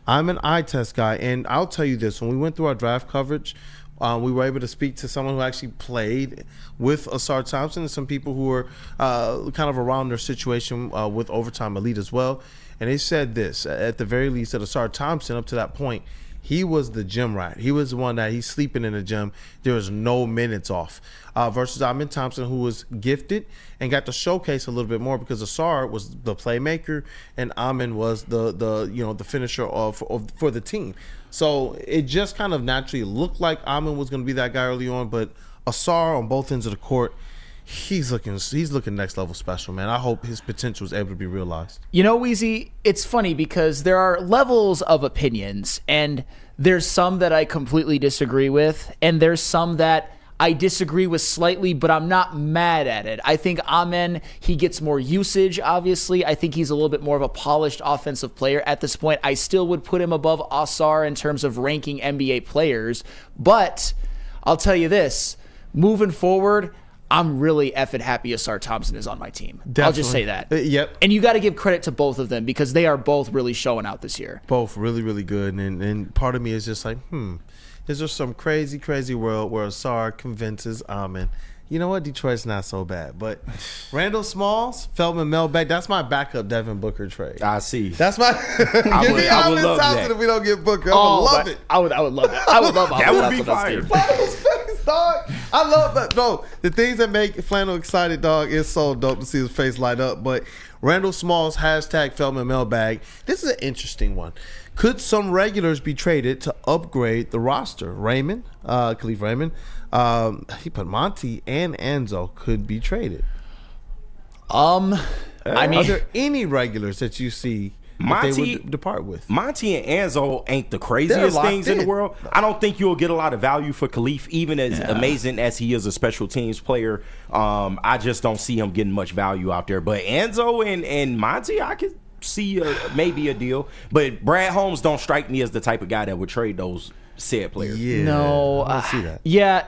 I'm an eye test guy. And I'll tell you this. When we went through our draft coverage, we were able to speak to someone who actually played with Asar Thompson and some people who were kind of around their situation with Overtime Elite as well. And they said this, at the very least, that Asar Thompson, up to that point, he was the gym rat. He was the one that he's sleeping in the gym. There was no minutes off. Versus Amon Thompson, who was gifted and got to showcase a little bit more because Asar was the playmaker and Amon was the finisher for the team. So it just kind of naturally looked like Amon was going to be that guy early on, but Asar on both ends of the court, he's looking next level special, man. I hope his potential is able to be realized. Weezy, it's funny because there are levels of opinions, and there's some that I completely disagree with, and there's some that I disagree with slightly, but I'm not mad at it. I think Amon, he gets more usage, obviously. I think he's a little bit more of a polished offensive player at this point. I still would put him above Asar in terms of ranking NBA players, but I'll tell you this, moving forward, I'm really effing happy Asar Thompson is on my team. Definitely. I'll just say that. Yep. And you got to give credit to both of them because they are both really showing out this year. Both really, really good. And part of me is just like, is there some crazy, crazy world where Asar convinces Amon, you know what, Detroit's not so bad. But Randall Smalls, Feldman Mailbag, that's my backup Devin Booker trade. I see. That's my give me Amon Thompson if we don't get Booker. I would love it. I would love it. I would love that. Would be fire. Dog. I love that. Bro, the things that make Flannel excited, dog, is so dope to see his face light up. But Randall Smalls, hashtag Feldman Mailbag. This is an interesting one. Could some regulars be traded to upgrade the roster? Raymond, Khalif Raymond, he put Monty and Enzo could be traded. I mean, are there any regulars that you see Monty, they would depart with? Monty and Enzo ain't the craziest things in the world. I don't think you'll get a lot of value for Khalif, even as amazing as he is a special teams player. I just don't see him getting much value out there. But Enzo and Monty, I could see maybe a deal. But Brad Holmes don't strike me as the type of guy that would trade those said players. Yeah, no, I see that. Yeah.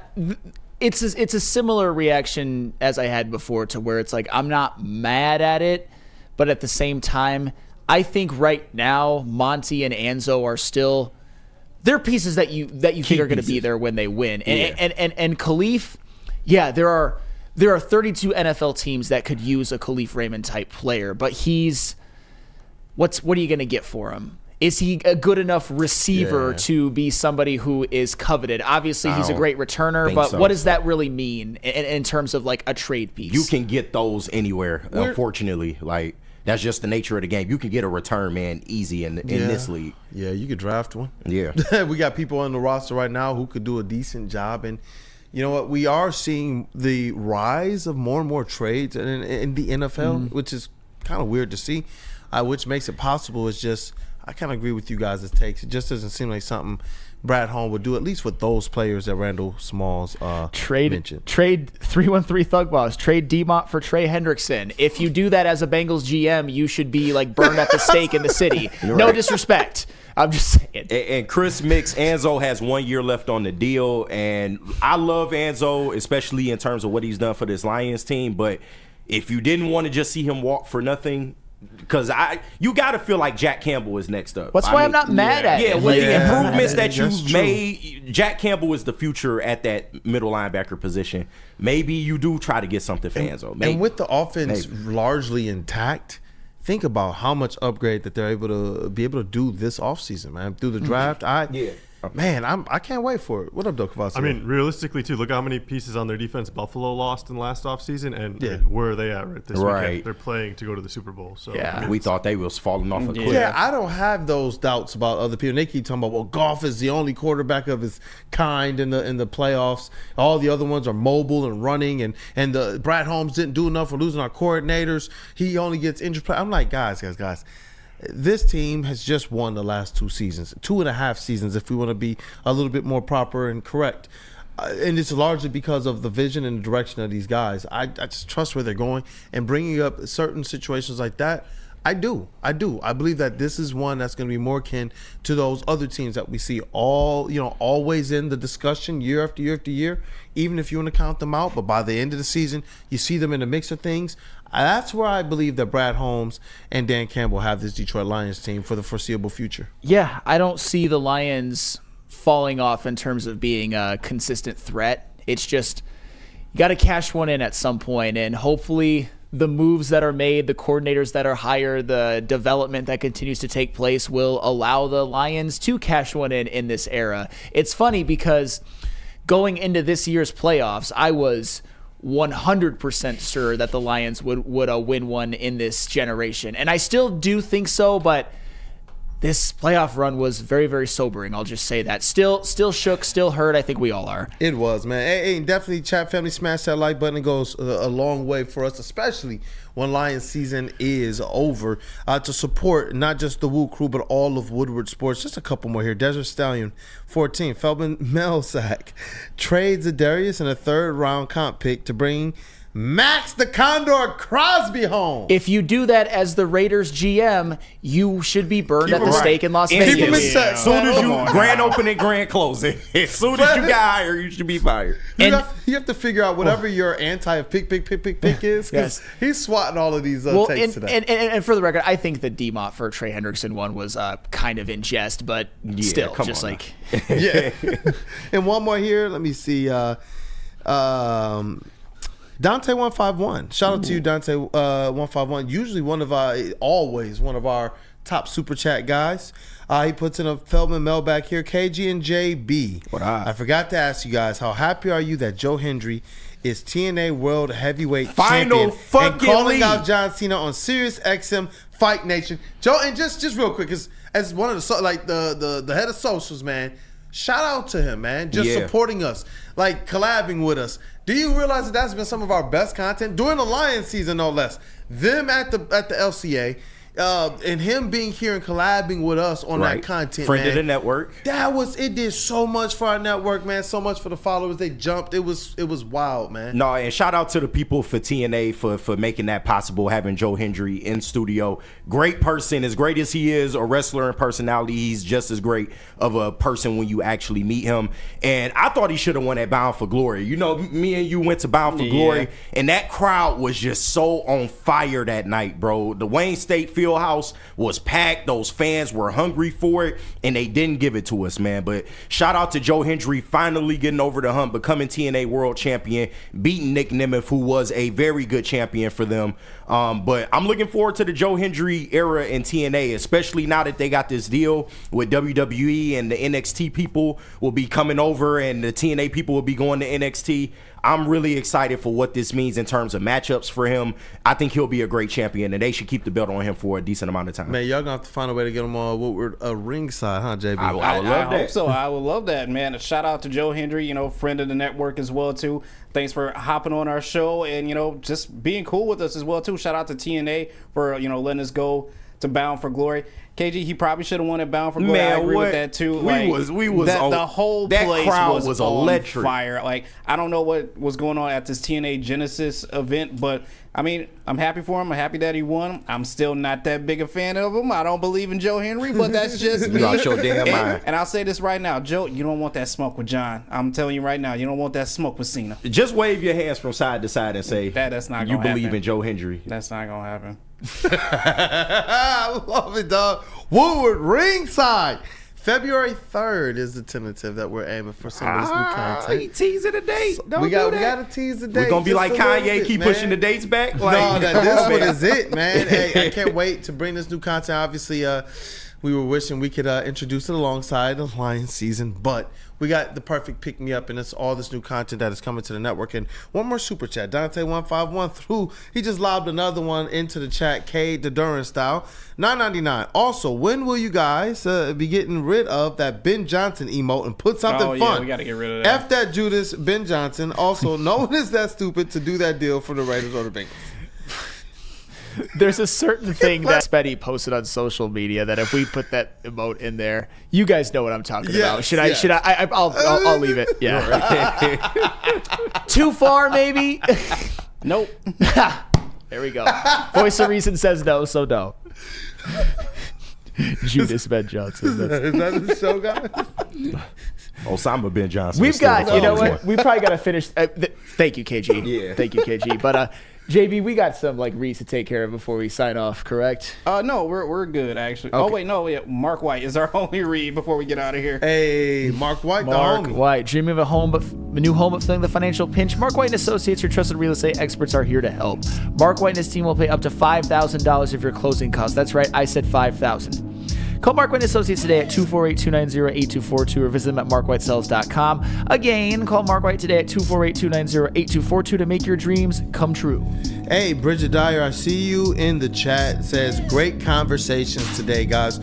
It's a similar reaction as I had before, to where it's like I'm not mad at it, but at the same time, I think right now Monty and Enzo are still, they're pieces that you think are going to be there when they win. And Khalif, there are 32 NFL teams that could use a Khalif Raymond type player, but what are you going to get for him? Is he a good enough receiver to be somebody who is coveted? Obviously, he's a great returner, but what does that really mean in terms of like a trade piece? You can get those anywhere, unfortunately. Like, that's just the nature of the game. You can get a return man easy in this league. Yeah, you could draft one. Yeah. We got people on the roster right now who could do a decent job. And, you know what? We are seeing the rise of more and more trades in the NFL, which is kind of weird to see. Which makes it possible. Is just I kind of agree with you guys' takes. It just doesn't seem like something Brad Holm would do, at least with those players that Randall Smalls mentioned. Trade 313 Thug Boss. Trade D-Mont for Trey Hendrickson. If you do that as a Bengals GM, you should be like burned at the stake in the city. No disrespect. I'm just saying. And Chris Mix, Anzo has 1 year left on the deal, and I love Anzo, especially in terms of what he's done for this Lions team. But if you didn't want to just see him walk for nothing, because you got to feel like Jack Campbell is next up. That's why I'm not mad at it. Yeah, with the improvements that you've made, Jack Campbell is the future at that middle linebacker position. Maybe you do try to get something for Anzo. And with the offense largely intact, think about how much upgrade that they're able to do this offseason, man. Through the draft, Man, I can't wait for it. What up, Doc Kavasi? I mean, realistically, too, look how many pieces on their defense Buffalo lost in the last offseason, and where are they at this weekend? They're playing to go to the Super Bowl. So I mean, we thought they was falling off a cliff. Yeah, I don't have those doubts about other people. They keep talking about, well, Goff is the only quarterback of his kind in the playoffs. All the other ones are mobile and running, and the Brad Holmes didn't do enough for losing our coordinators. He only gets injured. I'm like, guys. This team has just won the last 2 seasons, 2.5 seasons, if we want to be a little bit more proper and correct. And it's largely because of the vision and the direction of these guys. I just trust where they're going, and bringing up certain situations like that, I do. I believe that this is one that's going to be more akin to those other teams that we see always in the discussion year after year after year, even if you want to count them out. But by the end of the season, you see them in the mix of things. That's where I believe that Brad Holmes and Dan Campbell have this Detroit Lions team for the foreseeable future. Yeah, I don't see the Lions falling off in terms of being a consistent threat. It's just you got to cash one in at some point, and hopefully the moves that are made, the coordinators that are hired, the development that continues to take place will allow the Lions to cash one in this era. It's funny because going into this year's playoffs, I was 100% sure that the Lions would win one in this generation. And I still do think so, but this playoff run was very, very sobering. I'll just say that. Still shook, still hurt. I think we all are. It was, man. Hey, definitely, chat family, smash that like button. It goes a long way for us, especially when Lions season is over, to support not just the WUW Crew, but all of Woodward Sports. Just a couple more here. Desert Stallion, 14. Feldman Mailbag trades Adarius and a 3rd round comp pick to bring Max the Condor Crosby home. If you do that as the Raiders GM, you should be burned at the stake in Las Vegas. As soon as you grand opening, grand closing, as soon as you got hired, you should be fired. You have to figure out whatever your anti-pick is, because he's swatting all of these takes today. And for the record, I think the D-Mont for Trey Hendrickson one was kind of in jest, but still, just like And one more here. Let me see. Dante 151. Shout out to you, Dante 151. Usually always one of our top super chat guys. He puts in a Feldman Mailbag here. KG and JB. What up? I forgot to ask you guys, how happy are you that Joe Hendry is TNA World Heavyweight Final Champion fucking and calling league. out John Cena on Sirius XM Fight Nation? Joe, and just real quick, as one of the head of socials, man, shout out to him, man. Just supporting us, like collabing with us. Do you realize that that's been some of our best content during the Lions season, no less? Them at the LCA, and him being here and collabing with us on that content, friend man. of the network. It did so much for our network, man. So much for the followers. They jumped. It was wild, man. No, and shout out to the people for TNA for making that possible, having Joe Hendry in studio. Great person. As great as he is a wrestler and personality, he's just as great of a person when you actually meet him. And I thought he should have won at Bound for Glory. You know, me and you went to Bound for Glory, and that crowd was just so on fire that night, bro. The Wayne State Fieldhouse was packed. Those fans were hungry for it, and they didn't give it to us, man. But shout out to Joe Hendry finally getting over the hump, becoming TNA World Champion, beating Nick Nemeth, who was a very good champion for them. But I'm looking forward to the Joe Hendry era in TNA, especially now that they got this deal with WWE and the NXT people will be coming over and the TNA people will be going to NXT. I'm really excited for what this means in terms of matchups for him. I think he'll be a great champion, and they should keep the belt on him for a decent amount of time. Man, y'all gonna have to find a way to get him on Woodward ringside, huh, JB? I would love that. I hope so. I would love that, man. A shout out to Joe Hendry, friend of the network as well too. Thanks for hopping on our show and just being cool with us as well too. Shout out to TNA for letting us go to Bound for Glory. KG, he probably should have won at Bound for Glory. I agree with that too. We was the whole that place crowd was electric. Fire. Like, I don't know what was going on at this TNA Genesis event, but I mean, I'm happy for him. I'm happy that he won. I'm still not that big a fan of him. I don't believe in Joe Hendry, but that's just me. You lost your damn mind. And I'll say this right now, Joe, you don't want that smoke with John. I'm telling you right now, you don't want that smoke with Cena. Just wave your hands from side to side and say that's not you gonna believe happen. in Joe Hendry. That's not gonna happen. I love it, dog. Woodward ringside. February 3rd is the tentative that we're aiming for some of this new content. He teasing the date. We got to tease the date. We're going to be like Kanye, keep pushing the dates back? Like, this one is it, man. Hey, I can't wait to bring this new content. Obviously, we were wishing we could introduce it alongside the Lions season, but we got the perfect pick-me-up, and it's all this new content that is coming to the network. And one more super chat. Dante151 he just lobbed another one into the chat, Cade the Duran style. $9.99. Also, when will you guys be getting rid of that Ben Johnson emote and put something fun? We got to get rid of that. F that Judas, Ben Johnson. Also, no one is that stupid to do that deal for the Raiders or the Bengals. There's a certain thing that Spetty posted on social media that if we put that emote in there, you guys know what I'm talking about. Should I? I'll leave it. Yeah. Too far, maybe. Nope. There we go. Voice of reason says no, so no. Judas Ben Johnson. Is that the show, guys? Osama Ben Johnson. We've got. You know what? We probably got to finish. Thank you, KG. Yeah. Thank you, KG. But. JB, we got some reads to take care of before we sign off, correct? No, we're good actually. Okay. Oh wait, no, Mark White is our only read before we get out of here. Hey, Mark White, Mark White, dreaming of a new home but feeling the financial pinch? Mark White and Associates, your trusted real estate experts, are here to help. Mark White and his team will pay up to $5,000 of your closing costs. That's right, I said $5,000. Call Mark White Associates today at 248-290-8242 or visit them at markwhitesells.com. Again, call Mark White today at 248-290-8242 to make your dreams come true. Hey, Bridget Dyer, I see you in the chat. It says, great conversations today, guys.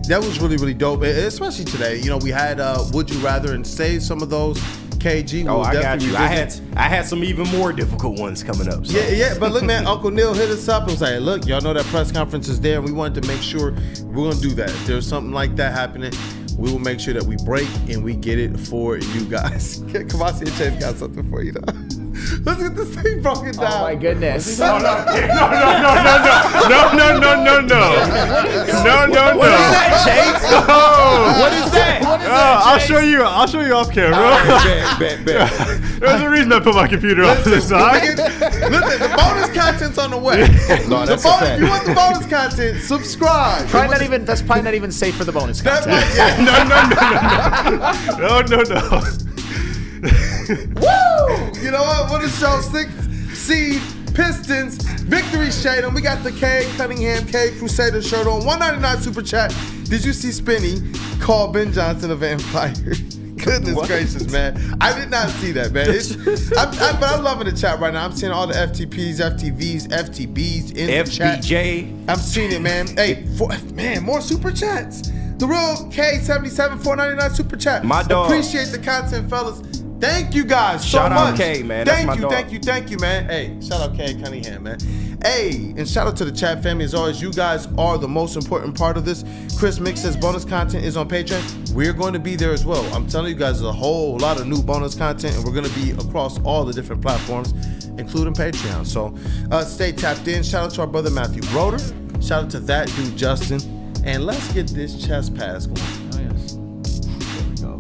That was really, really dope, especially today. We had Would You Rather, and save some of those. KG will I got you. Revisit. I had some even more difficult ones coming up. So. Yeah, but look, man, Uncle Neil hit us up and was like, look, y'all know that press conference is there, and we wanted to make sure we're going to do that. If there's something like that happening, we will make sure that we break and we get it for you guys. Kamasi and Chase got something for you, though. Let's get this thing broken down. Oh my goodness. No. What is that, Chase? What is that? I'll show you off camera. Bet. There's a reason I put my computer off to the side. Listen, the bonus content's on the way. No, that's a fact. If you want the bonus content, subscribe. That's probably not even safe for the bonus content. No. Woo! You know what? What is show 6 seed Pistons victory shade on? We got the K Cunningham K Crusader shirt on. $1.99 super chat. Did you see Spinny call Ben Johnson a vampire? Goodness gracious, man. I did not see that, man. But I'm loving the chat right now. I'm seeing all the FTPs, FTVs, FTBs in the chat. FBJ. I'm seeing it, man. Hey, more super chats. The real K77 $4.99 super chat. My dog. Appreciate the content, fellas. Thank you guys so shout much. Out K, man. That's my dog. Thank you, man. Hey, shout out K Cunningham, man. Hey, and shout out to the chat family. As always, you guys are the most important part of this. Chris Mick says bonus content is on Patreon. We're going to be there as well. I'm telling you guys, there's a whole lot of new bonus content, and we're going to be across all the different platforms, including Patreon. So stay tapped in. Shout out to our brother Matthew Broder. Shout out to that dude Justin. And let's get this chest pass going. Oh, yes. There we go.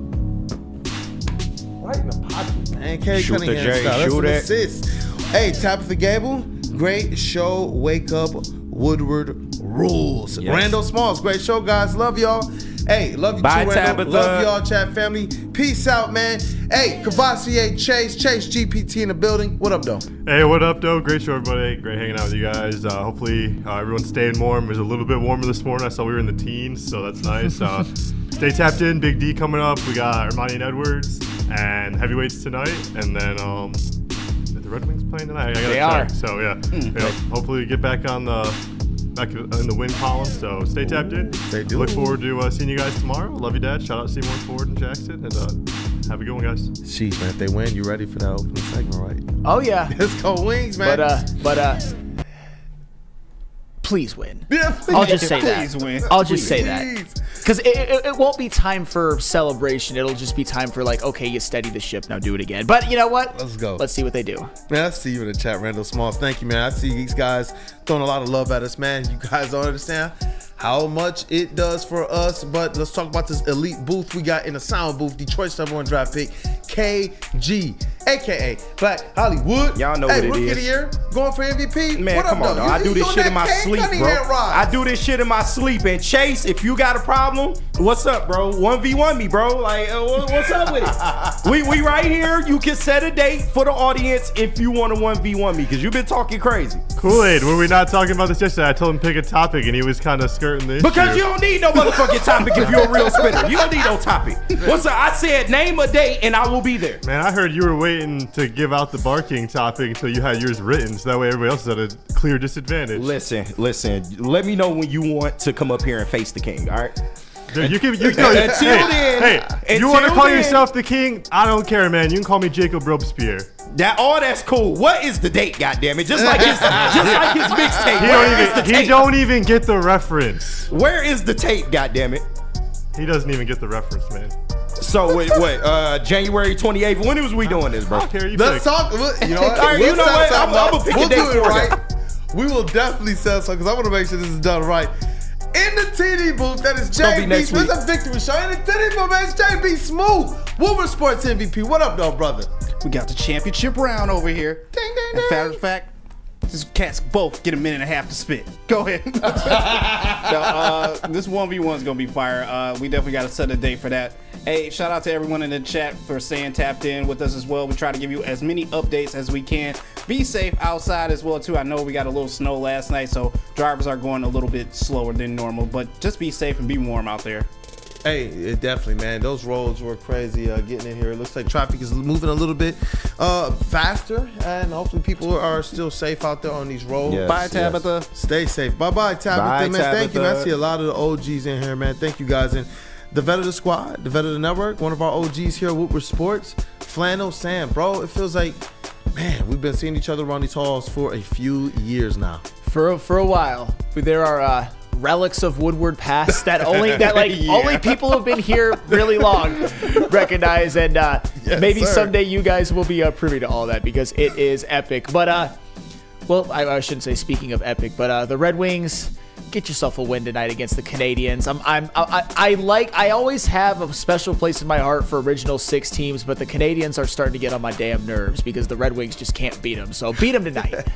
Right in the pocket, man. K Shoot Cunningham the J, style. shoot That's it. an assist. Hey, Tabitha Gable, great show. Wake up, Woodward rules. Yes. Randall Smalls, great show, guys. Love y'all. Hey, love you Bye, too, Randall. Tabitha. Love y'all, chat family. Peace out, man. Hey, Cavassier, Chase GPT in the building. What up, though? Hey, what up, though? Great show, everybody. Great hanging out with you guys. Hopefully, everyone's staying warm. It was a little bit warmer this morning. I saw we were in the teens, so that's nice. Stay tapped in. Big D coming up. We got Ermanni and Edwards and heavyweights tonight. And then the Red Wings playing tonight. I gotta check. So, yeah. Hopefully, we get back in the win column. So, stay tapped in. Look forward to seeing you guys tomorrow. Love you, Dad. Shout out Seymour, Ford, and Jackson. And have a good one, guys. Sheesh, man. If they win, you ready for that opening segment, right? Oh, yeah. Let's go Wings, man. But please win. Yeah, please. I'll just say Please that. win. I'll just say that. Because it won't be time for celebration. It'll just be time for like, okay, you steady the ship, now do it again. But you know what? Let's go. Let's see what they do. Man, I see you in the chat, Randall Smalls. Thank you, man. I see these guys throwing a lot of love at us, man. You guys don't understand how much it does for us. But let's talk about this elite booth we got in the sound booth. Detroit's #1 draft pick, KG, a.k.a. Black Hollywood. Y'all know what it Rookie is. of the year, going for MVP. Man, what come up, on, though? dog. I do this shit in my sleep, bro. I do this shit in my sleep. And Chase, if you got a problem, what's up, bro? 1v1 me, bro. Like, what's up with it? We right here. You can set a date for the audience if you want to 1v1 me, because you've been talking crazy. Kool-Aid, were we not talking about this yesterday? I told him pick a topic, and he was kind of skirting the issue. Because you don't need no motherfucking topic if you're a real spinner. You don't need no topic. What's up? I said name a date and I will be there. Man, I heard you were waiting to give out the barking topic until you had yours written, so that way everybody else is at a clear disadvantage. Listen. Let me know when you want to come up here and face the king, all right? Dude, you can. Until then, you want to call yourself the king? I don't care, man. You can call me Jacob Robespierre. That's cool. What is the date, goddammit? Just like his mixtape. He don't even get the reference. Where is the tape, goddammit? He doesn't even get the reference, man. So what? January 28th. When was we doing this, bro? I don't care. Let's talk. You know what? All right, you know what? I'm gonna pick a date for right. We will definitely sell some because I want to make sure this is done right. In the TD booth, that is JB Smith, a victory show. In the TD booth, man, it's JB Smooth, Woodward Sports MVP. What up, though, brother? We got the championship round over here. Ding, ding, ding. As a matter of fact, these cats both get a minute and a half to spit. Go ahead. This 1v1 is going to be fire. We definitely got to set a date for that. Hey, shout out to everyone in the chat for staying tapped in with us as well. We try to give you as many updates as we can. Be safe outside as well, too. I know we got a little snow last night, so drivers are going a little bit slower than normal. But just be safe and be warm out there. Hey, it definitely, man. Those roads were crazy getting in here. It looks like traffic is moving a little bit faster, and hopefully people are still safe out there on these roads. Yes, Bye, Tabitha. Stay safe. Bye-bye, Tabitha. Bye, man. Thank you, man. I Tabitha. see a lot of the OGs in here, man. Thank you, guys. And the vet of the squad, the vet of the network, one of our OGs here at Woodward Sports, Flannel Sam. Bro, it feels like, man, we've been seeing each other around these halls for a few years now. For a while. There are relics of Woodward past that only people who've been here really long recognize, and maybe someday you guys will be privy to all that because it is epic. But well, I shouldn't say speaking of epic, but the Red Wings, get yourself a win tonight against the Canadians. I always have a special place in my heart for original six teams, but the Canadians are starting to get on my damn nerves because the Red Wings just can't beat them. So beat them tonight.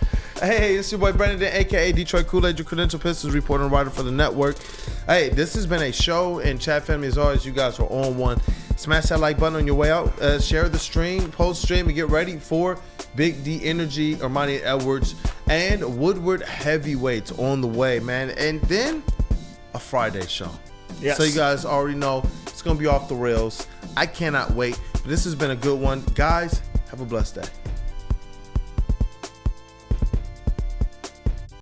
Hey, it's your boy Brandon, aka Detroit Kool-Aid, your credential Pistons reporter and writer for the network. Hey, this has been a show, and chat family, as always, you guys are on one. Smash that like button on your way out. Share the stream, post stream, and get ready for Big D Energy, Ermanni Edwards, and Woodward Heavyweights on the way, man. And then a Friday show. Yes. So you guys already know it's going to be off the rails. I cannot wait. But this has been a good one. Guys, have a blessed day.